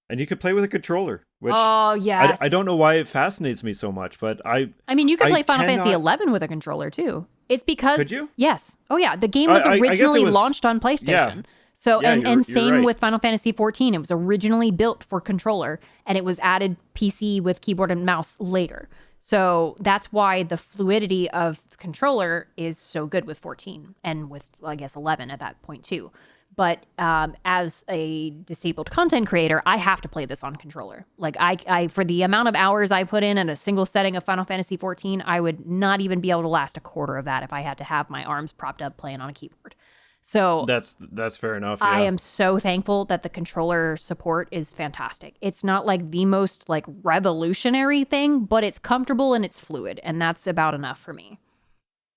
And you could play with a controller, which
yes.
I don't know why it fascinates me so much, but I
mean, you could play Final Fantasy 11 with a controller too. It's because
could you?
Yes. Oh yeah, the game was originally launched on PlayStation.
Yeah.
So and same
right.
with Final Fantasy 14, it was originally built for controller, and it was added PC with keyboard and mouse later. So that's why the fluidity of the controller is so good with 14 and with, I guess, 11 at that point too. But as a disabled content creator, I have to play this on controller. Like I for the amount of hours I put in at a single setting of Final Fantasy 14, I would not even be able to last a quarter of that if I had to have my arms propped up playing on a keyboard. So
That's fair enough. Yeah.
I am so thankful that the controller support is fantastic. It's not like the most like revolutionary thing, but it's comfortable and it's fluid, and that's about enough for me.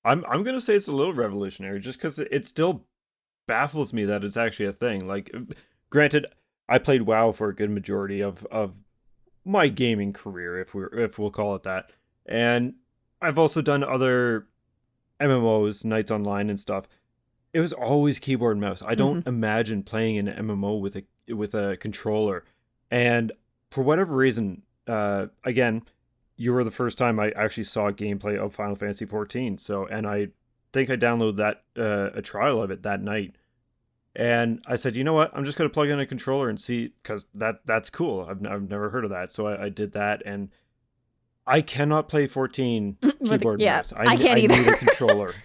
I'm gonna say it's a little revolutionary, just because it still baffles me that it's actually a thing. Like, granted, I played WoW for a good majority of my gaming career, if we'll call it that, and I've also done other MMOs, Knights Online and stuff. It was always keyboard and mouse. I don't imagine playing an MMO with a controller. And for whatever reason, again, you were the first time I actually saw gameplay of Final Fantasy 14. So, and I think I downloaded that a trial of it that night. And I said, you know what? I'm just going to plug in a controller and see, because that's cool. I've never heard of that. So I did that, and I cannot play 14 keyboard and mouse.
I can't either.
I need a controller.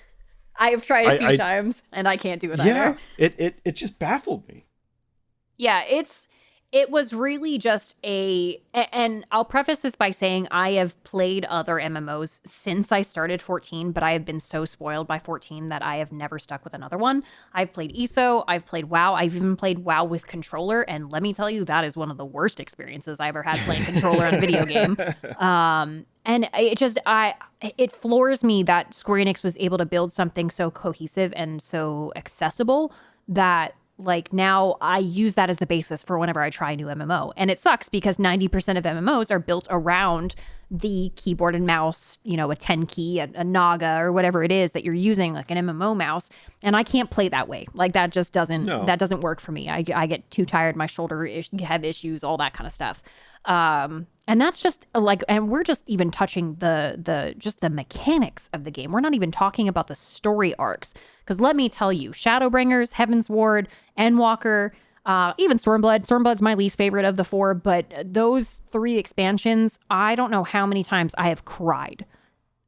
I have tried a few times, and I can't do it either.
It just baffled me.
Yeah, it was really just and I'll preface this by saying I have played other MMOs since I started 14, but I have been so spoiled by 14 that I have never stuck with another one. I've played ESO, I've played WoW, I've even played WoW with controller, and let me tell you, that is one of the worst experiences I ever had playing controller on a video game. And it floors me that Square Enix was able to build something so cohesive and so accessible that like now I use that as the basis for whenever I try a new MMO. And it sucks because 90% of MMOs are built around the keyboard and mouse, you know, a 10 key, a Naga or whatever it is that you're using, like an MMO mouse. And I can't play that way. Like that just doesn't work for me. I get too tired, my shoulder have issues, all that kind of stuff. And that's just like, and we're just even touching the mechanics of the game. We're not even talking about the story arcs. Because let me tell you, Shadowbringers, Heaven's Ward, Endwalker, even Stormblood. Stormblood's my least favorite of the four, but those 3 expansions, I don't know how many times I have cried.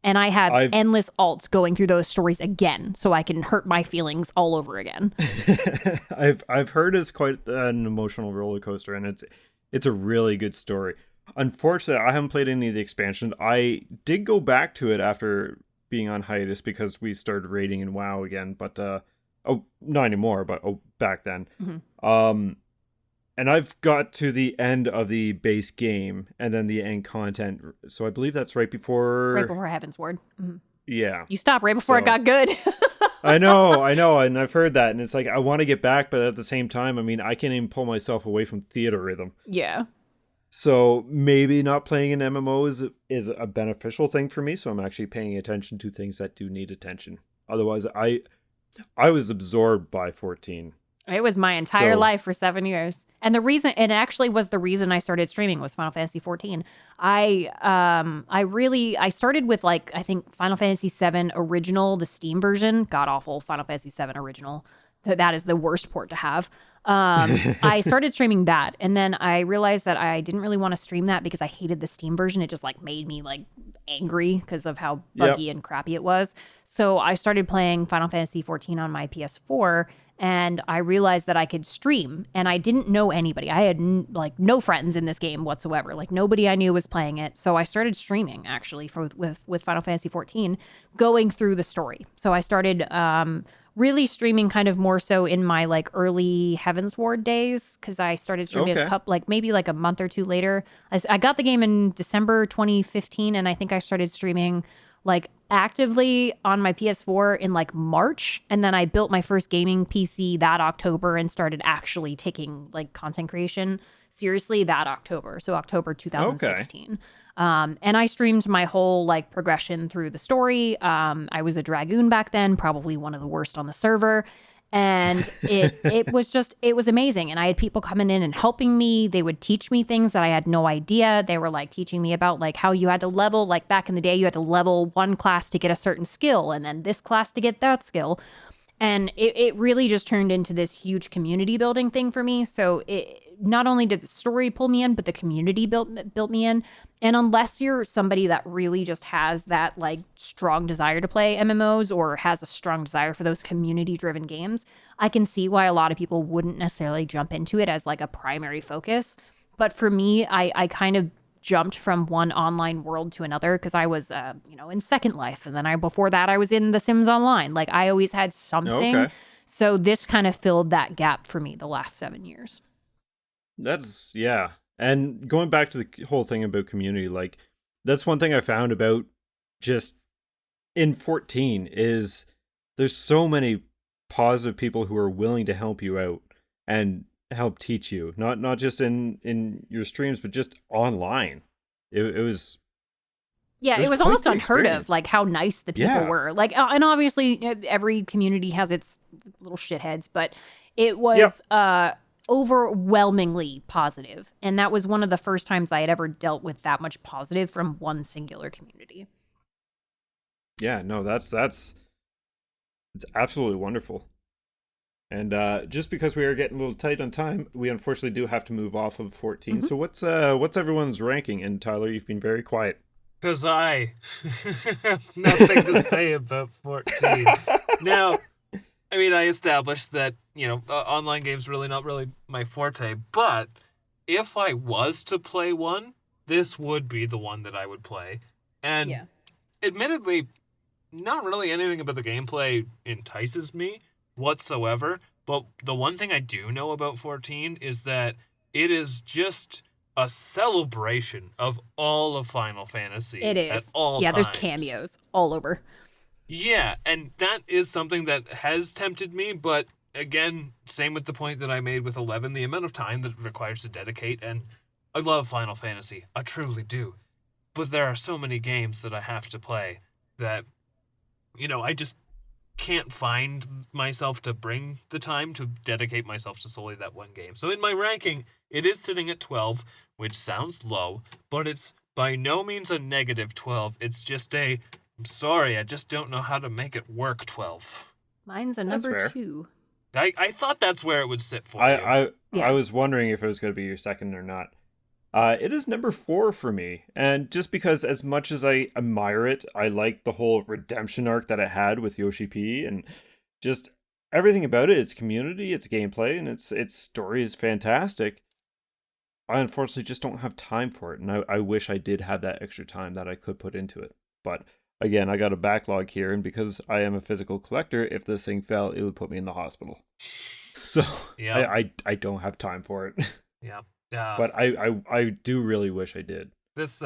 And I have endless alts going through those stories again, so I can hurt my feelings all over again.
I've heard it's quite an emotional roller coaster, and it's a really good story. Unfortunately, I haven't played any of the expansions. I did go back to it after being on hiatus because we started raiding in WoW again, but not anymore, but back then. Mm-hmm. And I've got to the end of the base game and then the end content. So I believe that's right before
Heaven's Ward. Mm-hmm.
Yeah.
You stopped right before it got good.
I know, and I've heard that, and it's like I want to get back, but at the same time, I mean, I can't even pull myself away from theater rhythm.
Yeah.
So maybe not playing an MMO is a beneficial thing for me, so I'm actually paying attention to things that do need attention. Otherwise, I was absorbed by 14.
It was my entire life for 7 years. And it actually was the reason I started streaming was Final Fantasy 14. I started with like, I think Final Fantasy 7 original, the Steam version, god awful Final Fantasy 7 original. That is the worst port to have. I started streaming that, and then I realized that I didn't really want to stream that because I hated the Steam version. It just like made me like angry because of how buggy and crappy it was. So I started playing Final Fantasy 14 on my PS4, and I realized that I could stream, and I didn't know anybody. I had like no friends in this game whatsoever. Like nobody I knew was playing it. So I started streaming actually with Final Fantasy 14, going through the story. So I started really streaming kind of more so in my like early Heaven's Ward days, because I started streaming maybe like a month or two later. I got the game in December 2015, and I think I started streaming like actively on my PS4 in like March, and then I built my first gaming PC that October and started actually taking like content creation seriously that October. So October 2016. And I streamed my whole like progression through the story. I was a Dragoon back then, probably one of the worst on the server. And it was amazing. And I had people coming in and helping me. They would teach me things that I had no idea. They were like teaching me about like how you had to level, like back in the day, you had to level one class to get a certain skill and then this class to get that skill. And it really just turned into this huge community building thing for me. So not only did the story pull me in, but the community built me in. And unless you're somebody that really just has that like strong desire to play MMOs or has a strong desire for those community driven games, I can see why a lot of people wouldn't necessarily jump into it as like a primary focus. But for me, I kind of jumped from one online world to another because I was, in Second Life. And then before that, I was in The Sims Online. Like I always had something.
Okay.
So this kind of filled that gap for me the last 7 years.
That's, yeah. And going back to the whole thing about community, like that's one thing I found about just in 14 is there's so many positive people who are willing to help you out and help teach you, not just in your streams, but just online. It was
it was
quite
almost
the
unheard
experience.
of, like how nice the people were. Like, and obviously every community has its little shitheads, but it was overwhelmingly positive, and that was one of the first times I had ever dealt with that much positive from one singular community.
Yeah, no, that's it's absolutely wonderful. And just because we are getting a little tight on time, we unfortunately do have to move off of 14.
Mm-hmm.
So what's everyone's ranking? And Tyler, you've been very quiet.
Because I have nothing to say about 14. Now, I mean, I established that, online games really not really my forte, but if I was to play one, this would be the one that I would play. And admittedly, not really anything about the gameplay entices me whatsoever, but the one thing I do know about 14 is that it is just a celebration of all of Final Fantasy.
It is.
At all times.
There's cameos all over.
Yeah, and that is something that has tempted me, but again, same with the point that I made with 11, the amount of time that it requires to dedicate, and I love Final Fantasy, I truly do, but there are so many games that I have to play that, I just can't find myself to bring the time to dedicate myself to solely that one game. So in my ranking, it is sitting at 12, which sounds low, but it's by no means a negative 12. It's just I'm sorry, I just don't know how to make it work 12.
Mine's a number 2.
I thought that's where it would sit for you.
I was wondering if it was going to be your second or not. It is number 4 for me, and just because as much as I admire it, I like the whole redemption arc that it had with Yoshi P, and just everything about it, its community, its gameplay, and its story is fantastic. I unfortunately just don't have time for it, and I wish I did have that extra time that I could put into it. But again, I got a backlog here, and because I am a physical collector, if this thing fell, it would put me in the hospital. So I don't have time for it.
Yeah.
But I do really wish I did.
This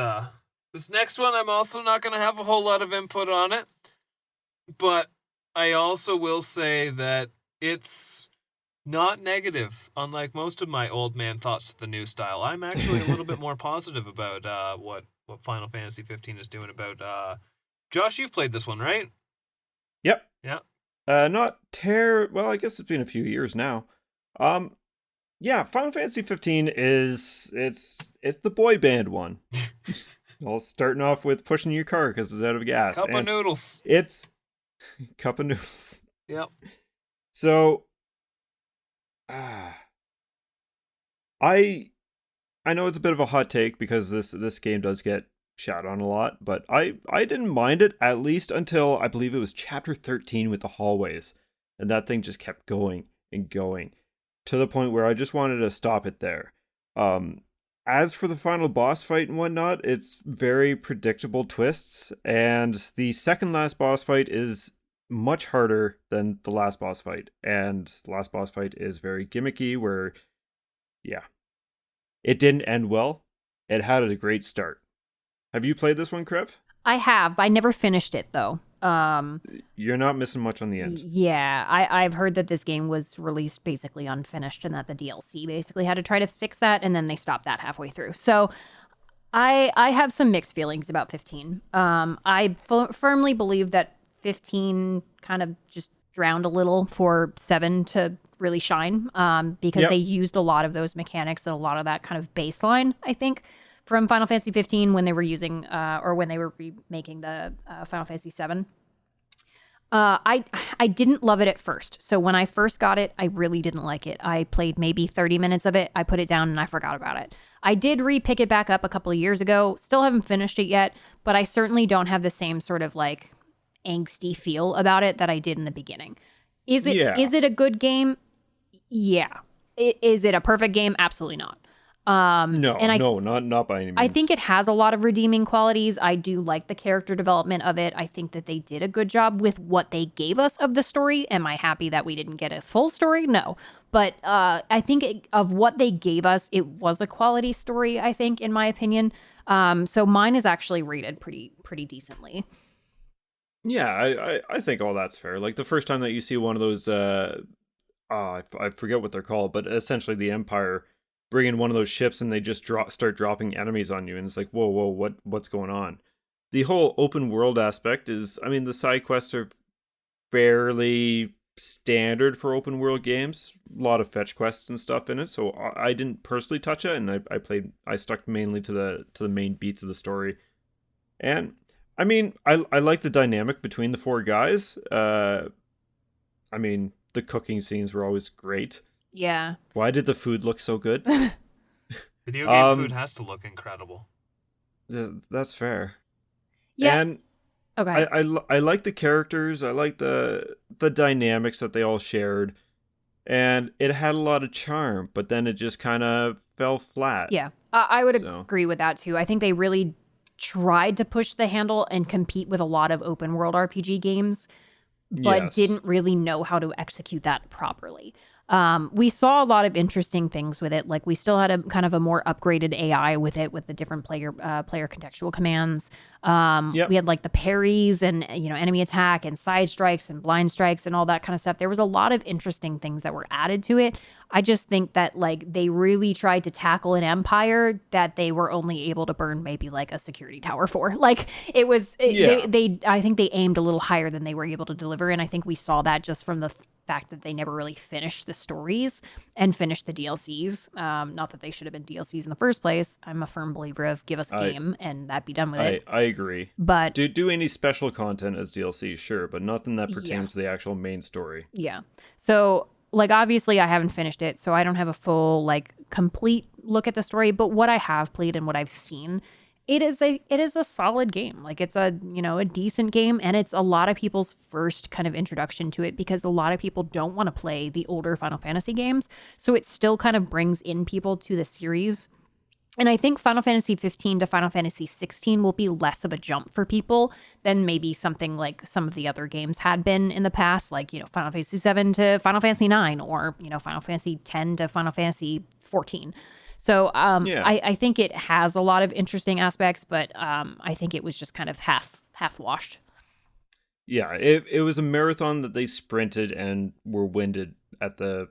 next one, I'm also not going to have a whole lot of input on it. But I also will say that it's not negative, unlike most of my old man thoughts to the new style. I'm actually a little bit more positive about what Final Fantasy 15 is doing about... Josh, you've played this one, right?
Yep.
Yeah.
Well, I guess it's been a few years now. Yeah, Final Fantasy 15 it's the boy band one. All starting off with pushing your car because it's out of gas.
Cup of noodles.
It's cup of noodles.
Yep.
So, I know it's a bit of a hot take because this game does get shot on a lot, but I didn't mind it, at least until I believe it was chapter 13 with the hallways, and that thing just kept going and going to the point where I just wanted to stop it there. As for the final boss fight and whatnot, it's very predictable twists, and the second last boss fight is much harder than the last boss fight, and the last boss fight is very gimmicky where, it didn't end well. It had a great start. Have you played this one, Crev?
I have, but I never finished it, though.
You're not missing much on the end.
Yeah, I've heard that this game was released basically unfinished and that the DLC basically had to try to fix that, and then they stopped that halfway through. So I have some mixed feelings about 15. I firmly believe that 15 kind of just drowned a little for 7 to really shine because they used a lot of those mechanics and a lot of that kind of baseline, I think, from Final Fantasy 15 when they were using or when they were remaking the Final Fantasy 7. I didn't love it at first. So when I first got it, I really didn't like it. I played maybe 30 minutes of it. I put it down and I forgot about it. I did re-pick it back up a couple of years ago. Still haven't finished it yet, but I certainly don't have the same sort of like angsty feel about it that I did in the beginning. Is it a good game? Yeah. Is it a perfect game? Absolutely not.
Not by any means.
I think it has a lot of redeeming qualities. I do like the character development of it. I think that they did a good job with what they gave us of the story. Am I happy that we didn't get a full story? No. But I think of what they gave us, it was a quality story, I think, in my opinion. So mine is actually rated pretty decently.
Yeah, I think all that's fair. Like the first time that you see one of those, I forget what they're called, but essentially the Empire bring in one of those ships and they just start dropping enemies on you, and it's like, whoa, what's going on? The whole open world aspect is, I mean, the side quests are fairly standard for open world games. A lot of fetch quests and stuff in it, so I didn't personally touch it, and I stuck mainly to the main beats of the story. And I mean, I like the dynamic between the four guys. I mean, the cooking scenes were always great.
Yeah.
Why did the food look so good?
Video game food has to look incredible.
That's fair.
Yeah.
And
okay.
I like the characters. I like the dynamics that they all shared. And it had a lot of charm, but then it just kind of fell flat.
Yeah. I would agree with that too. I think they really tried to push the handle and compete with a lot of open world RPG games, but didn't really know how to execute that properly. We saw a lot of interesting things with it. Like we still had a kind of a more upgraded AI with it, with the different player contextual commands. We had like the parries and, enemy attack and side strikes and blind strikes and all that kind of stuff. There was a lot of interesting things that were added to it. I just think that like they really tried to tackle an empire that they were only able to burn maybe like a security tower for. Like it was, I think they aimed a little higher than they were able to deliver. And I think we saw that just from the fact that they never really finished the stories and finished the DLCs. Not that they should have been DLCs in the first place. I'm a firm believer of give us a game and that be done with it.
I agree.
But
do any special content as DLC, sure, but nothing that pertains to the actual main story.
Yeah. So like obviously I haven't finished it, so I don't have a full like complete look at the story, but what I have played and what I've seen, it is a solid game. Like it's a decent game, and it's a lot of people's first kind of introduction to it because a lot of people don't want to play the older Final Fantasy games. So it still kind of brings in people to the series. And I think Final Fantasy 15 to Final Fantasy 16 will be less of a jump for people than maybe something like some of the other games had been in the past, like, Final Fantasy 7 to Final Fantasy 9 or, Final Fantasy 10 to Final Fantasy 14. So I think it has a lot of interesting aspects, but I think it was just kind of half washed.
Yeah, it was a marathon that they sprinted and were winded at the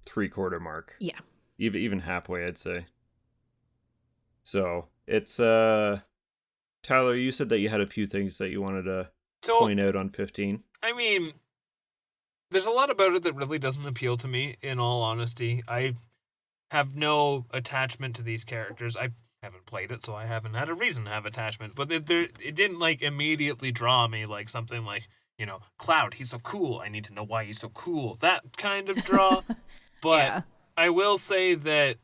3/4 mark.
Yeah.
Even halfway, I'd say. So it's Tyler, you said that you had a few things that you wanted to point out on 15.
I mean, there's a lot about it that really doesn't appeal to me, in all honesty. I have no attachment to these characters. I haven't played it, so I haven't had a reason to have attachment. But it didn't like immediately draw me like something like, Cloud, he's so cool. I need to know why he's so cool. That kind of draw. But I will say that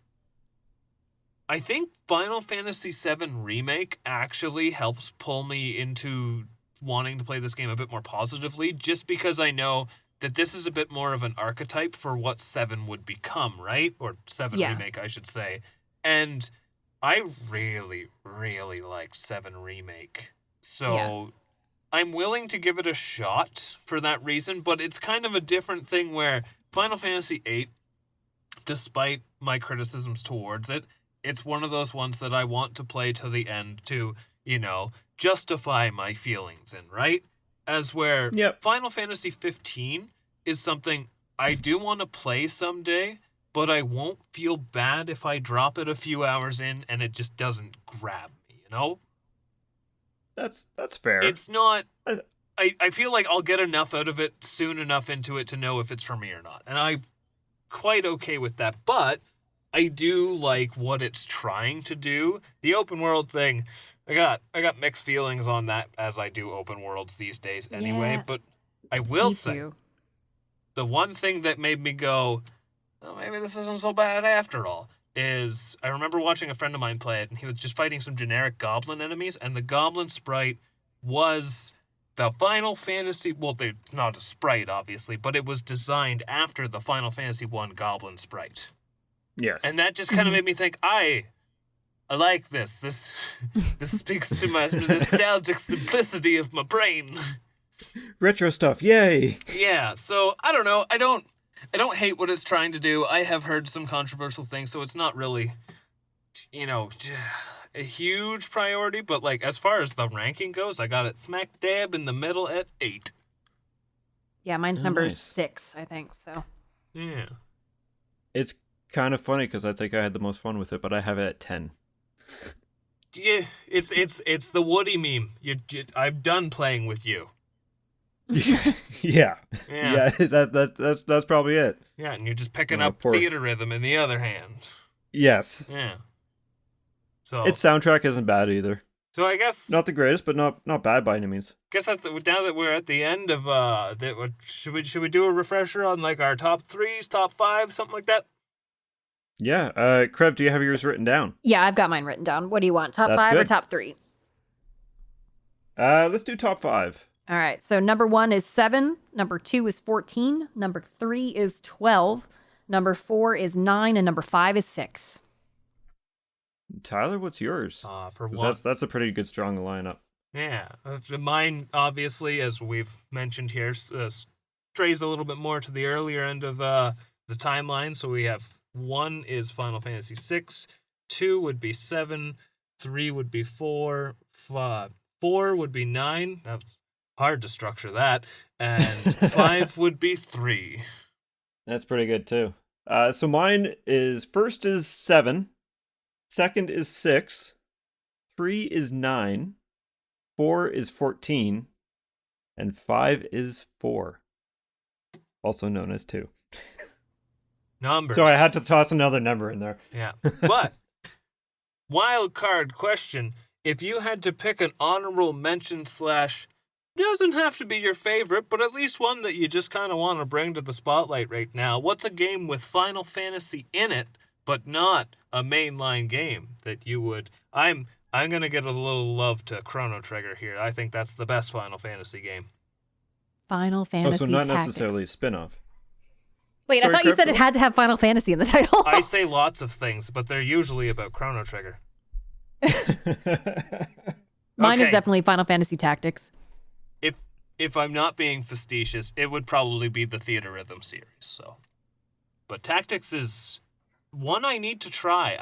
I think Final Fantasy VII Remake actually helps pull me into wanting to play this game a bit more positively, just because I know that this is a bit more of an archetype for what 7 would become, right? Or 7 Remake, I should say. And I really, really like 7 Remake. So I'm willing to give it a shot for that reason, but it's kind of a different thing where Final Fantasy VIII, despite my criticisms towards it, it's one of those ones that I want to play to the end to, justify my feelings in, right? As where Final Fantasy 15 is something I do want to play someday, but I won't feel bad if I drop it a few hours in and it just doesn't grab me,
That's fair.
It's not... I feel like I'll get enough out of it soon enough into it to know if it's for me or not. And I'm quite okay with that, but I do like what it's trying to do. The open world thing, I got mixed feelings on that, as I do open worlds these days anyway, but I will
Me
say,
too.
the one thing that made me go, oh, maybe this isn't so bad after all, is I remember watching a friend of mine play it, and he was just fighting some generic goblin enemies, and the goblin sprite was the Final Fantasy. Well, they not a sprite, obviously, but it was designed after the Final Fantasy 1 goblin sprite.
Yes.
And that just kind of made me think, I like this. This speaks to my nostalgic simplicity of my brain.
Retro stuff, yay!
Yeah, so I don't know. I don't hate what it's trying to do. I have heard some controversial things, so it's not really, a huge priority. But like as far as the ranking goes, I got it smack dab in the middle at 8.
Yeah, mine's
Oh,
number
nice.
6, I think. So
Yeah.
It's kind of funny because I think I had the most fun with it, but I have it at 10.
Yeah, it's the Woody meme. I'm done playing with you.
Yeah.
Yeah.
That's probably it.
Yeah, and you're just picking
Oh,
up
poor-
theater rhythm in the other hand.
Yes.
Yeah. So
Its soundtrack isn't bad either.
so I guess
Not the greatest, but not bad by any means.
now that we're at the end of should we do a refresher on like our top 3s, top 5, something like that?
Yeah. Crev, do you have yours written down?
yeah, I've got mine written down. What do you want? Top
That's
5 or
good.
top 3?
Let's do top 5.
All right. So number 1 is 7. Number 2 is 14. Number 3 is 12. Number 4 is 9, and number 5 is 6.
Tyler, what's yours?
For
'Cause
one,
that's a pretty good strong lineup.
yeah. Mine obviously, as we've mentioned here, strays a little bit more to the earlier end of the timeline. So we have 1 is Final Fantasy 6, 2 would be 7, 3 would be 4, 4 would be 9. That's hard to structure that, and 5 would be 3.
That's pretty good too. So mine is first is 7, second is 6, 3 is 9, 4 is 14, and 5 is 4. Also known as 2.
Numbers.
So I had to toss another number in there.
Yeah. But, wild card question. If you had to pick an honorable mention / doesn't have to be your favorite, but at least one that you just kind of want to bring to the spotlight right now, what's a game with Final Fantasy in it, but not a mainline game that you would... I'm going to get a little love to Chrono Trigger here. I think that's the best Final Fantasy game.
Final Fantasy
So not
Tactics.
necessarily a spin-off.
Wait,
Sorry,
I thought you
Crev,
said it
go.
had to have Final Fantasy in the title.
I say lots of things, but they're usually about Chrono Trigger.
Mine is
Okay.
definitely Final Fantasy Tactics.
If I'm not being facetious, it would probably be the Theater Rhythm series. So, but Tactics is one I need to try.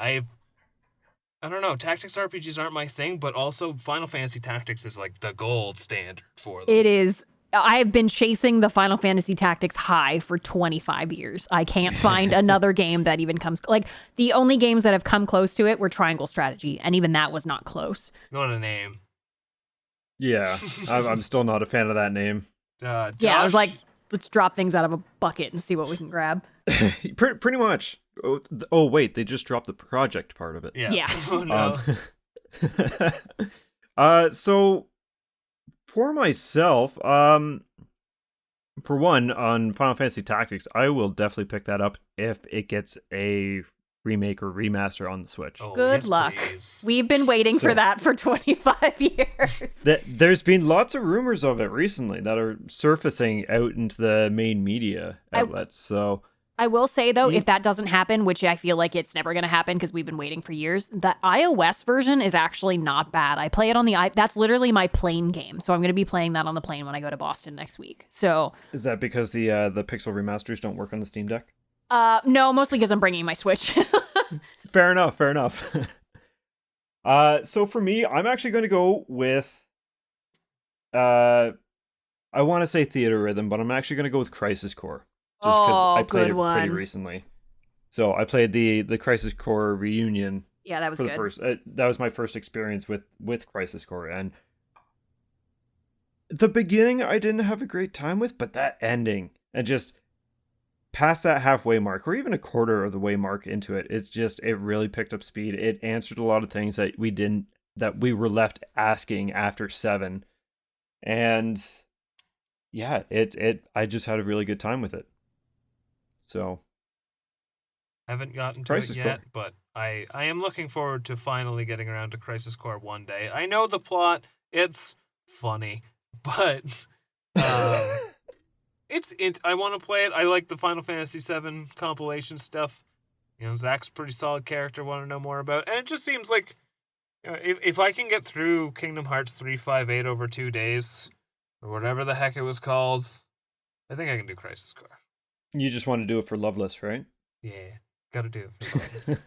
I don't know. Tactics RPGs aren't my thing, but also Final Fantasy Tactics is like the gold standard for them.
It is. I have been chasing the Final Fantasy Tactics high for 25 years. I can't find another game that even comes... Like, the only games that have come close to it were Triangle Strategy, and even that was not close.
What a name.
Yeah, I'm still not a fan of that name.
Yeah, I was
Josh?
like, let's drop things out of a bucket and see what we can grab.
Pretty much. Oh, wait, they just dropped the project part of it.
Yeah.
Yeah.
Oh, no.
So for myself, for one, on Final Fantasy Tactics, I will definitely pick that up if it gets a remake or remaster on the Switch.
Oh,
Good
yes,
luck.
please.
We've been waiting for
So-
that for 25 years.
There's been lots of rumors of it recently that are surfacing out into the main media outlets. So
I will say, though,
Yeah.
if that doesn't happen, which I feel like it's never going to happen because we've been waiting for years, the iOS version is actually not bad. I play it on the that's literally my plane game. So I'm going to be playing that on the plane when I go to Boston next week. So
is that because the Pixel remasters don't work on the Steam Deck?
no, mostly because I'm bringing my Switch.
Fair enough. So for me, I'm actually going to go with, I want to say Theater Rhythm, but I'm actually going to go with Crisis Core, just because I played
good
it pretty
one.
recently. So I played the Crisis Core reunion
Yeah, that was
for the
good.
first. That was my first experience with Crisis Core, and the beginning I didn't have a great time with, but that ending and just past that halfway mark, or even a quarter of the way mark into it, it really picked up speed. It answered a lot of things that we were left asking after 7, and yeah, I just had a really good time with it. So
Haven't gotten to
Crisis
it
Core.
yet, but I am looking forward to finally getting around to Crisis Core one day. I know the plot; it's funny, but it's I want to play it. I like the Final Fantasy VII compilation stuff. You know, Zack's a pretty solid character. Want to know more about, and it just seems like if I can get through Kingdom Hearts 358 over 2 days, or whatever the heck it was called, I think I can do Crisis Core.
You just want to do it for Loveless, right?
Yeah, gotta do it for Loveless.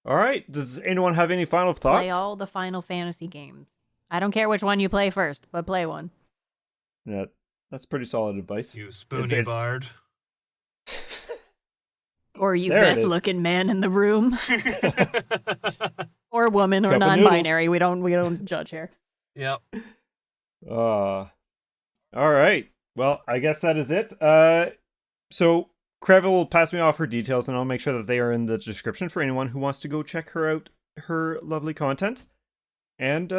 All right. Does anyone have any final thoughts?
Play all the Final Fantasy games. I don't care which one you play first, but play one.
Yeah, that's pretty solid advice.
You spoony bard.
Or you
There it
best
is.
looking man in the room. Or woman or
Cup of
non-binary. We don't judge here.
Yep.
All right. Well, I guess that is it. So Crev will pass me off her details, and I'll make sure that they are in the description for anyone who wants to go check her out, her lovely content. And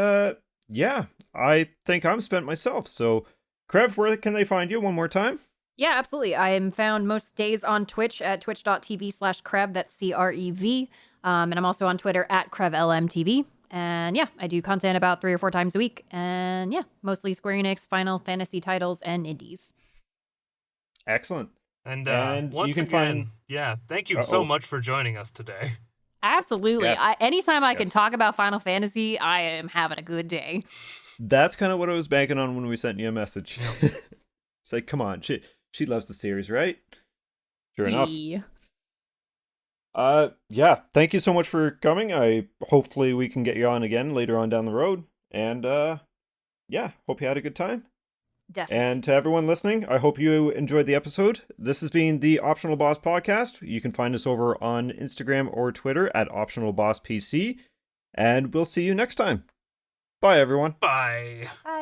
yeah, I think I'm spent myself. So Crev, where can they find you one more time?
Yeah, absolutely. I am found most days on Twitch at twitch.tv/Crev. That's CREV. And I'm also on Twitter at CrevLMTV. And yeah, I do content about 3 or 4 times a week. And yeah, mostly Square Enix, Final Fantasy titles, and indies.
Excellent.
And once
you can
again, thank you so much for joining us today.
Absolutely.
Yes.
Anytime I can
Yes.
talk about Final Fantasy, I am having a good day.
That's kind of what I was banking on when we sent you a message. It's like, come on, she loves the series, right? Sure enough.
Yeah.
Yeah, thank you so much for coming. Hopefully we can get you on again later on down the road. And yeah, hope you had a good time.
Definitely.
And to everyone listening, I hope you enjoyed the episode. This has been the Optional Boss Podcast. You can find us over on Instagram or Twitter at OptionalBossPC. And we'll see you next time. Bye, everyone.
Bye.
Bye.